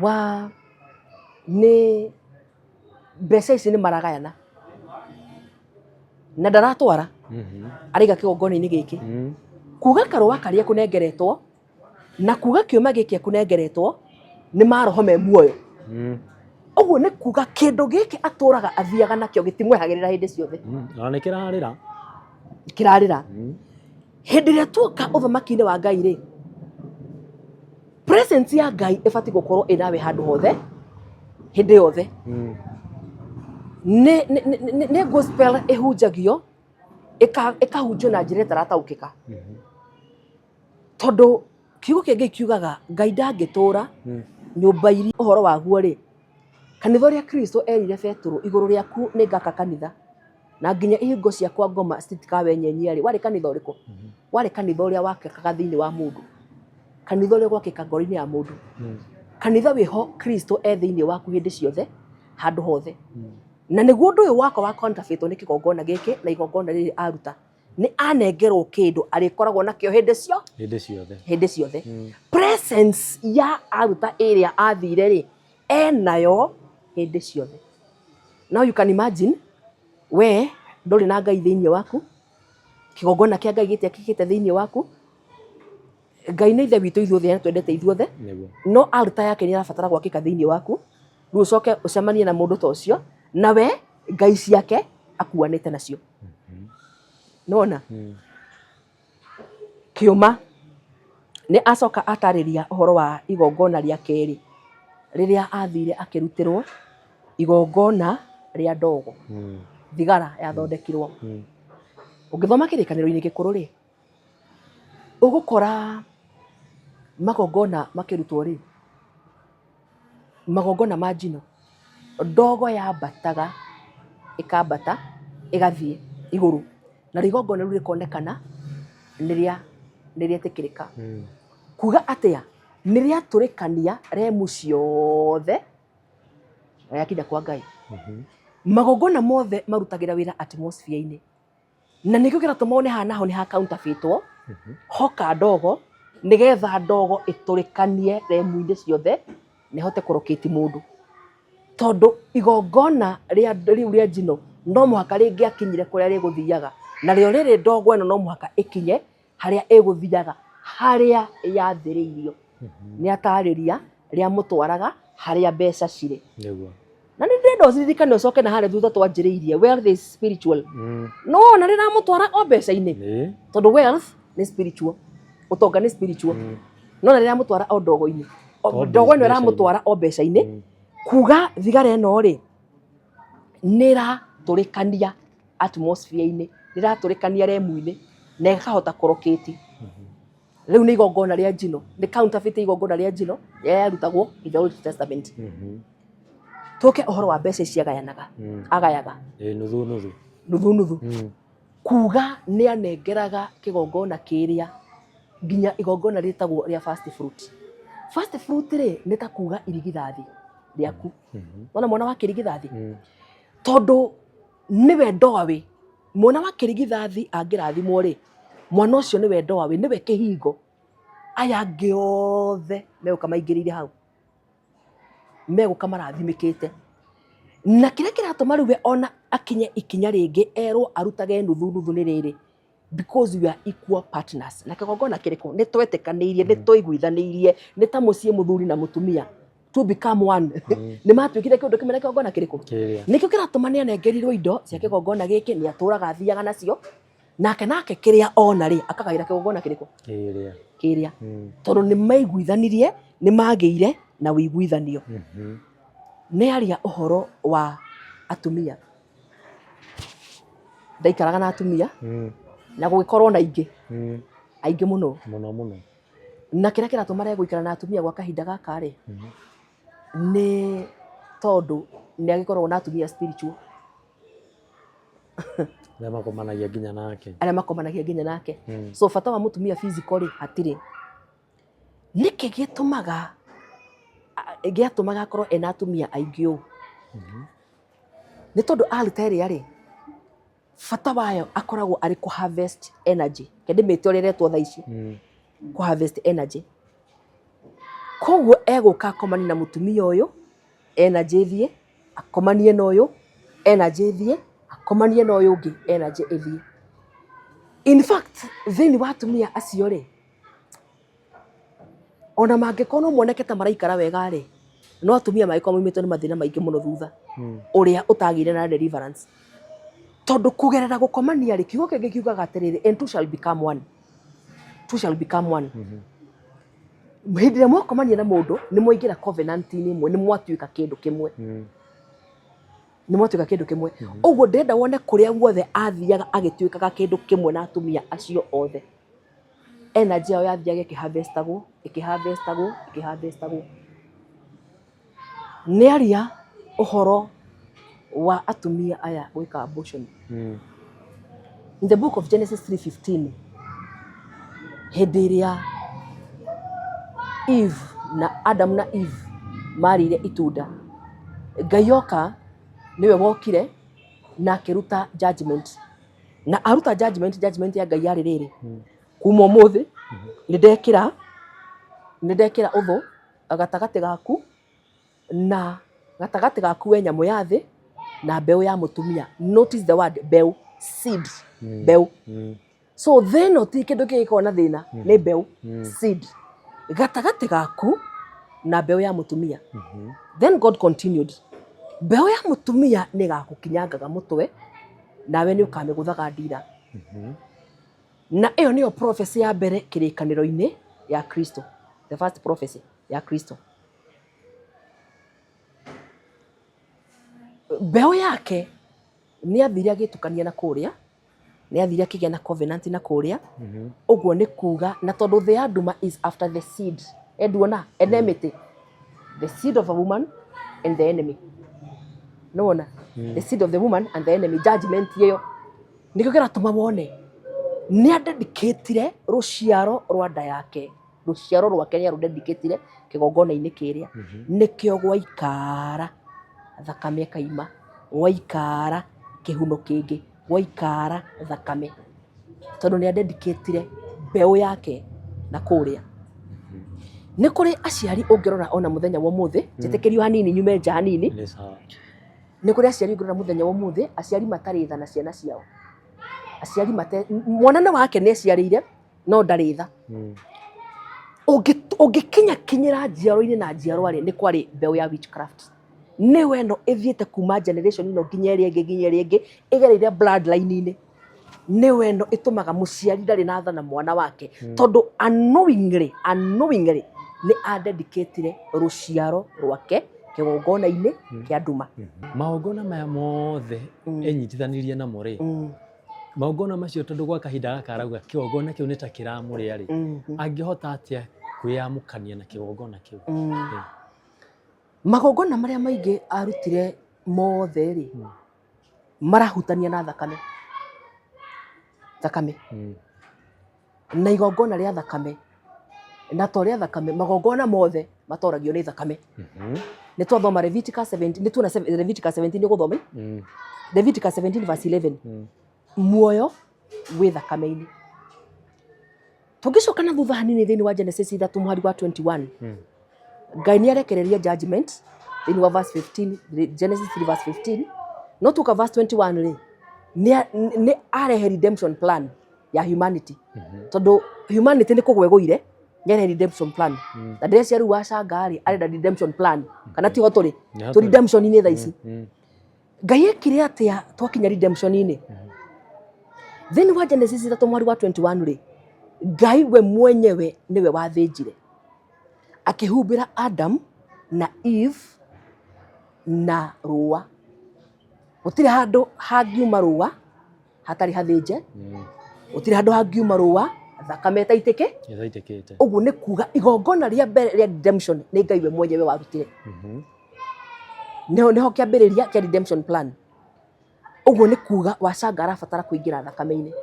wa ni mbeca ici ni maragayana na ndaratwara ariga kigongona-ini giki kuga karua karia kunengeretwo na kuga kiuma giki kunengeretwo ni maroho me muoyo uguo ni kuga kindu giki aturaga athiaga nakio gitimwehagirira hindi ciothe na ni kirarira hindi ria tuoka uthomaki-ini wa Ngai ri presence ya Ngai ibati gukorwo inawe handu hothe hindi yothe ne gospel ihunjagio ikahunjio na njira itarataukika tondu kiugo kingi kiugaga Ngai ndangitura nyumba iri uhoro waguo ri kanitha ria Kristo erire Petro iguru riaku ni ngaka kanitha na nginya ihingo ciakwa ngoma citikawe nyenyia ri wari kanitha uriku wari kanitha uria wakekaga thiini wa mundu kanitha uria gwakika ngoro-ini ya mundu kanitha wiho Kristo thiini waku hindi ciothe handu hothe na niguo ndu uyu wako wa counterfeit ni kigongona giki na igongona riri aruta ni anengerwo kindu arikoragwo nakio hindi ciothe presence ya aruta iria athire ri enayo hindi ciothe. Now you can imagine we nduri na Ngai thiini waku kigongona kia Ngai giti akikite thiini waku Ngai ni ithe witu ithuothe na twendete ithuothe no aruta yake ni arabatara gwakika thiini waku riu ucoke ucemanie na mundu ta ucio nawe Ngai ciake akuanite nacio nona kiuma ni acoka atariria uhoro wa igongona ria keri riria athire akirutirwo igongona ria ndogo thigara yathondekirwo ungithoma kirikaniro-ini gikuru ri ugukora magongona makirutwo ri magongona ma njino ndogo yambataga ikambata igathie iguru na rigongona riu rikonekana niria tikirika kuga atia niria turikania remu ciothe yakinya kwa Ngai magongona mothe marutagira wira atmosphere-ini na nikio kiratumone hanaho ni ha counterfeitwo hoka ndogo nigetha ndogo iturikanie remu-ini ciothe nihote kuroketi mundu tondu igongona riu ria njino no muhaka ringi akinyire kuria riguthiaga na rio riri ndogo eno no muhaka ikinye haria iguthiaga haria yathiriirio ni atariria ria mutwaraga haria mbeca cire na ni ndendo ciririkane ucoke na haria thutha twanjiriirie wealth is spiritual no na rira mutwara o mbeca-ini tondu wealth ni spiritual utonga ni spiritual no na rira mutwara o ndogo-ini ndogo ino iramutwara o mbeca-ini kuga thigara eno ri nira turikania atmosphere-ini nira turikania remu-ini na ikahota kuroketi riu ni igongona ria njino ni counterfeit igongona ria njino yarutagwo in the Old Testament tuke uhoro wa mbeca ciagayanaga agayaga nuthu kuga ni anengeraga kigongona kiria nginya igongona ritagwo ria first fruit ri ni ta kuga irigithathi riaku wana mwana wa kirigithathi tondu niwe ndoawe mwana wa kirigithathi angirathimwo ri mwana ucio niwe ndoawe niwe kihingo aya giothe meguka maingiriire hau meguka marathimikite na kiria kiratuma riu we ona akinye ikinya ringi erwo arutage nuthu ni riri because we are equal partners na kigongona kiriko ni twetikanirie ni tuiguithanirie ni ta mucie muthuri na mutumia to become one ni matwikire kindu kimwe na kigongona kiriko nikio kiratuma ni anengerirwo indo cia kigongona giki ni aturaga thiaga nacio nake kiria ona ri akagaira kigongona kiriko kiria tondu ni maiguithanirie ni magiire na wiguithanio ni aria uhoro wa atumia ndaikaraga na atumia na gugikorwo na aingi muno na kiria kiratuma re guikara na atumia gwa kahinda gaka ri ni tondu ni agikorwo na atumia spiritual aria makomanagia nginya nake so bata wa mutumia physical hatiri niki giatumaga akorwo ena atumia aingi u ni tondu aruta iria ri bata wayo akoragwo ari ku harvest energy kende mete uria retwo tha ici ku harvest energy koguo eguka akomani na mutumia uyu energy thie akomanie na uyu energy thie akomanie na uyu ungi energy ithie in fact thini wa atumia acio ri ona mangikorwo muoneke ta maraikara wega ri no atumia maikorwo maumite ni mathina maingi muno thutha uria utagire na deliverance tondu kugerera gukomania ri kiugo kingi kiugaga atiriri and two shall become one Hindi ĩrĩa mwakomania na mũndũ nĩ mwaingĩra covenant-inĩ ĩmwe, nĩ mwatuĩka kĩndũ kĩmwe. Nĩ mwatuĩka kĩndũ kĩmwe. Ũguo ndĩrenda wone kũrĩa guothe athiaga agĩtuĩkaga kĩndũ kĩmwe na atumia acio othe. Energy yao yathiaga ĩkĩharvestagwo, ĩkĩharvestagwo, ĩkĩharvestagwo. Nĩ aria ũhoro wa atumia aya gwĩka abortion. In the book of Genesis 3:15, hĩndĩ ĩrĩa Eve na Adam na Eve marĩire itunda, Ngai oka niwe wokire na akĩruta judgment. Na aruta judgment ya Ngai yarĩ rĩrĩ. Kuma ũmũthĩ nĩ ndekĩra ũthũ gatagatĩ gaku na gatagatĩ gaku we nyamũ ya thĩ na mbeũ ya mũtumia. Notice the word mbeũ, seed, mbeũ. So thĩno ti kĩndũ gĩgĩkorwo na thĩna, nĩ mbeũ, seed. Gatagatĩ gaku na mbeũ ya mũtumia. Then God continued. Mbeũ ya mũtumia nĩ gagũkinyangaga mũtwe, nawe nĩ ũkamĩgũthaga ndira. Na ĩyo nĩyo prophecy ya mbere kĩrĩkanĩro-inĩ ya Kristo. The first prophecy ya Kristo. Mbeũ yake nĩ athire agĩtukania na kũrĩa, nĩ athire akĩgĩa na covenant na kũrĩa. Ũguo nĩ kuga na tondũ the Aduma is after the seed. Enduona enmity. The seed of a woman and the enemy. No wona. The seed of the woman and the enemy. Judgment ĩyo nĩkĩo kĩratũma wone nĩ adedicatire rũciaro rwa nda yake. Rũciaro rwake nĩ arũdedicatire kĩgongona-inĩ kĩrĩa. Nĩkĩo gwaikara thakame kaima, gwaikara kĩhuno kĩngĩ, gwaikara thakame. Tondũ nĩ adedicatire mbeũ yake na kũrĩa. Nĩ kũrĩ aciari ũngĩrora ona mũthenya wa ũmũthĩ, njĩtĩkĩrio hanini nyume nja hanini. Nĩ kũrĩ aciari ũngĩrora mũthenya wa ũmũthĩ, aciari matarĩ tha na ciana ciao. Aciari mwana wake nĩ aciarĩire no ndarĩ tha. Ũngĩkinyĩra njiaro-inĩ na njiaro-rĩ, nĩ kwarĩ mbeũ ya witchcraft. Nĩwe no ĩthiĩte kuma generation ĩno nginya ĩrĩa ĩngĩ ĩgereire bloodline-inĩ. Nĩwe no ĩtũmaga mũciari ndarĩ na tha na mwana wake. Tondũ unknowingly nĩ adedicatire rũciaro rwake kĩgongona-inĩ kĩa nduma. Magongona maya mothe enyitithanirie namo rĩ, magongona macio tondũ gwa kahinda gaka arauga kĩgongona kĩu nĩ ta kĩramũrĩa rĩ, angĩhota atĩa kwĩyamũkania na kĩgongona kĩu? Magongona marĩa maingĩ arutire mothe rĩ, marahutania na thakame. Thakame. Na igongona rĩa thakame na to rĩa thakame, magongona mothe matoragio nĩ thakame. Nĩ twathoma Leviticus 17, nĩ tuona Leviticus 17 nĩ gũthome. Leviticus 17 verse 11. Muoyo wĩ thakame-inĩ. Tũngĩcoka na thutha hanini thĩinĩ wa Genesis 3:21. Ngai nĩ arekereria judgment thĩinĩ wa verse 15, Genesis 3 verse 15. No tuka verse 21 rĩ, nĩ arehe redemption plan ya humanity. Tondũ humanity nĩ kũgwegũire, nĩ arehe redemption plan. Na ndĩreciria rĩu wacanga rĩ, arenda redemption plan. Kana tiho tũrĩ, tũ redemption-inĩ thaa ici. Ngai ekire atĩa twakinya redemption-inĩ? Thĩinĩ wa Genesis 3:21 rĩ, Ngai we mwenyewe nĩwe wathĩnjire. Akĩhumbĩra Adam na Eve na rũa. Gũtirĩ handũ hangiuma rũa hatarĩ hathĩnje. Gũtirĩ handũ hangiuma rũa thakame ĩtaitĩke. Ũguo nĩ kuga igongona rĩa mbere rĩa redemption nĩ Ngai we mwenyewe warutire. Nĩho kĩambĩrĩria kĩa redemption plan. Ũguo nĩ kuga wacanga arabatara kũingĩra thakame-inĩ.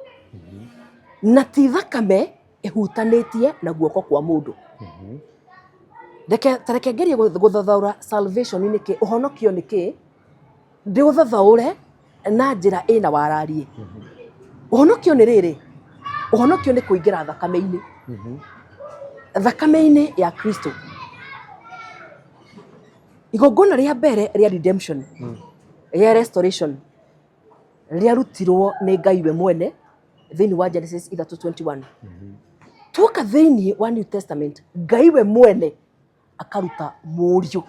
Na ti thakame ĩhutanĩtie na guoko kwa mũndũ. Reke ngerie gũthathaũra salvation nĩ kĩ, ũhonokio nĩ kĩ, ndĩũthathaũre na njĩra ĩna wararie. Ũhonokio nĩ rĩrĩ, ũhonokio nĩ kũingĩra thakame-inĩ. Thakame-inĩ ya Kristo. Igongona rĩa mbere rĩa redemption, rĩa restoration, rĩarutirwo nĩ Ngai we mwene thĩinĩ wa Genesis 3:21. Tuoka thĩinĩ wa New Testament, Ngai we mwene akaruta mũriũ.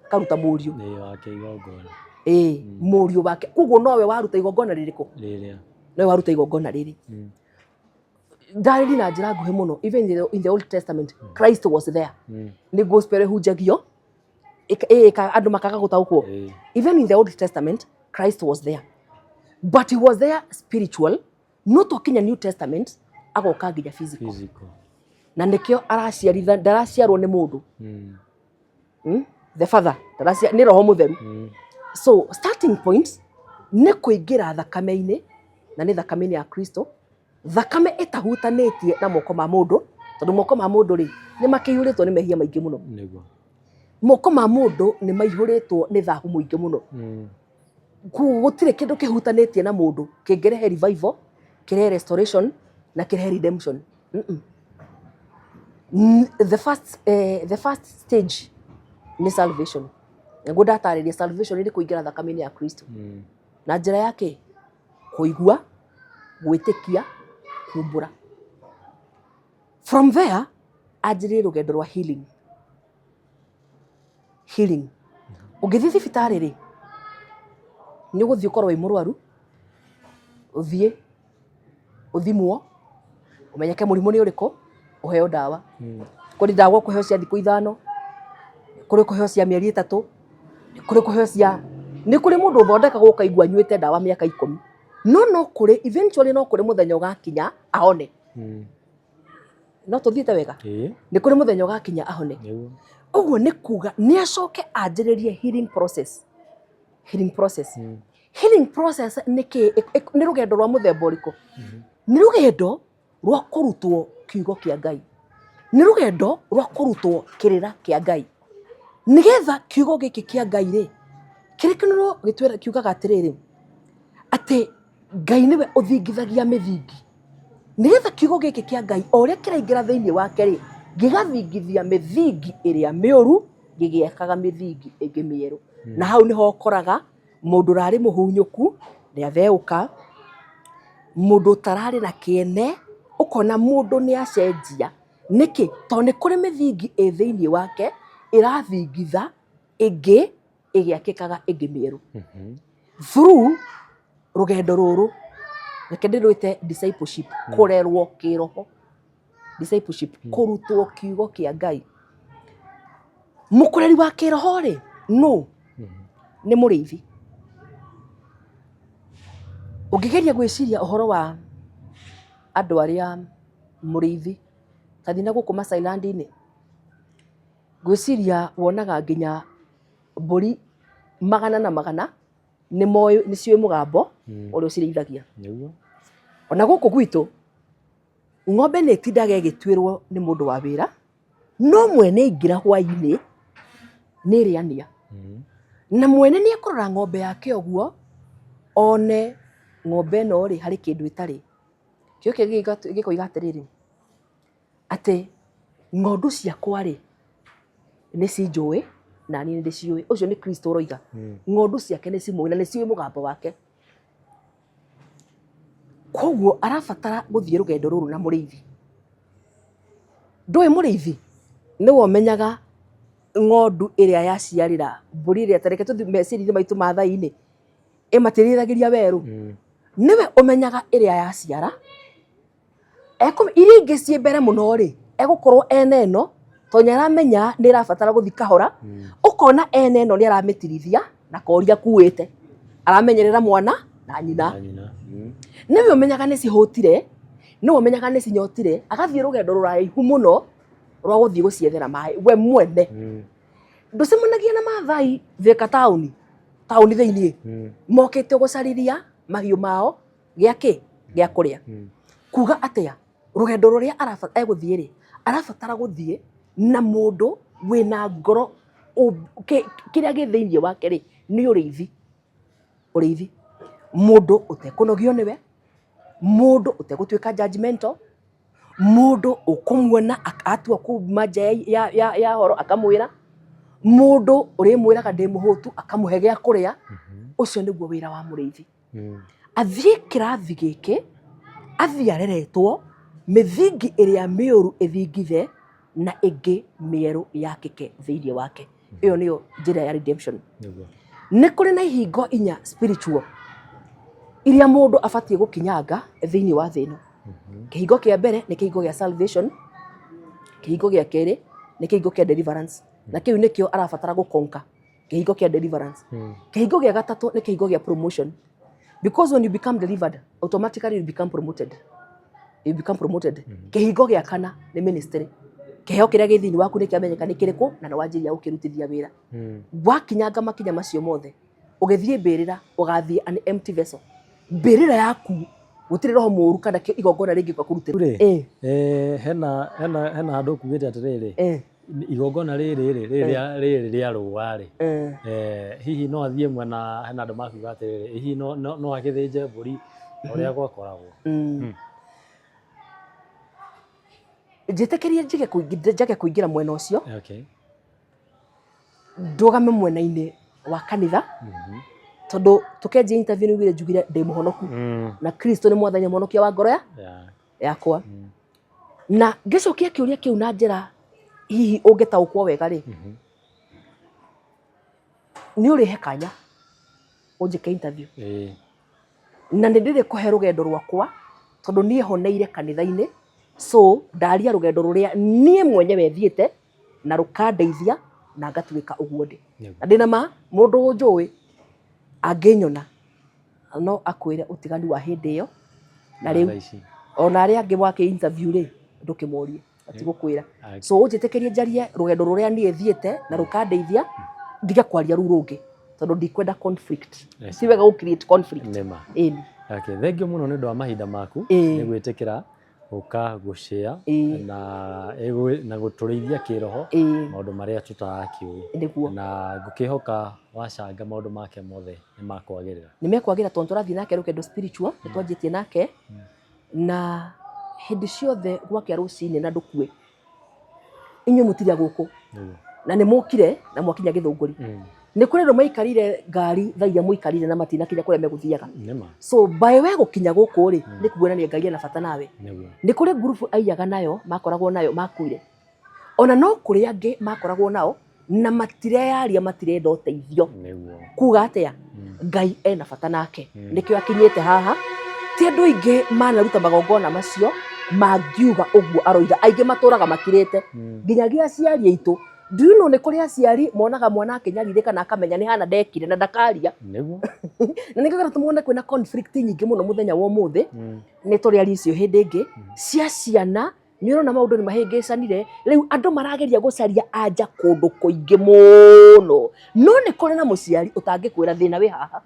Akaruta mũriũ. Nĩ wake igongona. Mũriũ wake. Koguo nowe waruta igongona rĩrĩkũ? Rĩrĩa. Nowe waruta igongona rĩrĩ. ndarĩri na njĩra nguhĩ mũno, even in the Old Testament, Christ was there. Nĩ gospel ĩhunjagio, andũ makaga gũtaũkwo. Even in the Old Testament, Christ was there. But he was there spiritual, no twakinya New Testament, agoka nginya physical. Na nĩkĩo ndaraciarwo nĩ mũndũ. The Father, nĩ Roho Mũtheru. So, starting point, nĩ kũingĩra thakame-inĩ, na nĩ thakame-inĩ ya Kristo, thakame ĩtahutanĩtie na moko ma mũndũ, tondũ moko ma mũndũ rĩ, nĩ makĩihũrĩtwo nĩ mehia maingĩ mũno. Moko ma mũndũ nĩ maihũrĩtwo nĩ thahu mũingĩ mũno. Gũtirĩ kĩndũ kĩhutanĩtie na mũndũ kĩngĩrehe revival, kĩrehe restoration na kĩrehe redemption. The first stage ni salvation. Ngo ndatarĩria salvation ni kũingĩra thakame-inĩ ya Kristo. Na njĩra yake kũigua, gwĩtĩkia, kumbũra. From there, anjĩrĩrie rũgendo rwa healing. Healing. Ũngĩthiĩ thibitarĩ rĩ, nĩ ũgũthiĩ ũkorwo wĩ mũrwaru, ũthiĩ, ũthimwo, ũmenyeke mũrimũ nĩ ũrĩkũ, ũheo ndawa. Kũrĩ ndawa ũkũheo cia thikũ 5, kũrĩ ũkũheo cia mĩeri 3, kũrĩ ũkũheo cia... Nĩ kũrĩ mũndũ ũthondekagwo ũkaigua anyuĩte ndawa mĩaka 10. No kũrĩ, eventually no kũrĩ mũthenya ũgakinya ahone. No tũthiĩte wega? Nĩ kũrĩ mũthenya ũgakinya ahone. Ũguo nĩ kuga nĩ acoke anjĩrĩrie healing process. Healing process. Healing process nĩ rũgendo rwa mũthemba ũrĩkũ? Nĩ rũgendo rwa kũrutwo kiugo kĩa Ngai. Nĩ rũgendo rwa kũrutwo kĩrĩra kĩa Ngai. Nĩgetha kiugo gĩkĩ kĩa Ngai rĩ, kĩrĩkanĩro gĩtwĩra kiugaga atĩrĩrĩ, atĩ Ngai nĩwe ũthingithagia mĩthingi. Nĩgetha kiugo gĩkĩ kĩa Ngai o ũrĩa kĩraingĩra thĩinĩ wake rĩ, gĩgathingithia mĩthingi ĩrĩa mĩũru, gĩgĩakaga mĩthingi ĩngĩ mĩerũ. Na hau nĩho ũkoraga mũndũ ũrarĩ mũhunyũku nĩ atheũka, mũndũ ũtararĩ na kĩene ũkona mũndũ nĩ acenjia. Nĩkĩ? Tondũ nĩ kũrĩ mĩthingi ĩ thĩinĩ wake ĩrathingitha ĩngĩ ĩgĩakĩkaga ĩngĩ mĩerũ. Through rũgendo rũrũ, reke ndĩrwĩte discipleship, kũrerwo kĩroho. Discipleship, kũrutwo kiugo kĩa Ngai. Mũkũreri wa kĩroho rĩ, no, nĩ mũrĩithi. Ũngĩgeria gwĩciria ũhoro wa andũ arĩa mũrĩithi, ta thiĩ na gũkũ Maasai Land-inĩ, gwĩciria wonaga nginya mbũri magana na magana nĩ ciũĩ mũgambo ũrĩa ũcirĩithagia. Ona gũkũ gwitũ, ng'ombe nĩ ĩtindaga ĩgĩtuĩrwo nĩ mũndũ wa wĩra, no mwene aingĩra hwaĩ-inĩ nĩ ĩrĩania. Na mwene nĩ ekũrora ng'ombe yake ũguo, one ng'ombe ĩno rĩ harĩ kĩndũ ĩtarĩ. Kĩo kĩngĩ gĩkoiga atĩrĩrĩ, atĩ ng'ondu ciakwa rĩ nĩ cinjũĩ na niĩ nĩ ndĩciũĩ. Ũcio nĩ Kristo ũroiga. Ng'ondu ciake nĩ cimũĩ na nĩ ciũĩ mũgambo wake. Koguo arabatara gũthiĩ rũgendo rũrũ na mũrĩithi. Ndũĩ mũrĩithi nĩwe ũmenyaga ng'ondu ĩrĩa yaciarĩra, mbũri ĩrĩa tareke tũthiĩ meciria-inĩ maitũ Maathai-inĩ ĩmatirĩithagĩria werũ. Nĩwe ũmenyaga ĩrĩa yaciara. Iria ingĩ ciĩ mbere mũno rĩ, egũkorwo ene ĩno, tondũ nĩ aramenya nĩ ĩrabatara gũthiĩ kahora, ũkona ene ĩno nĩ aramĩtirithia na koria kuĩte. Aramenyerera mwana na nyina. Nĩwe ũmenyaga nĩ cihũtire, nĩwe ũmenyaga nĩ cinyotire, agathiĩ rũgendo rũraihu mũno rwa gũthiĩ gũciethera maaĩ we mwene. Ndũcemanagia na Maathai Thika taũni thĩinĩ, mokĩte gũcarĩria mahiũ mao gĩakĩ gĩa kũrĩa. Kuga atĩa, rũgendo rũrĩa egũthiĩ rĩ, arabatara gũthiĩ na mũndũ wĩna ngoro, kĩrĩa gĩ thĩinĩ wake rĩ nĩ ũrĩithi. Ũrĩithi. Mũndũ ũtekũnogio nĩwe, mũndũ ũtegũtuĩka judgmental, mũndũ ũkũmuona atua kuma nja ya horo akamwĩra, mũndũ ũrĩmwĩraga ndĩ mũhũtu akamũhe gĩa kũrĩa. Ũcio nĩguo wĩra wa mũrĩithi. Athiĩ kĩrathi gĩkĩ, athiĩ areretwo, mĩthingi ĩrĩa mĩũru ĩthingithe na ĩngĩ mĩerũ yakĩke thĩinĩ wake. Ĩyo nĩyo njĩra ya redemption. Nĩ kũrĩ na ihingo 4 spiritual iria mũndũ abatiĩ gũkinyanga thĩinĩ wa thĩ ĩno. Kihingo kia mbere ni kihingo gia salvation, kihingo gia keri ni kihingo kia deliverance, na kiu nikio arabatara gukonka, kihingo kia deliverance. Kihingo gia gatatu ni kihingo gia promotion, because when you become delivered automatically you become promoted. Kihingo gia kana ni ministry, kiheo kiria gi thiini waku ni kiamenyeka ni kiriku na ni wanjiria ukirutithia wira. Wakinyanga makinya macio mothe ugithie mbirira ugathie an empty vessel. Mbirira yaku gutire roho muru kana igongona ringi kwa kurutira. Hena andu kugite atiriri igongona riri ria ruwa ri hihi no athie mwena hena andu makuga atiriri hihi no agithinje mburi uria gwakoragwo. Njitekerie njage kuingira mwena ucio. Ndugame mwena-ini wa kanitha tondu tukenjia interview nigire njugire ndi muhonoku na Kristo ni mwathani muhonokia wa ngoro yakwa na ngicokia kiuria kiu na njira hihi ungitaukwo wega ri ni urihe kanya unjike interview na ndire kuhe rugendo rwakwa tondu nie honeire kanitha-ini, so ndaria rugendo ruria nie mwenyewe thiete na rukandeithia na ngatuika uguo ndi na ndina ma mundu njui anginyona no akwire utigani wa hindi iyo na riu ona aria angi wake interview ri ndukimurie atigukwira. So unjitekerie njarie rugendo ruria nie thiete na rukandeithia ndige kwaria ru rungi tondu ndikwenda conflict. Si wega create conflict. Okay, thengio muno ni ndu wa mahinda maku ni gwitikira uka gushare na guturithia kiroho maundu maria tutarakiui na ngukihoka wacanga maundu make mothe ni makwagirira. Ni mekwagira tondu turathie nake rugendo spiritual twanjitie nake na hindi ciothe gwakia rucini na ndukue inyu mutiria guku na ni mukire na mwakinya githunguri. Ni kuri ndo maikarire ngari thaia muikarire na matina kinya kuria meguthiaga. So by we gukinya guku ri ni kuonania Ngai na bata nawe. Ni kuri group aiyaga nayo makoragwo nayo makuire. Ona no kuri angi makoragwo nao na matireyaria matirenda uteithio. Kuga atia Ngai ena bata nake. Nikio akinyete haha ti andu ingi manaruta magongona macio mangiuga uguo aroiga aingi maturaga makirete nginyagia aciari aitu. Do you know ni kuri aciari monaga mwana akinyaririka na akamenya ni hana ndekire na ndakaria na nigagara tumuone kwina conflict nyingi muno muthenya wa umuthi ni turi ari icio hindi ingi cia ciana ni urona maundu ni mahingicanire riu andu marageria gucaria anja kundu kuingi muno no ni kuri na muciari utangikwira thina wi haha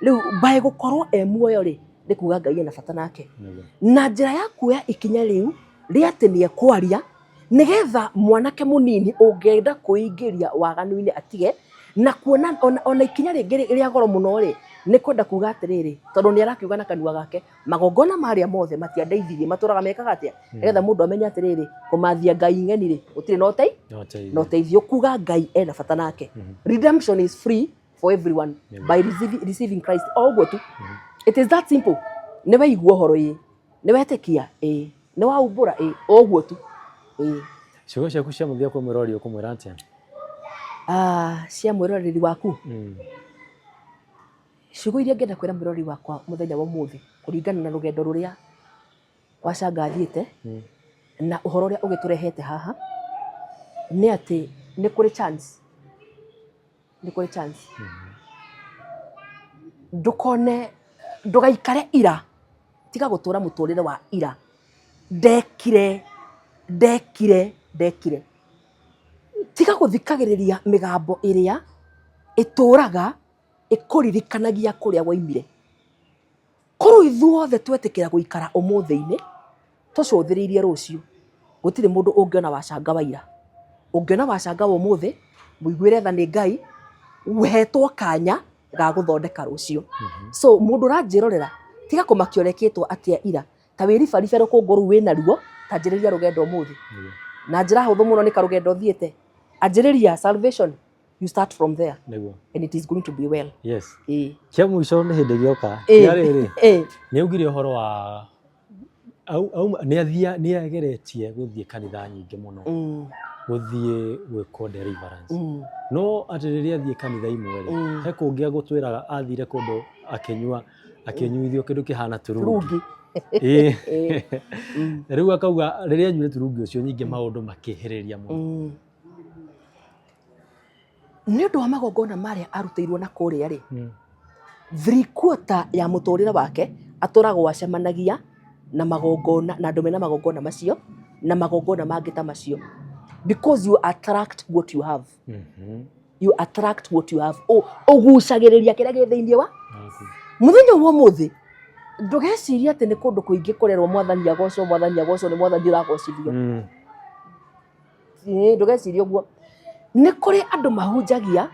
riu bae gukorwo muoyo ri ni kuga Ngai ena bata nake na njira ya kuoya ikinya riu ri ati ni ekwaria nigetha mwanake munini ungenda kuingiria waganu-ini atige na kuona ona ikinya ringi ria goro muno ri ni kwenda kuga atiriri tondu ni arakiuga na kanua gake magongona maria mothe matiandeithirie maturaga mekaga atia nigetha mundu amenye atiriri kumathia Ngai ng'eni ri utire no teithio kuga Ngai ena bata nake. Redemption is free for everyone by receiving Christ. Oguo tu it is that simple. Ni waigua horo ni wetikia ni waumbura oguo tu. Ciugo ciaku cia muthia kwa mwirori ukumwira atia? Cia mwiroreri waku ciugo iria ngenda kwira mwirori wakwa muthenya wa umuthi kuringana na rugendo ruria wacanga thiete na uhoro uria ugiturehete haha ni ati ni kuri chance ndukone ndugaikare ira tiga gutura muturire wa ira ndekire tiga guthikagiriria migambo iria ituraga ikuririkanagia kuria waimire. Koru ithuothe twetikira guikara umuthi-ini tucuthiriirie rucio gutire mundu ungiona wacanga waira ungiona wacanga wa umuthi muiguire tha ni Ngai wehetwo kanya ga guthondeka rucio. So mundu uranjirorera tiga kumakio reketwo atia ira ta wiribaribe rukungu ru wina ruo tanjiriria rugendo umuthi na njira huthu muno ni karugendo thiete anjiriria salvation. You start from there and it is going to be well. Yes. Kia mwisho ni hindi gioka kia riri ni ugire uhoro wa au ni ageretie guthie kanitha nyingi muno guthie gwiko deliverance no atiriria athie kanitha imwe ri he kungi agutwiraga athire kundu akinyuithio kindu kihana turungi Rĩu akauga rĩrĩa anyuire turungi ũcio nyingĩ maũndũ makĩhĩrĩria mũno. Nĩ ũndũ wa magongona marĩa arutĩirwo na kũrĩa rĩ, 3/4 ya mũtũrĩre wake atũragwo acemanagia na magongona na andũ mena magongona macio na magongona mangĩ ta macio, because you attract what you have. You attract what you have. Ũgucagĩrĩria kĩrĩa gĩ thĩinĩ wa mũthenya wa ũmũthĩ. Ndũgeciria atĩ nĩ kũndũ kũingĩ kũrerwo mwathani agocwo nĩ mwathani ũragocithio. Ndũgeciria ũguo. Nĩ kũrĩ andũ mahunjagia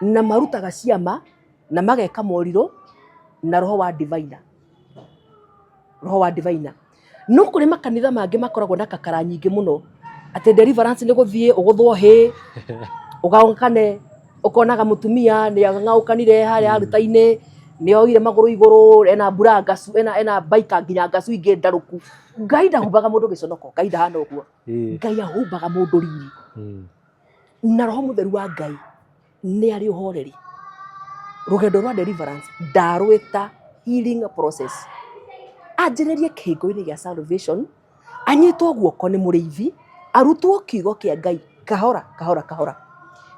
na marutaga ciama na mageka morirũ na roho wa diviner. No kũrĩ makanitha mangĩ makoragwo na kakara nyingĩ mũno atĩ deliverance nĩ gũthiĩ ũgũthwo hĩ ũgaũkane ũkonaga mũtumia nĩ ang'aũkanire harĩa aruta-inĩ nĩ oire magũrũ igũrũ ena mbura ngacu ena baika nginya ngacu ingĩ ndarũku. Ngai ndahumbaga mũndũ gĩconoko, Ngai ndahana ũguo. Ngai ahumbaga mũndũ riri. Na roho mũtheru wa Ngai nĩ arĩ ũhoreri. Rũgendo rwa deliverance ndarwĩta healing process. Anjĩrĩrie kĩhingo-inĩ gĩa salvation, anyitwo guoko nĩ mũrĩithi, arutwo kiugo kĩa Ngai kahora.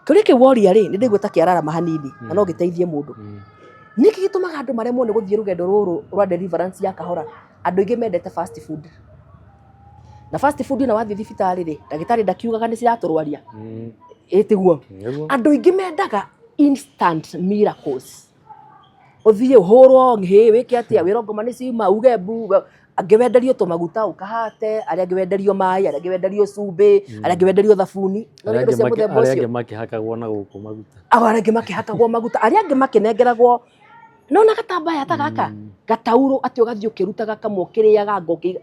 Kĩrĩa kĩu woria rĩ, nĩ ndaigua ta kĩararama hanini na no gĩteithie mũndũ. Nĩkĩ gĩtũmaga andũ maremwo nĩ gũthiĩ rũgendo rũrũ rwa deliverance ya kahora? Andũ aingĩ mendete fast food. Na fast food na wathiĩ thibitarĩ rĩ, ndagĩtarĩ ndakiugaga nĩ ciratũrwaria. Tiguo. Andũ aingĩ mendaga instant miracles. Ũthiĩ ũhũrwo ng'ĩ wĩke atĩa wĩrongoma nĩ ciuma uge mbu, angĩ wenderio tũmaguta ũkahate, arĩa angĩ wenderio maĩ, arĩa angĩ wenderio cumbĩ, arĩa angĩ wenderio thabuni. Arĩa angĩ makĩhakagwo na gũkũ maguta. Arĩa angĩ makĩhakagwo maguta, arĩa angĩ makĩnengeragwo nona gatambaya ta gaka gataurũ atĩ ũgathiĩ ũkĩrutaga kamwe ũkĩrĩaga ngoki.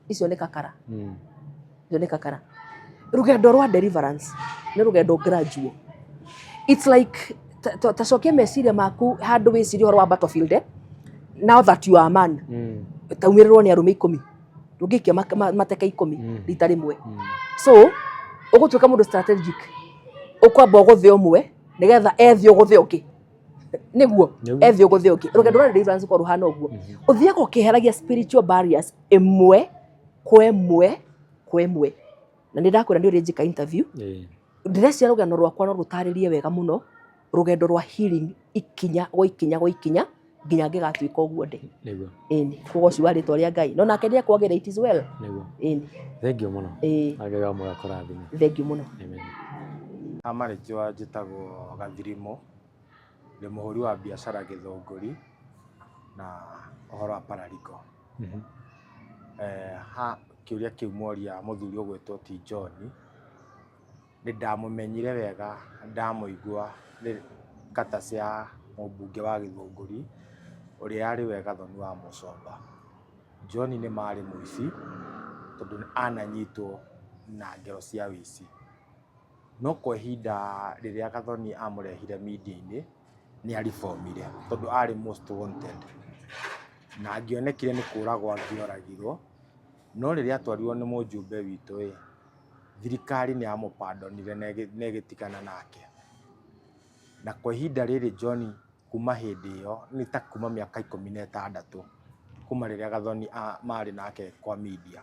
Icio nĩ kakara. Rũgendo rwa deliverance nĩ rũgendo gradual. It's like tacokia meciria maku handũ wĩcirie ũhoro wa battlefield now that you are man. Taumĩrĩrwo nĩ arũme 10 ndũngĩikia mateka 10 rita rĩmwe. So ũgũtuĩka mũndũ strategic, ũkwamba ũgũthe ũmwe nĩgetha ethio ũgũthe ũngĩ. Nĩguo ethio ũgũthe ũngĩ. Rũgendo rwa deliverance kwa ruhana ũguo. Ũthiaga ũkĩeheragia spiritual barriers ĩmwe kwa ĩmwe. Na nĩ ndakwĩra nĩ ũrĩ njĩka interview. Ndĩreciria rũgendo rwakwa no rũtarĩrie wega mũno rũgendo rwa healing ikinya gwa ikinya nginya ngĩgatuĩka ũguo ndĩ. Ĩni koguo ũcio wa rĩtwa rĩa Ngai no nake nĩ akwagĩra it is well. Ĩni thengiũ mũno. Agega mũgakũrathima. Thengiũ mũno. Amarĩkĩwa njĩtagwo Gathirimũ, ndĩ mũhũri wa biacara Gĩthũngũri na ũhoro wa Pararico. Kĩũria kĩu moria mũthuri ũgwĩtwo ti John, nĩ ndamũmenyire wega, ndamũigua kata cia mũmbunge wa Gĩthũngũri ũrĩa yarĩ we Gathoni wa Mũcomba. John nĩ marĩ mũici tondũ ananyitwo na ngero cia wĩici. No kwa ihinda rĩrĩa Gathoni amũrehire media-inĩ nĩ aribomire tondũ arĩ most wanted na angĩonekire nĩ kũragwo angĩoragirwo. No rĩrĩa atwarirwo nĩ mũjumbe witũ thirikari nĩ yamũpardonire na ĩgĩtigana nake. Na kwa ihinda rĩrĩ John kuma hĩndĩ ĩyo nĩ ta kuma mĩaka 16 kuma rĩrĩa Gathoni marĩ nake kwa media.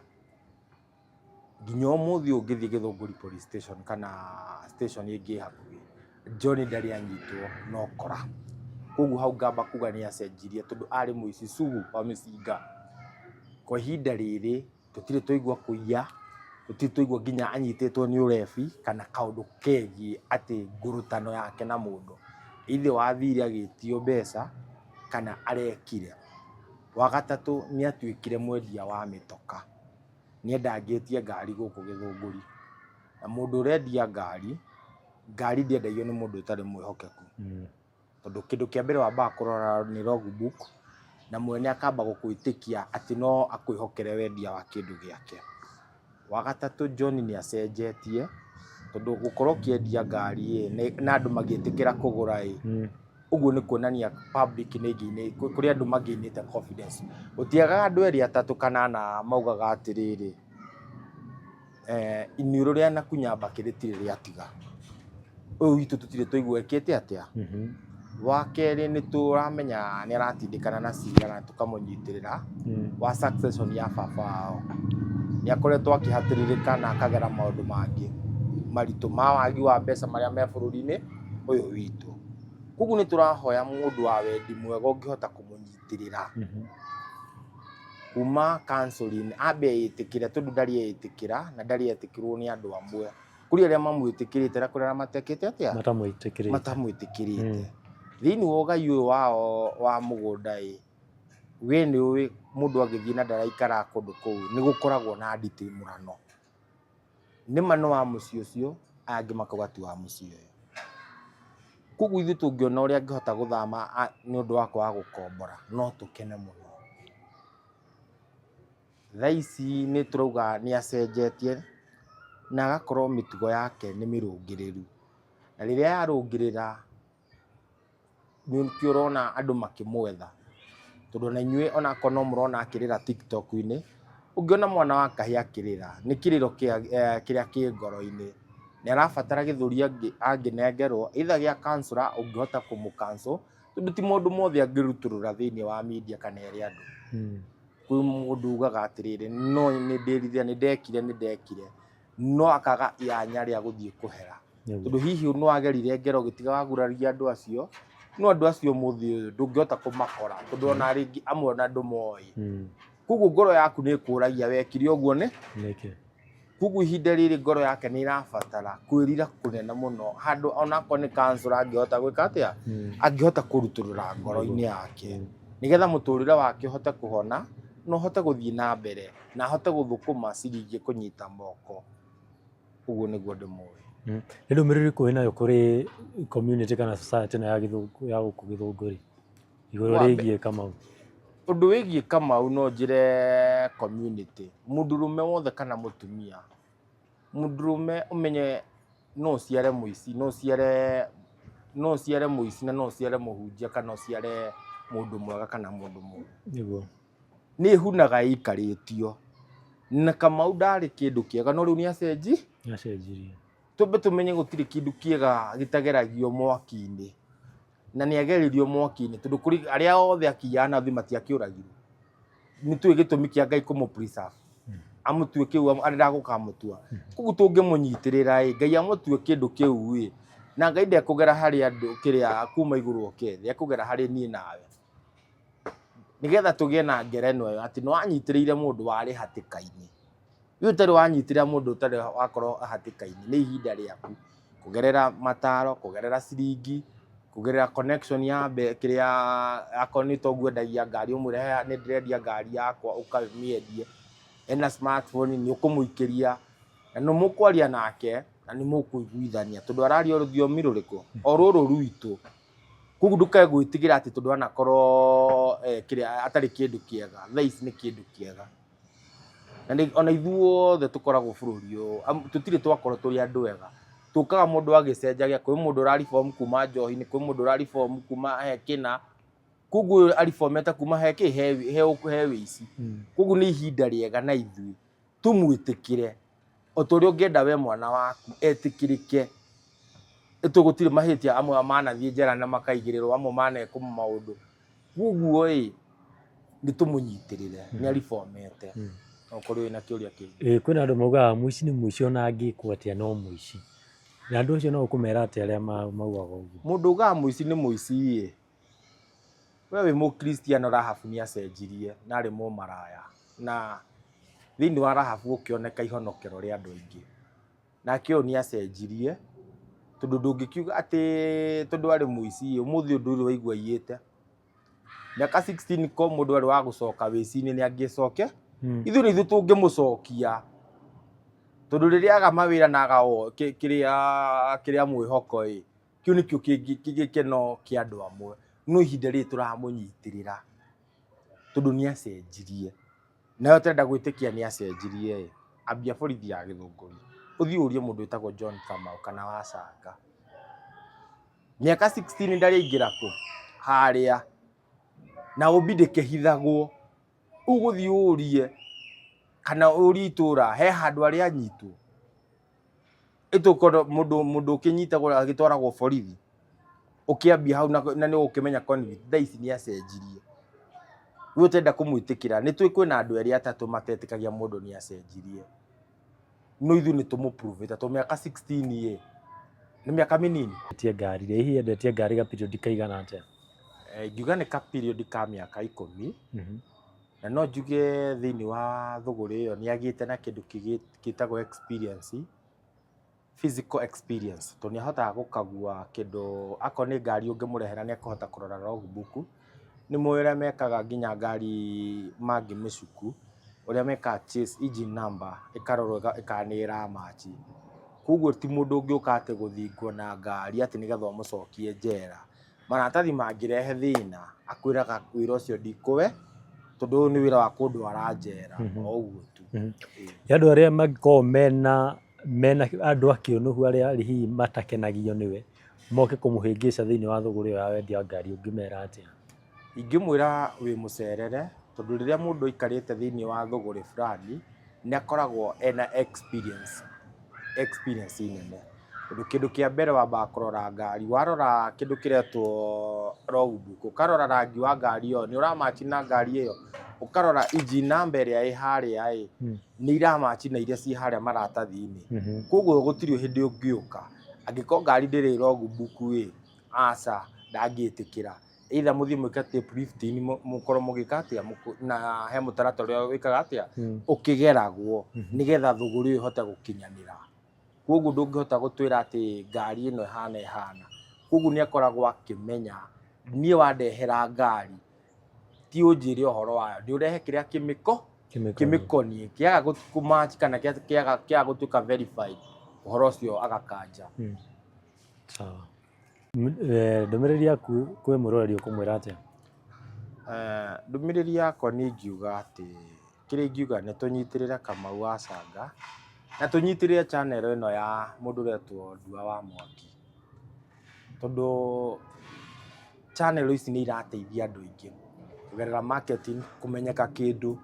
Nginya ũmũthĩ ũngĩthiĩ Gĩthũngũri police station kana station ĩngĩ hakuhĩ, John ndarĩ anyitwo no kora. Koguo hau ngamba kuga nĩ acenjirie tondũ arĩ mũici sugu wa mĩcinga. Kwa ihinda rĩrĩ tũtirĩ tũigua kũiya, tũtirĩ tũigua nginya anyitĩtwo nĩ ũrebi kana kaũndũ kegiĩ atĩ ngurutano yake na mũndũ. Ithe wathire agĩtio mbeca kana arekire. Wa gatatũ nĩ atuĩkire mwendia wa mĩtoka. Nĩ endangĩtie ngari gũkũ Gĩthũngũri. Na mũndũ ũrendia ngari ndĩendagio nĩ mũndũ ũtarĩ mwĩhokeku. Tondũ kĩndũ kĩa mbere wambaga kũrora nĩ logbook na mwene akamba gũkwĩtĩkia atĩ no akwĩhokere wendia wa kĩndũ gĩake. Wa gatatũ John nĩ acenjetie tondũ gũkorwo ũkĩendia ngari na andũ magĩtĩkĩra kũgũra ũguo nĩ kuonania public nĩ kũrĩ andũ mangĩinĩte confidence. Gũtiagaga andũ erĩ atatũ kana ana maugaga atĩrĩrĩ iniũrũ rĩa Nakunyamba kĩrĩtirĩ rĩatiga. Ũyũ witũ tũtirĩ tũigua ekĩte atĩa. wa kerĩ nĩ tũramenya nĩ aratindĩkana na cira na tũkamũnyitĩrĩra wa succession ya baba wao nĩ akoretwo akĩhatĩrĩrĩka na akagera maũndũ mangĩ maritũ ma wagi wa mbeca marĩa me bũrũri-inĩ ũyũ witũ. Koguo nĩ tũrahoya mũndũ wa wendi mwega ũngĩhota kũmũnyitĩrĩra kuma council-inĩ ambe etĩkĩre, tondũ ndarĩ etĩkĩra na ndarĩ etĩkĩrwo nĩ andũ amwe. Kũrĩ arĩa mamwĩtĩkĩrĩte na kũrĩ arĩa matekĩte atĩa matamwĩtĩkĩrĩte. Thĩinĩ wa ũgai ũyũ wao wa mũgũnda we nĩ ũĩ mũndũ agĩthiĩ na ndaraikara kũndũ kũu nĩ gũkoragwo na nditimũrano. Nĩma nĩ wa mũciĩ ũcio aya angĩ makauga ti wa mũciĩ ũyũ. Koguo ithuĩ tũngĩona ũrĩa angĩhota gũthama nĩ ũndũ wa kwaga gũkombora no tũkene mũno. Thaa ici nĩ tũrauga nĩ acenjetie na agakorwo mĩtugo yake nĩ mĩrũngĩrĩru, na rĩrĩa yarũngĩrĩra nĩkĩo ũrona andũ makĩmwetha, tondũ na inyuĩ onakorwo no mũrona akĩrĩra TikTok-inĩ, ũngĩona mwana wa kahĩĩ akĩrĩra nĩ kĩrĩro kĩrĩa kĩ ngoro-inĩ, nĩ arabatara gĩthũri angĩnengerwo either gĩa counsellor ũngĩhota kũmũ-counsel, tondũ ti mũndũ mothe angĩrutũrũra thĩinĩ wa media kana ere andũ. Kwĩ mũndũ ugaga atĩrĩrĩ no nĩ ndekire no akaga ianya rĩa gũthiĩ kũhera, tondũ hihi no agerire ngero gĩtiga waguraria andũ acio, no andũ acio mũthĩ ũyũ ndũngĩhota kũmakora tondũ ona rĩngĩ amwe ona ndũmoĩ. Koguo ngoro yaku nĩ ĩkũragia wekire ũguo nĩ. Koguo ihinda rĩrĩ ngoro yake nĩ ĩrabatara kwĩrira kũnene mũno, handũ onakorwo nĩ counsellor angĩhota gwĩka atĩa, angĩhota kũrutũrũra ngoro-inĩ yake, nĩgetha mũtũrĩre wake ũhote kũhona na ũhote gũthiĩ na mbere na ahote gũthũkũma ciringi kũnyita moko. Ũguo nĩguo ndĩmũĩ. Nĩ ndũmĩrĩri kũ wĩnayo kũrĩ community kana society ĩno ya gũkũ Gĩthũngũ-rĩ igũrũ rĩgiĩ Kamau? Ũndũ wĩgiĩ Kamau no njĩre community, mũndũrũme wothe kana mũtumia, mũndũrũme ũmenye no ũciare mũici, no ũciare mũici na no ũciare mũhunjia kana ũciare mũndũ mwega kana mũndũ mũũru. Nĩ ĩhunaga ĩikarĩtio, na Kamau ndarĩ kĩndũ kĩega no rĩu nĩ acenjirie. Tũmbe tũmenye gũtirĩ kĩndũ kĩega gĩtageragio mwaki-inĩ, na nĩ ageririo mwaki-inĩ, tondũ kũrĩ arĩa othe akiaga nathi matiakĩũragirwo. Nĩ tũĩ gĩtũmi kĩa Ngai kũmũ-preserve, amũtue kĩu arenda gũkamũtua. Koguo tũngĩmũnyitĩrĩra Ngai amũtue kĩndũ kĩu na Ngai ndekũgera harĩ andũ kĩrĩa kuma igũrũ oke thĩ, ekũgera harĩ niĩ nawe, nĩgetha tũgĩe na ngerenwa ĩyo atĩ nĩ wanyitĩrĩire mũndũ warĩ hatĩka-inĩ. Rĩu ũtarĩ wanyitĩrĩra mũndũ ũtarĩ wakorwo hatĩka-inĩ, nĩ ihinda rĩaku kũgerera mataro, kũgerera ciringi, kũgerera connection ya kĩrĩa akorwo nĩ toguo endagia ngari ũmwĩre nĩ ndĩrendia ngari yakwa ũkamĩendie, ena smartphone nĩ ũkũmũikĩria na nĩ mũkwaria nake na nĩ mũkũiguithania, tondũ araria rũthiomi rũrĩkũ o rũrũ rwitũ. Koguo ndũkae gwĩtigĩra atĩ tondũ anakorwo atarĩ kĩndũ kĩega, thaa ici nĩ kĩndũ kĩega. Na ona ithuothe tũkoragwo bũrũri ũyũ tũtirĩ twakorwo tũrĩ andũ ega, tũkaga mũndũ agĩcenjagia, kwĩ mũndũ ũraribomu kuma njohi-inĩ, kwĩ mũndũ ũraribomu kuma he kĩna, koguo aribomete kuma he wĩici. Koguo nĩ ihinda rĩega na ithuĩ tũmwĩtĩkĩre o ta ũrĩa ũngĩenda we mwana waku etĩkĩrĩke. Tũgũtirĩ mahĩtia amwe manathiĩ njera na makaigĩrĩrwo, amwe manekwo maũndũ. Koguo nĩ tũmũnyitĩrĩre, nĩ aribomete. Okorwo wĩna kĩũria kĩngĩ. Kwĩna andũ maugaga mũici nĩ mũici ona angĩkwo atĩa no mũici. Na andũ acio no ũkũmera atĩa arĩa maugaga ũguo? Mũndũ ugaga mũici nĩ mũici we wĩ mũkristiano, Rahabu nĩ acenjirie na arĩ mũmaraya, na thĩinĩ wa Rahabu gũkĩoneka ihonokero rĩa andũ aingĩ, nake ũyũ nĩ acenjirie, tondũ ndũngĩkiuga atĩ tondũ arĩ mũici ũmũthĩ ũndũ ũrĩa waigua aiyĩte. Mĩaka 16 ko mũndũ arĩ wa gũcoka wĩci-inĩ nĩ angĩcoke, ithuĩ nĩ ithuĩ tũngĩmũcokia, tondũ rĩrĩa aga mawĩra na aga kĩrĩa mwĩhoko kĩu nĩkĩo gĩkeno kĩa andũ amwe. No ihinda rĩrĩ tũramũnyitĩrĩra tondũ nĩ acenjirie, nawe ũtarenda gwĩtĩkia nĩ acenjirie, ambia borithi ya Gĩthũngũri ũthiĩ ũrie mũndũ wĩtagwo John Kamau kana Wachanga. Mĩaka 16 ndarĩ aingĩra kũ harĩa, na ũmbi ndĩkĩhithagwo, ũgũthiĩ ũrie kana ũrie itũra he handũ arĩa anyitwo. Mũndũ ũkĩnyitagwo agĩtwaragwo borithi, ukiambia hau na ni ukimenya convict thaa ici ni acenjirie we utenda kumwitikira ni twi kwina andu eri atatu matetikagia mundu ni acenjirie no ithu ni tumu prove ta miaka 16 ye ni miaka minini tie ngari hihi endetie ngari ga period kaigana atia ngiuga ni ka period ka miaka 10 na no njuge thiini wa thuguri iyo ni agite na kindu gitagwo experience physical experience to ni ahota gukagua kindu ako ni ngari ungimurehera ni akahota kurora logbook ni mwira mekaga nginya ngari mangi micuku uria meka chase engine number ikarorwo ikanira machi koguo ti mundu ungiuka ate guthingwo na ngari ati nigetha umucokie njera maratathi mangirehe thina akwiraga wira ucio ndikuwe tondu ni wira wa kundwara njera oguo tu andu aria magiko mena andu akiunuhu aria hihi matakenagio niwe moke kumuhingica thiini wa thuguri ya wendia ngari ungimera atia ingimwira wi mucerere tondu riria mundu ikarite thiini wa thuguri fulani ni akoragwo ena experience nene tondu kindu kia mbere wamba kurora ngari warora kindu kiretwo logbook ukarora rangi wa ngari iyo ni uramachi na ngari iyo ukarora engine number iria i haria ni iramachi na iria ci haria maratathi-ini koguo gutiri hindi ungiuka angiko ngari ndiri logbook aca ndangitikira either muthie mwika tape lifting mukorwo mugikatia na he mutaratara wikaga atia ukigeragwo nigetha thuguri ihote gukinyanira koguo ndungihota gutwira ati ngari ino ihana koguo ni akoragwo akimenya nie wandehera ngari ti unjire uhoro wayo ndi urehe kiria kimiko nie kiaga kumatch kana kiaga gutuka verified uhoro ucio agakanja sawa ndumiriri yaku kwi muroreri ukumwira atia ndumiriri yakwa ni ngiuga ati kiri ngiuga ni tunyitirire Kamau wa Canga na tunyitirire channel ino ya mundu retwo Ndua wa Mwangi tondu channel ici ni irateithia andu aingi kugerera marketing kumenyeka kindu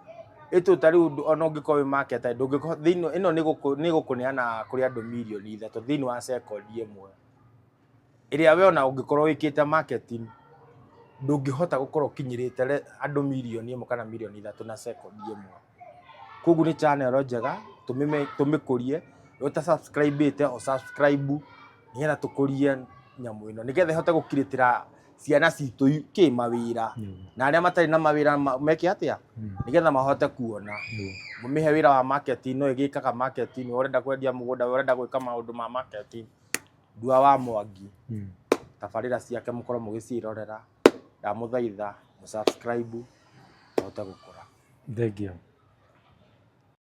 itu tari ona ungikorwo marketer ndungikorwo thiini ino ni gukuneana kuri andu milioni 3 thiini wa second imwe iria we ona ungikorwo wikite marketing ndungihota gukorwo kinyirite andu milioni 1 kana milioni 3 na second imwe koguo ni channel njega tumikurie uta subscribe ite o subscribe nigetha tukurie nyamu ino nigetha ihote gukiritira ciana citu ki mawira na aria matari na mawira meke atia nigetha mahote kuona mumihe wira wa marketing no igikaga marketing urenda kwendia mugunda urenda gwika maundu ma marketing Ndua wa Mwangi tabarira ciake mukorwo mugicirorera ndamuthaitha mu subscribe hote gukura thank you